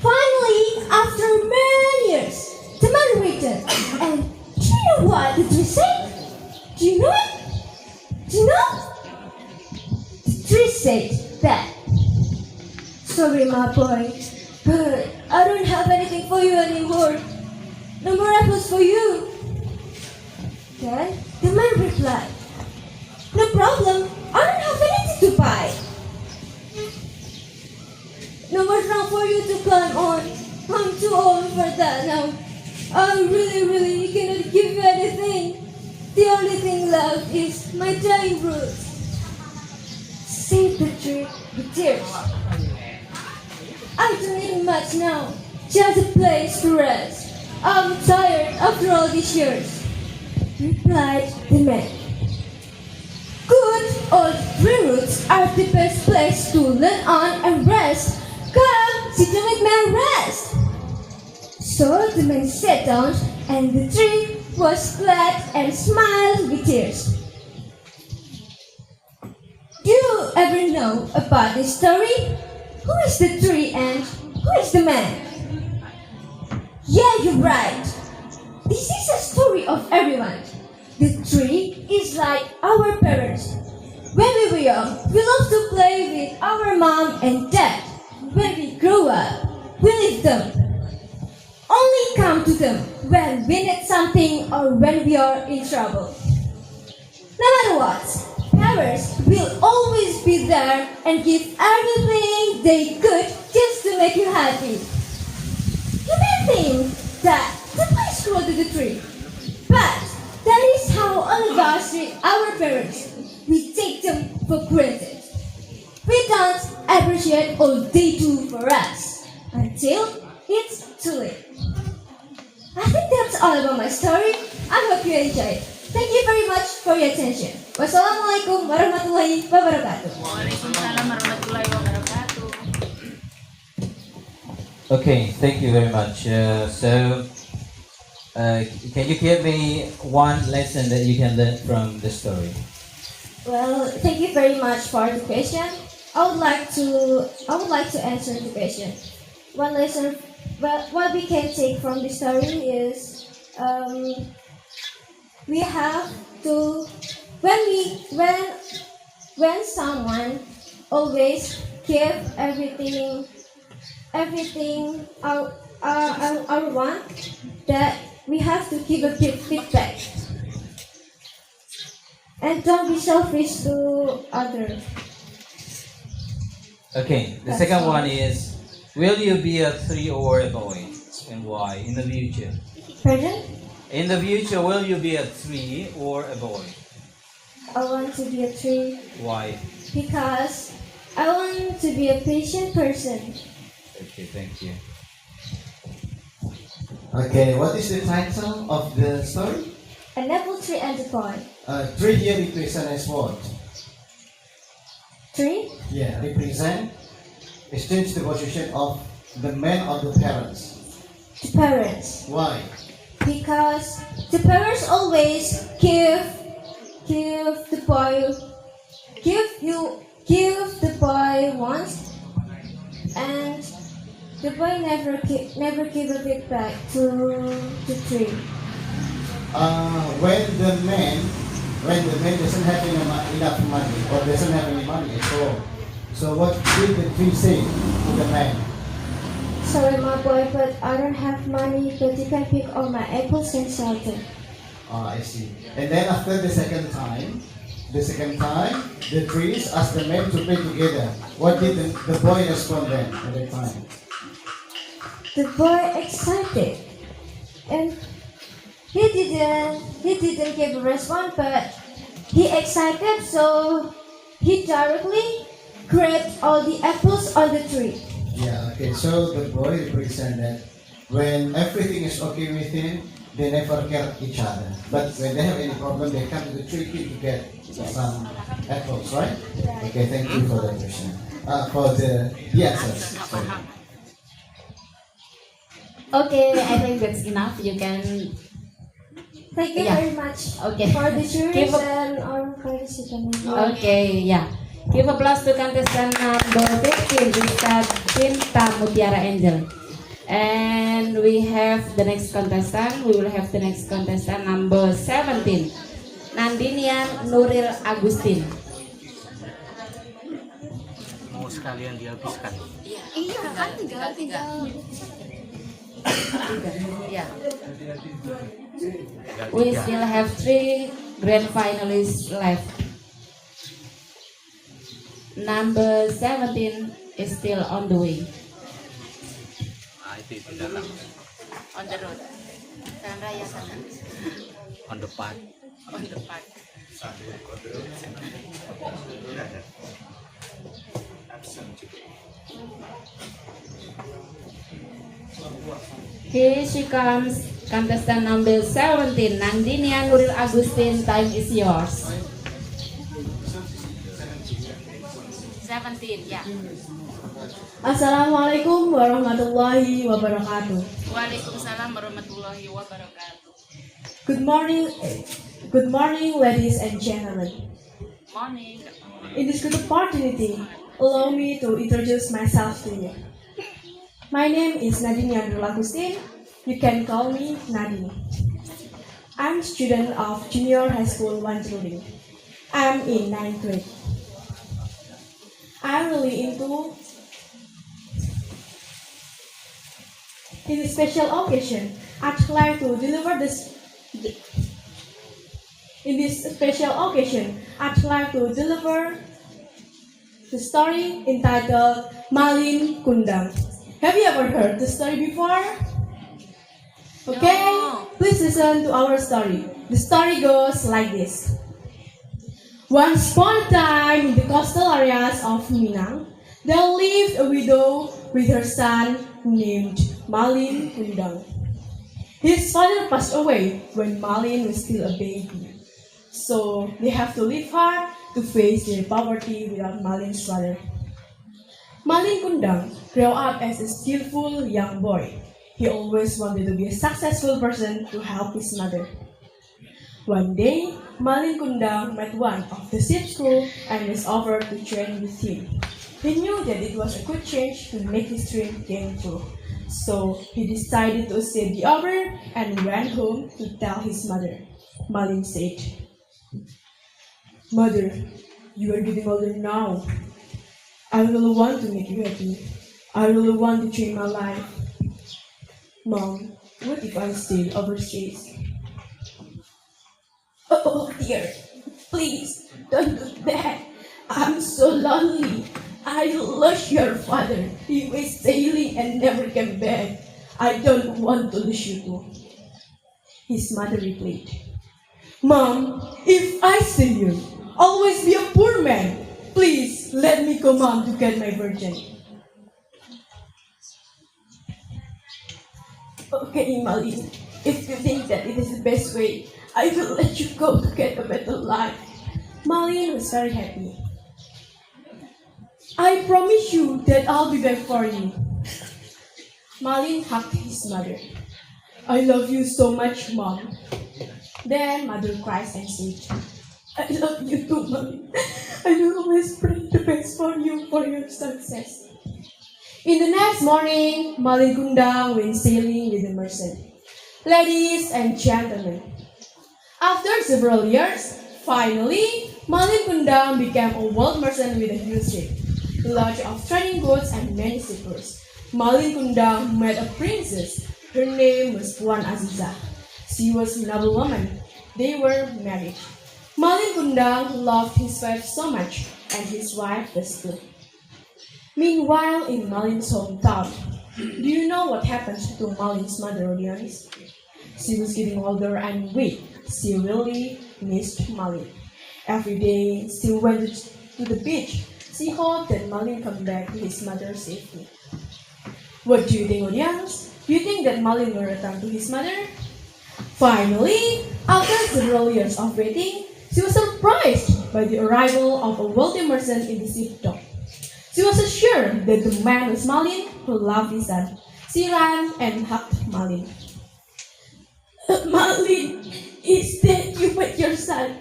Finally, after many years, the man returned, and do you know what the tree said? Do you know it? Do you know? The tree said that, "Sorry, my boy, but I don't have anything for you anymore. No more apples for you." Then the man replied, "No problem, I don't have anything to buy. No more ground for you to climb on. I'm too old for that now. I really cannot give you anything. The only thing left is my dying roots." Said the tree with tears. "I don't need much now, just a place to rest. I'm tired after all these years," replied the man. "Good old tree roots are the best place to lean on and rest. Come, sit down with me and rest." So the man sat down, and the tree was glad and smiled with tears. Do you ever know about this story? Who is the tree and who is the man? Yeah, you're right. This is a story of everyone. The tree is like our parents. When we were young, we loved to play with our mom and dad. When we grow up, we leave them. Only come to them when we need something or when we are in trouble. No matter what, parents will always be there and give everything they could just to make you happy. You may think that the boys grow to the tree, but that is how all of us treat our parents. We take them for granted. We don't appreciate all they do for us until it's too late. I think that's all about my story. I hope you enjoyed. Thank you very much for your attention. Wassalamualaikum warahmatullahi wabarakatuh. Waalaikumsalam warahmatullahi wabarakatuh. Okay, thank you very much. Can you give me one lesson that you can learn from the story? Well, thank you very much for the question. I would like to answer the question. One lesson, well, what we can take from the story is we have to when someone always give everything our want, that we have to give a big feedback and don't be selfish to others. Okay, the That's second all. one is, will you be a tree or a boy, and why in the future? Pardon? In the future, will you be a tree or a boy? I want to be a tree Why? because I want to be a patient person. Okay, thank you. Okay, what is the title of the story? An apple tree and a boy. Tree here represents what? Tree? Yeah, represent exchange the position of the man or the parents. The parents. Why? Because the parents always give the boy give the boy once, and the boy never give a feedback to the tree. When the man doesn't have enough money or doesn't have any money at all, so what did the tree say to the man? Sorry, my boy, but I don't have money, but you can pick all my apples and sell them. I see. And then after the second time, the trees asked the men to play together. What did the boy respond then at that time? The boy excited, and he didn't give a response, but he excited, so he directly grabbed all the apples on the tree. Yeah, okay. So the boy represents that when everything is okay with him, they never care each other. But when they have any problem, they come to the tree to get some apples, right? Okay, thank you for the question. For the answers. Sorry. Okay, I think that's enough. You can. Thank you Yeah. very much Okay. for the juries Give a- and our participants. Okay, yeah. Give applause to contestant number 15, Mr. Cinta Mutiara Angel. And we have the next contestant. We will have the next contestant number 17, Nandinian Nuril Agustin. Mau sekalian dihabiskan. Iya, kan tinggal. Yeah. We still have 3 grand finalists left. Number 17 is still on the way. Nah, itu di dalam. On the road. Jalan raya sana. On the path. On the park. Here she comes, contestant number 17, Nandinia Nuril Agustin. Time is yours. 17, ya. Assalamualaikum warahmatullahi wabarakatuh. Waalaikumsalam warahmatullahi wabarakatuh. Good morning, ladies and gentlemen. Morning. In this good opportunity, allow me to introduce myself to you. My name is Nadine Yandrul Agustin. You can call me Nadine. I'm a student of Junior High School Wanjuling. I'm in 9th grade. I'm really into in this special occasion. I'd like to deliver this. In this special occasion, I'd like to deliver the story entitled Malin Kundang. Have you ever heard the story before? Okay, please listen to our story. The story goes like this. Once upon a time, in the coastal areas of Minang, there lived a widow with her son named Malin Kundang. His father passed away when Malin was still a baby, so they have to live hard to face their poverty without Malin's father. Malin Kundang grew up as a skillful young boy. He always wanted to be a successful person to help his mother. One day, Malin Kundang met one of the ship's crew and was offered to train with him. He knew that it was a good chance to make his dream came true. So he decided to accept the offer and went home to tell his mother. Malin said, "Mother, you are getting older now. I really want to make you happy. I really want to change my life. Mom, what if I stay overseas?" "Oh dear, please don't do that. I'm so lonely. I lost your father. He was sailing and never came back. I don't want to lose you too." His mother replied, "Mom, if I stay here, always be a poor man. Please let me come home to get my virgin." "Okay, Malin, if you think that it is the best way, I will let you go to get a better life." Malin was very happy. "I promise you that I'll be back for you." Malin hugged his mother. "I love you so much, Mom." Then mother cries and said, "I love you too, Malin. I will always pray the best for you for your success." In the next morning, Malin Kundang went sailing with the merchant. Ladies and gentlemen, after several years, finally, Malin Kundang became a world merchant with a huge ship, large of trading goods and many shippers. Malin Kundang met a princess. Her name was Puan Aziza. She was a noble woman. They were married. Malin Kundang loved his wife so much, and his wife was good. Meanwhile, in Malin's hometown, do you know what happened to Malin's mother, audience? She was getting older and weak. She really missed Malin. Every day, she went to the beach. She hoped that Malin come back to his mother safely. What do you think, audience? Do you think that Malin will return to his mother? Finally, after several years of waiting, she was surprised by the arrival of a wealthy merchant in the ship dock. She was assured that the man was Malin, who loved his son. She ran and hugged Malin. "Malin, is that you met your son?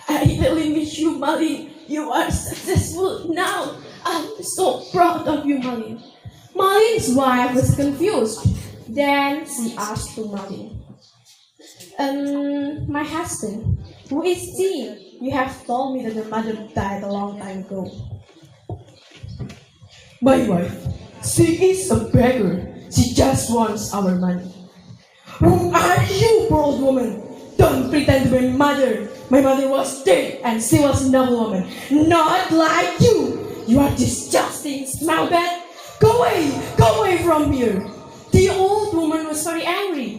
I really miss you, Malin. You are successful now. I'm so proud of you, Malin." Malin's wife was confused. Then she asked to Malin, "My husband, who is he? You have told me that your mother died a long time ago." "My wife, she is a beggar. She just wants our money." "Who are you, poor old woman? Don't pretend to be my mother. My mother was dead and she was a noble woman. Not like you. You are disgusting, smell bad. Go away from here." The old woman was very angry.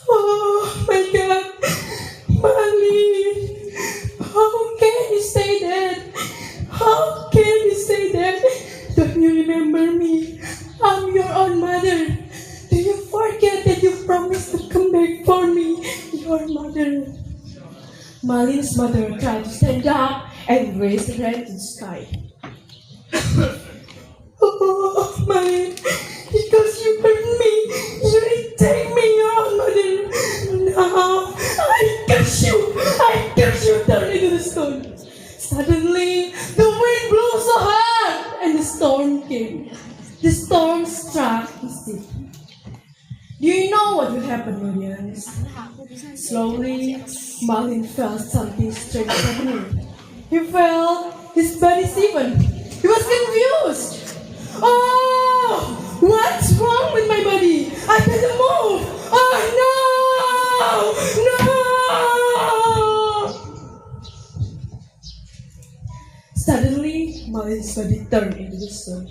"Oh my God, Malin, how can you say that? How can you say that? Don't you remember me? I'm your own mother. Do you forget that you promised to come back for me, your mother?" Malin's mother tried to stand up and raise her hand to the sky. "Oh, Malin, because you hurt me, you reject me, your own mother. Now, I curse you, turn into the stone." Suddenly, the wind blew so hard, and the storm came. The storm struck the ship. Do you know what will happen, audience? Slowly, Malin felt something strange happening. He felt his body stiffen. He was confused. "Oh, what's wrong with my body? I can't move. Oh no! Suddenly, Malin's body turned into the stone.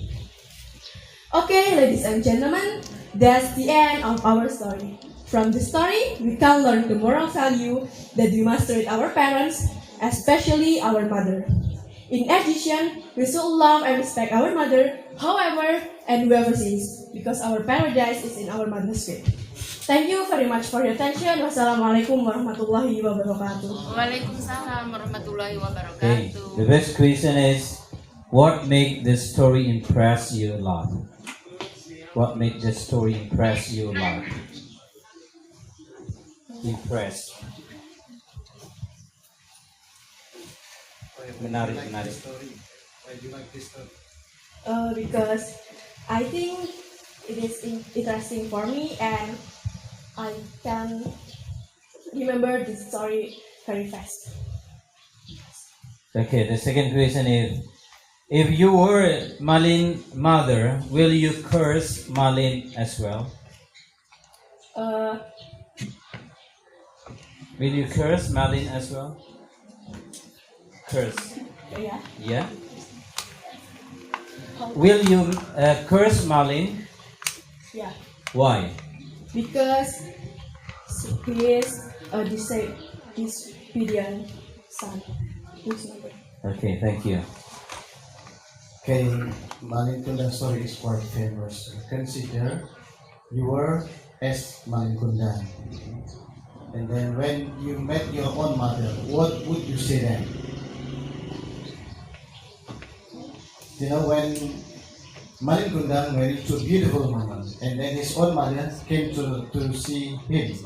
Okay, ladies and gentlemen, that's the end of our story. From the story, we can learn the moral value that we must treat our parents, especially our mother. In addition, we should love and respect our mother, however and whoever she is, because our paradise is in our mother's feet. Thank you very much for your attention. Wassalamualaikum warahmatullahi wabarakatuh. Waalaikumsalam warahmatullahi Okay, wabarakatuh. the best question is, what made this story impress you a lot? What made this story impress you a lot? Impressed. Menarik, Why do you like menarik. this story? Why do you like this story? Because I think it is interesting for me and I can remember the story very fast. Okay, the second question is, if you were Malin mother, will you curse Malin as well? Uh, Will you curse Malin as well? Curse. yeah. Yeah? Will you curse Malin? Yeah. Why? Because he is a disobedient son. Okay, thank you. Okay, Malinkunda story is quite famous. Consider you were as Malinkunda. And then when you met your own mother, what would you say then? You know, when Malinkunda married to a beautiful woman, and then his own mother came to see him,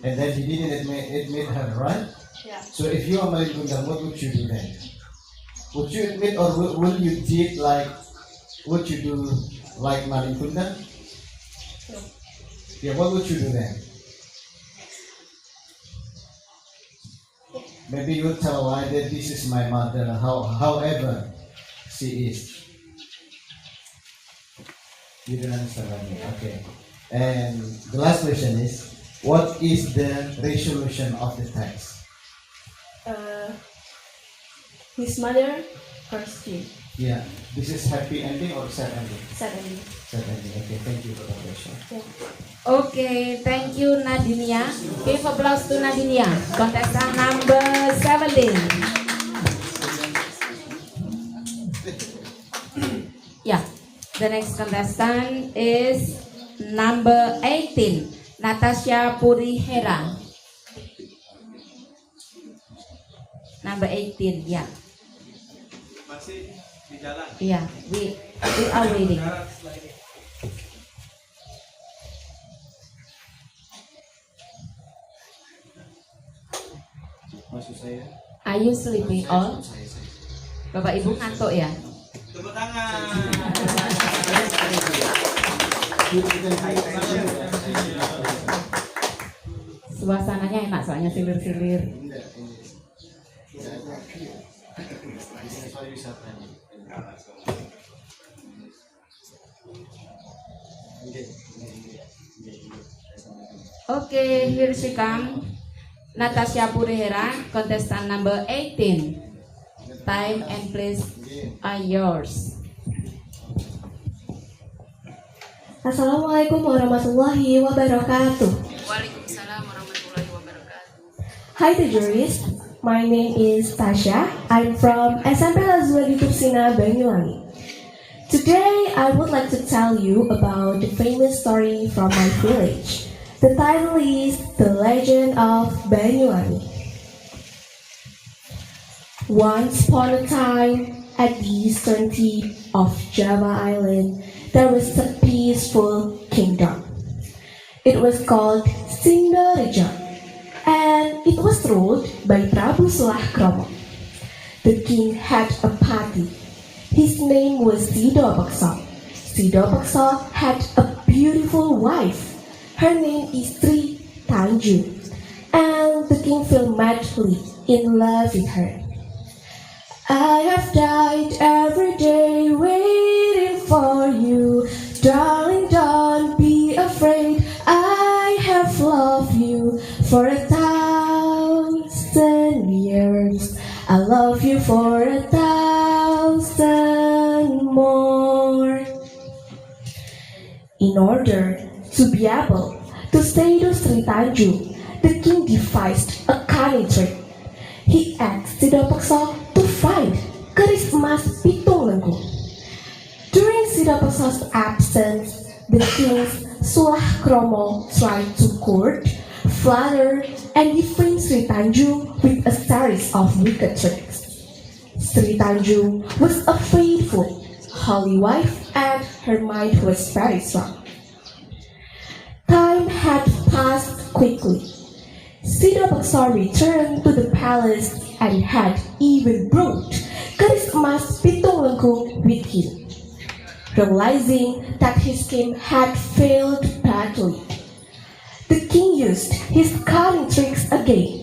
and then he didn't admit her, right? Yeah. So if you are Malinkunda, what would you do then? Would you admit, or will you did like, would you do like Malinkunda? No. Yeah, what would you do then? Maybe you would tell why that this is my mother, however she is. You don't understand me, okay. And the last question is, what is the resolution of the text? His mother cursed him. Yeah, this is happy ending or sad ending? Sad ending. Sad ending, okay, thank you for the question. Yeah. Okay, thank you Nadinia. Give applause to Nadinia. Contestant number 17. Yeah, the next contestant is number 18, Natasha Purihera. Number 18, yeah. Masih di jalan. Yeah, we are waiting. Maksud saya. Are you sleeping all? Bapak Ibu ngantuk ya? Tepuk tangan. Suasananya enak soalnya silir-silir. Okay, here she come. Natasha Purihera, contestant number 18. Time and place are yours. Assalamualaikum warahmatullahi wabarakatuh. Waalaikumsalam warahmatullahi wabarakatuh. Hi to jurors. My name is Tasha. I'm from SMP Lazwa di Tursina, Banyuwangi. Today I would like to tell you about the famous story from my village. The title is The Legend of Banyuwangi. Once upon a time, at the eastern tip of Java Island, there was a peaceful kingdom. It was called Sindorejo, and it was ruled by Prabu Sulakromo. The king had a party. His name was Sido Bakso. Sido Bakso had a beautiful wife. Her name is Sri Tanju, and the king fell madly in love with her. I have died every day waiting for you, darling, don't be afraid. I have loved you for 1,000 years. I love you for 1,000 more. In order to be able to stay to Sri Tanju, the king devised a cunning trick. He asked Sidapaksa to find keris emas pitung lengkung. During Sidapaksa's absence, the king Sulakromo tried to court, flatter, and defame Sri Tanju with a series of wicked tricks. Sri Tanju was a faithful, holy wife, and her mind was very strong. Time had passed quickly. Sidapaksa returned to the palace and had even brought garis emas pitung lengkung with him. Realizing that his scheme had failed badly, the king used his cunning tricks again.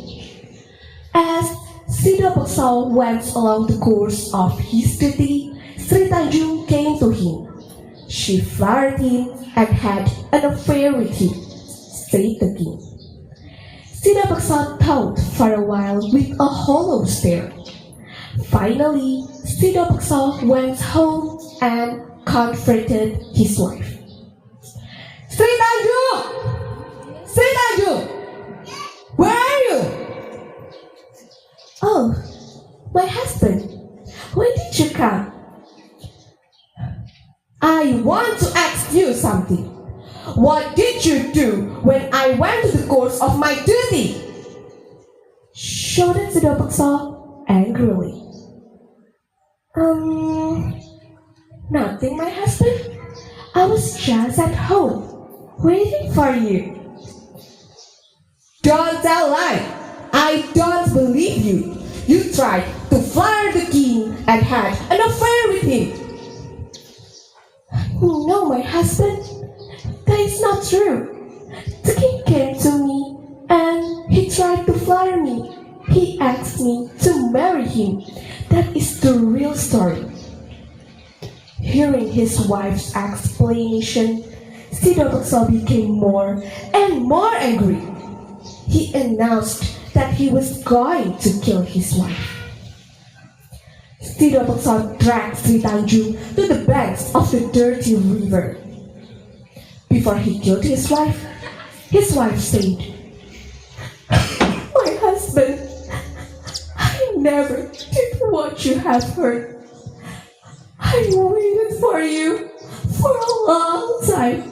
As Sidapaksa went along the course of his duty, Sri Tanjung came to him. She flattered him and had an affair with him, said the king. Sidapaksa thought for a while with a hollow stare. Finally, Sidapaksa went home and confronted his wife. Sri Tanjung! Sri Tanjung! Where are you? Oh, my husband, when did you come? I want to ask you something. What did you do when I went to the course of my duty? Shouted Sidapaksa angrily. Nothing, my husband. I was just at home, waiting for you. Don't tell lie. I don't believe you. You tried to flatter the king and had an affair with him. No, my husband. That is not true. The king came to me and he tried to flatter me. He asked me to marry him. That is the real story. Hearing his wife's explanation, Sidapaksa became more and more angry. He announced that he was going to kill his wife. Sidapaksa dragged Sri Tanjung to the banks of the dirty river. Before he killed his wife said, "My husband, I never did what you have heard. I waited for you for a long time.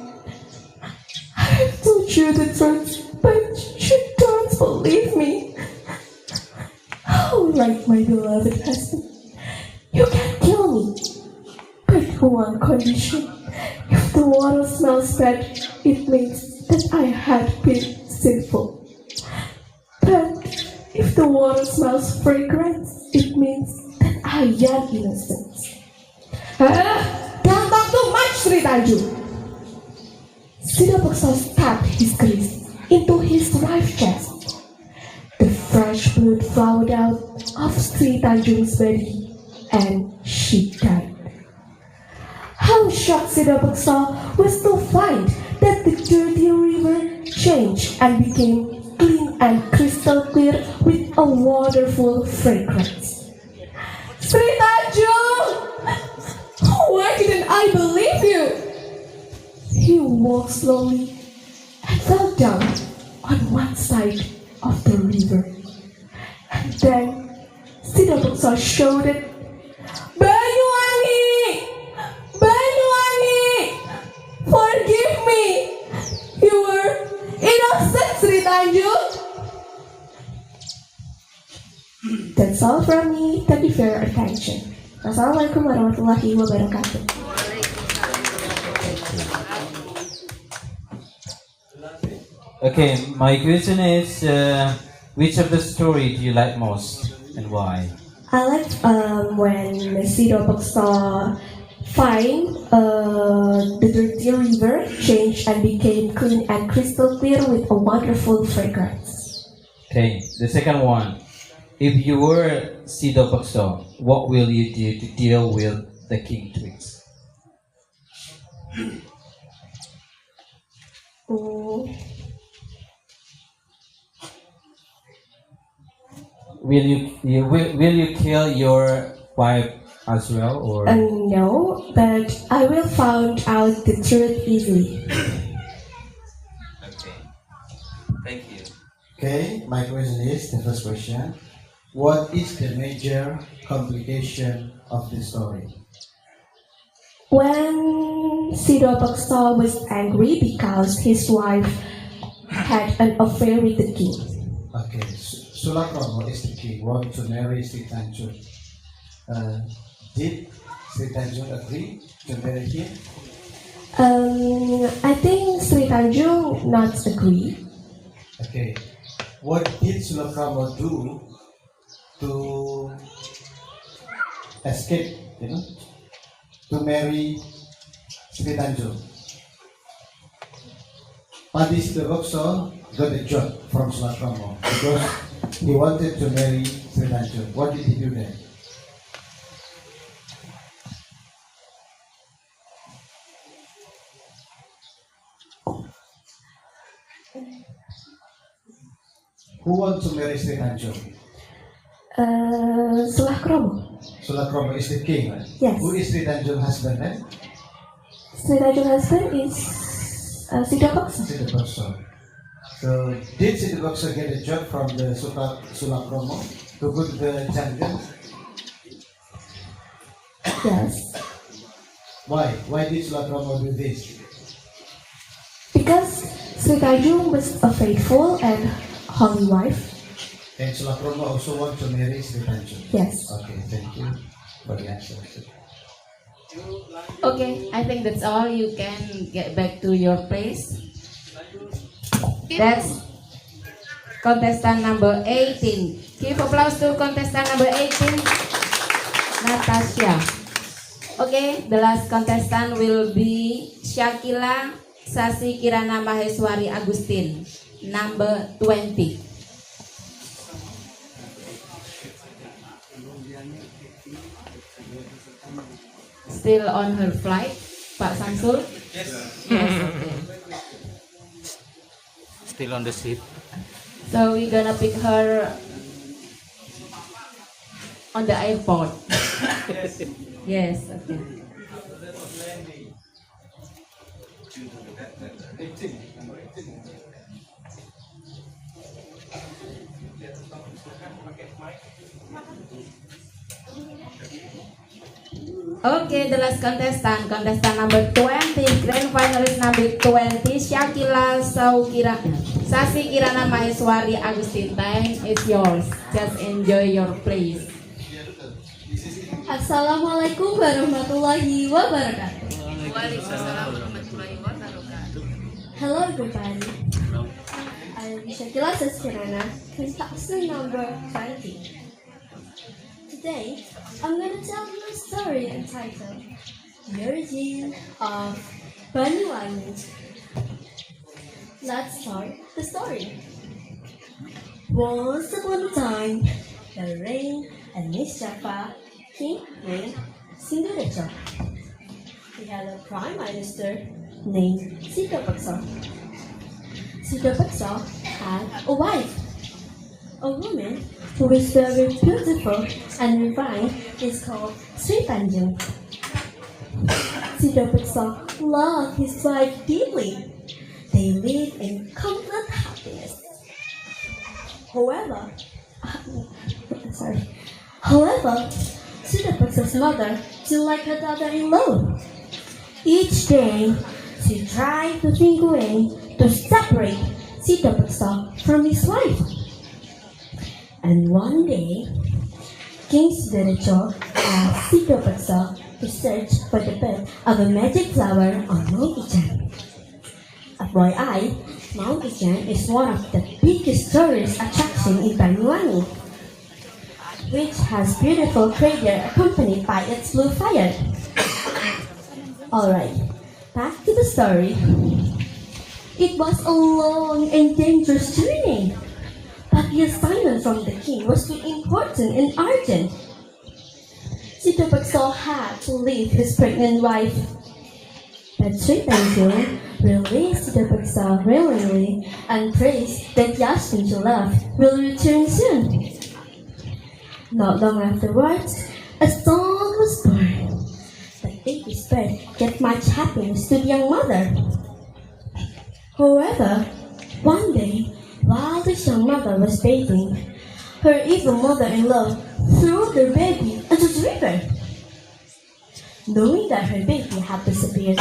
I have told you the truth, but you don't believe me. All right, my beloved husband, you can kill me, but one condition. If the water smells bad, it means that I had been sinful. But if the water smells fragrant, it means that I am innocent." Don't talk too much, Sri Tanjung. Sidapaksa stabbed his grace into his wife's chest. The fresh blood flowed out of Sri Tanjung's body and she died. How shocked Sidapaksa was to find that the dirty river changed and became clean and crystal clear with a wonderful fragrance. Sri Tanjung! Why didn't I believe you? He walked slowly and fell down on one side of the river. And then Sidapaksa shouted, Banyuwangi! Banyuwangi! Forgive me! You were innocent, Sri Tanjung! That's all from me. Thank you for your attention. Wassalamualaikum warahmatullahi wabarakatuh. Okay, my question is, which of the story do you like most and why? I like when Sidapaksa find the dirty river changed and became clean and crystal clear with a wonderful fragrance. Okay, the second one. If you were Sidapaksa, what will you do to deal with the king tricks? Will you kill your wife as well, or? No, but I will find out the truth easily. Okay, thank you. Okay, my question is, the first question. What is the major complication of the story? When Sidapaksa was angry because his wife had an affair with the king. Okay, Sulakrono is the king, wanted to marry Sri Tanjung. Did Sri Tanjung agree to marry him? I think Sri Tanjung not agree. Okay, what did Sulakrama do to escape, to marry Sri Tanjung? Padi Siddhavaksa got a job from Sulakrama because he wanted to marry Sri Tanjung. What did he do then? Who wants to marry Sri Tanjung? Sulakrama. Sulakrama is the king, right? Yes. Who is Sri Tanjung's husband then? Sri Tanjung's husband is Siddhavaksa. Siddhavaksa. So, did Siddhavaksa get a job from the Sulakrama to go to the jungle? Yes. Why? Why did Sulakrama do this? Because Sri Tanjung was a faithful and holy wife. And Sulakrama also want to marry Sri Tanjung? Yes. Okay, thank you for the answer. Okay, I think that's all. You can get back to your place. That's contestant number 18. Give applause to contestant number 18, Natasha. Okay, the last contestant will be Shakila Sasi Kirana Maheswari Agustin, number 20. Still on her flight, Pak Samsul? Yes. Okay. Still on the seat. So we're gonna pick her on the airport. Yes, okay. Okay, the last contestant number 20, grand finalist number 20, Shakila Sasi Kirana Maheswari Agustin. Time is yours. Just enjoy your place. Assalamualaikum warahmatullahi wabarakatuh. Waalaikumsalam warahmatullahi wabarakatuh. Hello everybody. I am Shakila Saskirana, contestant number 20. Today, I'm going to tell you a story entitled The Origin of Banyu Island. Let's start the story. Once upon a time, there reigned a Miss Jaffa king named Sindhurejo. He had a prime minister named Siddhavaksa. Siddhavaksa had a wife, a woman who is very beautiful and refined is called Sri Tanjung. Siddhavaksa loved his wife deeply. They lived in complete happiness. However, Siddhavaksa's mother didn't like her daughter-in-law. Each day, she tried to think a way to separate Siddhavaksa from his wife. And one day, King Siddharejo asked Siddhavaksa to search for the birth of a magic flower on Mount Ijan. FYI, Mount Ijan is one of the biggest tourist attractions in Banyuwangi, which has beautiful crater accompanied by its blue fire. Alright, back to the story. It was a long and dangerous journey. But the assignment from the king was too important and urgent. Siddhavaksa had to leave his pregnant wife. But Sri Tanjung released Siddhavaksa willingly and prays that Yasmin to love will return soon. Not long afterwards, a son was born. The baby's birth gave much happiness to the young mother. However, one day, while the young mother was bathing, her evil mother-in-law threw the baby into the river. Knowing that her baby had disappeared,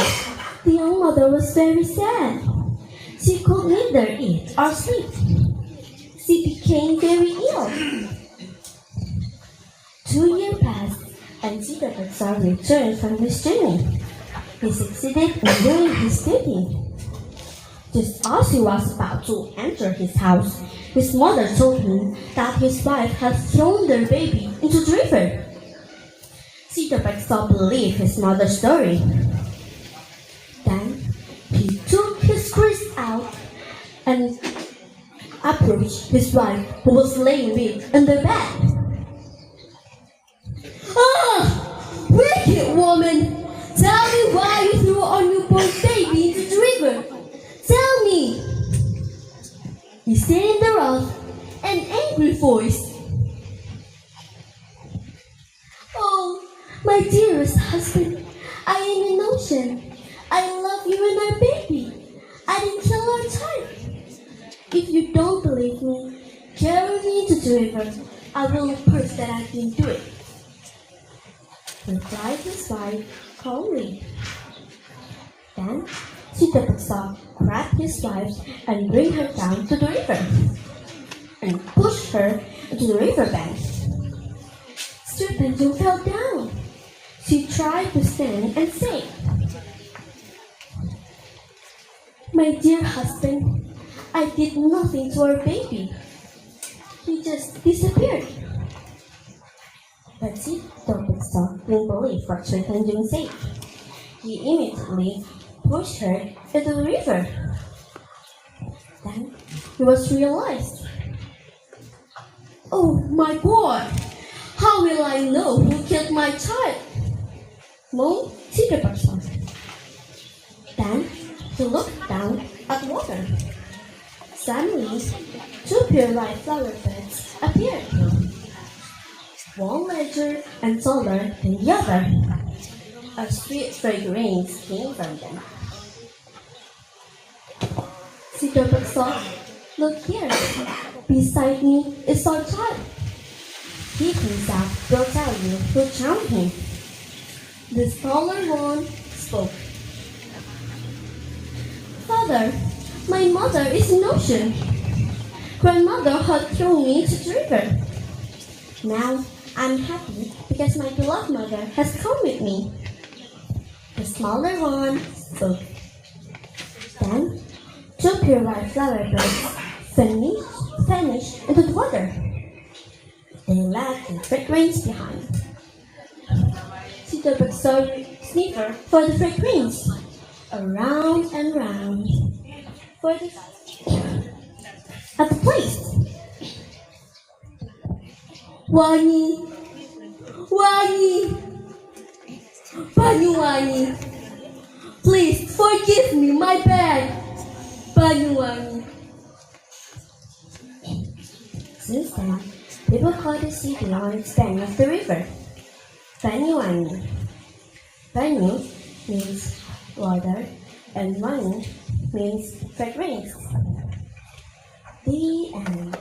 the young mother was very sad. She could neither eat or sleep. She became very ill. 2 years passed, and Siddhavaksa returned from his journey. He succeeded in doing his duty. Just as he was about to enter his house, his mother told him that his wife had thrown their baby into the river. Cedar Pixel believed his mother's story. Then he took his kris out and approached his wife, who was laying weak in the bed. Ah! Wicked woman! Tell me why you threw our newborn baby into the river. Tell me! He said in the rough and angry voice. Oh, my dearest husband, I am innocent. I love you and our baby. I didn't kill our child. If you don't believe me, carry me into the river. I will prove that I didn't do it. Replied his wife calmly. Then Cedar Pixel grabbed his wife and bring her down to the river and pushed her into the riverbank. Serpentine fell down. She tried to stand and say, "My dear husband, I did nothing to our baby. He just disappeared." But Cedar Pixel didn't believe what Serpentine said. He immediately pushed her into the river. Then it was realized. "Oh my God! How will I know who killed my child?" moaned Cedar Pixel. Then he looked down at water. Suddenly, two pure white flower beds appeared. One larger and taller than the other. A sweet fragrance came from them. Cedar Pixel, look here. Beside me is our child. He himself will tell you who charmed him. The smaller one spoke. "Father, my mother is in ocean. Grandmother had thrown me into the river. Now I'm happy because my beloved mother has come with me." The smaller one spoke. Then two pure white flower birds vanished into the water. They left the fragrance behind. Cedar Pixel sniffer for the fragrance. Around and round. At the place. "Wangi! Wangi! Banyuwangi! Please forgive me, my bad! Banyuwangi!" Since then, people call the city on its bank of the river Banyuwangi. Banyu means water and wangi means fragrance. The end.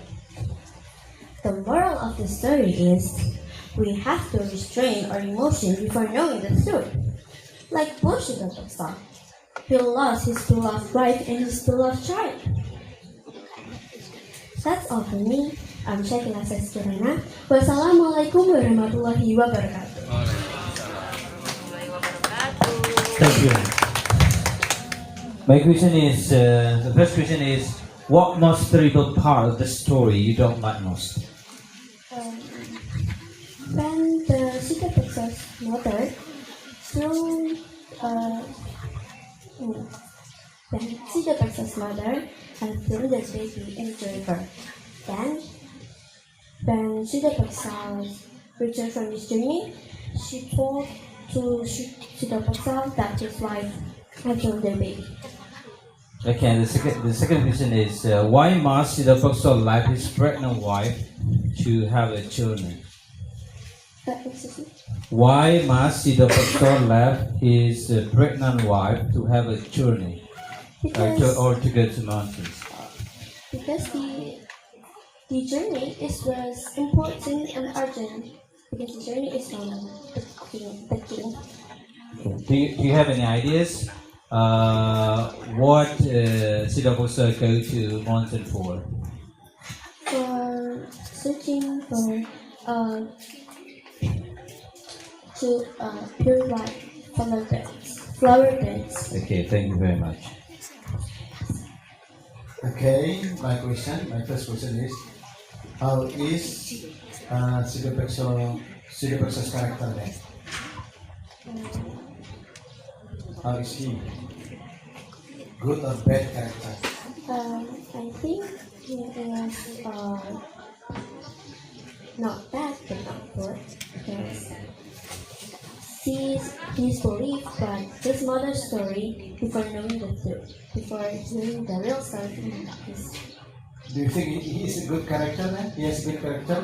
The moral of the story is we have to restrain our emotions before knowing the truth. Like Cedar Pixel, he lost his beloved wife and his beloved child. That's all for me. I'm Syakila Seskurana. Wassalamualaikum warahmatullahi wabarakatuh. Thank you. My question is, the first question is, what most terrible part of the story you don't like most? When the Cedar Pixel's mother threw when Cedar Pixel's mother had thrown the baby into the river. Then when Cedar Pixel returned from his journey, she told to Cedar Pixel that his wife had thrown their baby. Okay, the second question is, why must Cedar Pixel leave his pregnant wife to have a children? Why must Cedar Pixel leave his pregnant wife to have a journey or to go to mountains? Because the journey was important and urgent. Because the journey is from the king. Do you have any ideas? What Cedar Pixel go to mountain for? For searching for pure white flower beds. Okay, thank you very much. Okay, my first question is, how is Sidiperson's character then? How is he? Good or bad character? I think he is not bad but not good because he's believed but his mother's story before knowing the truth, before knowing the real story. Do you think he is a good character then? He has a good character?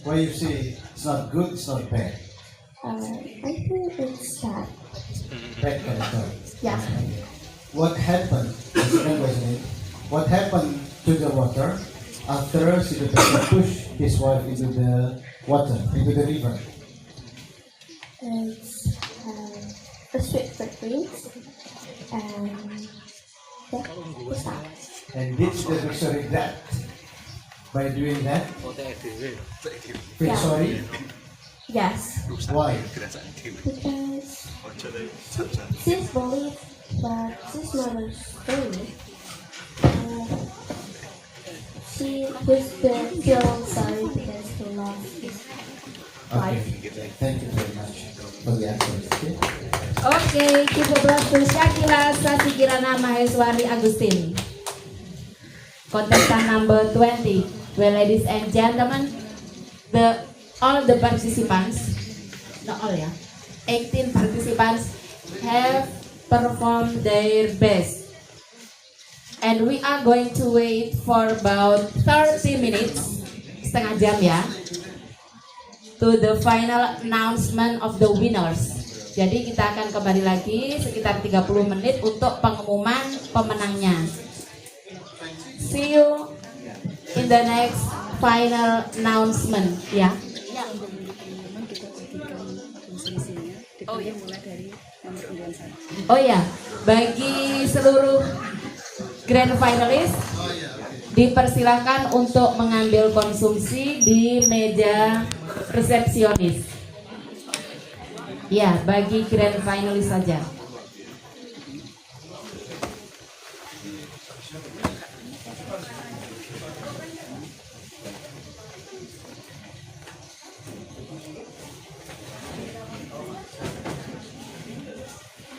Why you say it's not good, it's not bad? I think it's bad. Bad character. Yeah. What happened? What happened to the water after Siddhartha pushed his wife into the water, into the river? It's a sweet footprints and it's that. And did Siddhartha regret by doing that? Feel Yeah. sorry? Yes. Why? Because she's believed that his mother's story. She was feel sorry because he lost his Okay. life. Thank you very much for the answer. Okay. Oke, cukup belas Syakila Sasikirana Maheswari Agustin. Contestant number 20. Well, ladies and gentlemen, all the participants, not all ya, 18 participants have performed their best. And we are going to wait for about 30 minutes, setengah jam ya, to the final announcement of the winners. Jadi kita akan kembali lagi sekitar 30 menit untuk pengumuman pemenangnya. See you in the next final announcement ya. Oh ya, bagi seluruh grand finalist dipersilahkan untuk mengambil konsumsi di meja resepsionis. Ya, bagi grand finalist saja.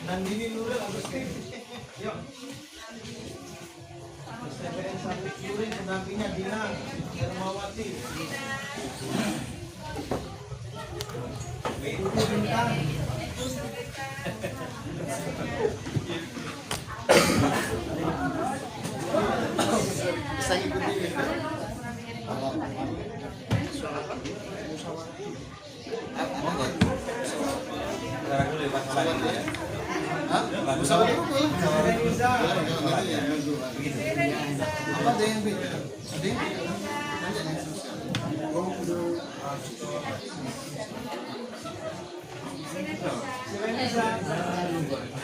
Nandini Nurul Agustin, yuk. STPN Sarlik Yurin, pendampingnya Dina Hermawati. Putu Bintang. Bisa ikuti apa ada yang beda? Ada yang beda?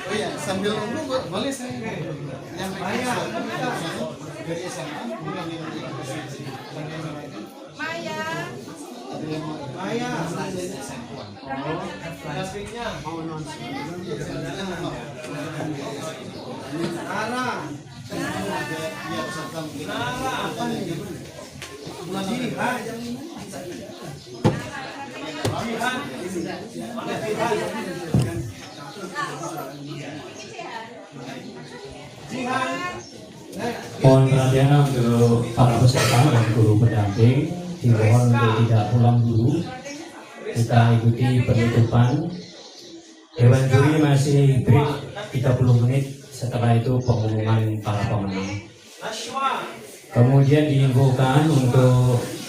Oh iya, sambil nunggu boleh saya nyampaikan dari SMA pulang yang Maya. Maya. Dampingnya mau nonton. Nara. Nara apa nih? Jihan. Mohon perhatian untuk para peserta dan guru pendamping, dimohon untuk tidak pulang dulu. Kita ikuti penutupan. Dewan juri masih break 30 menit, setelah itu pengumuman para pemenang. Kemudian diinfokan untuk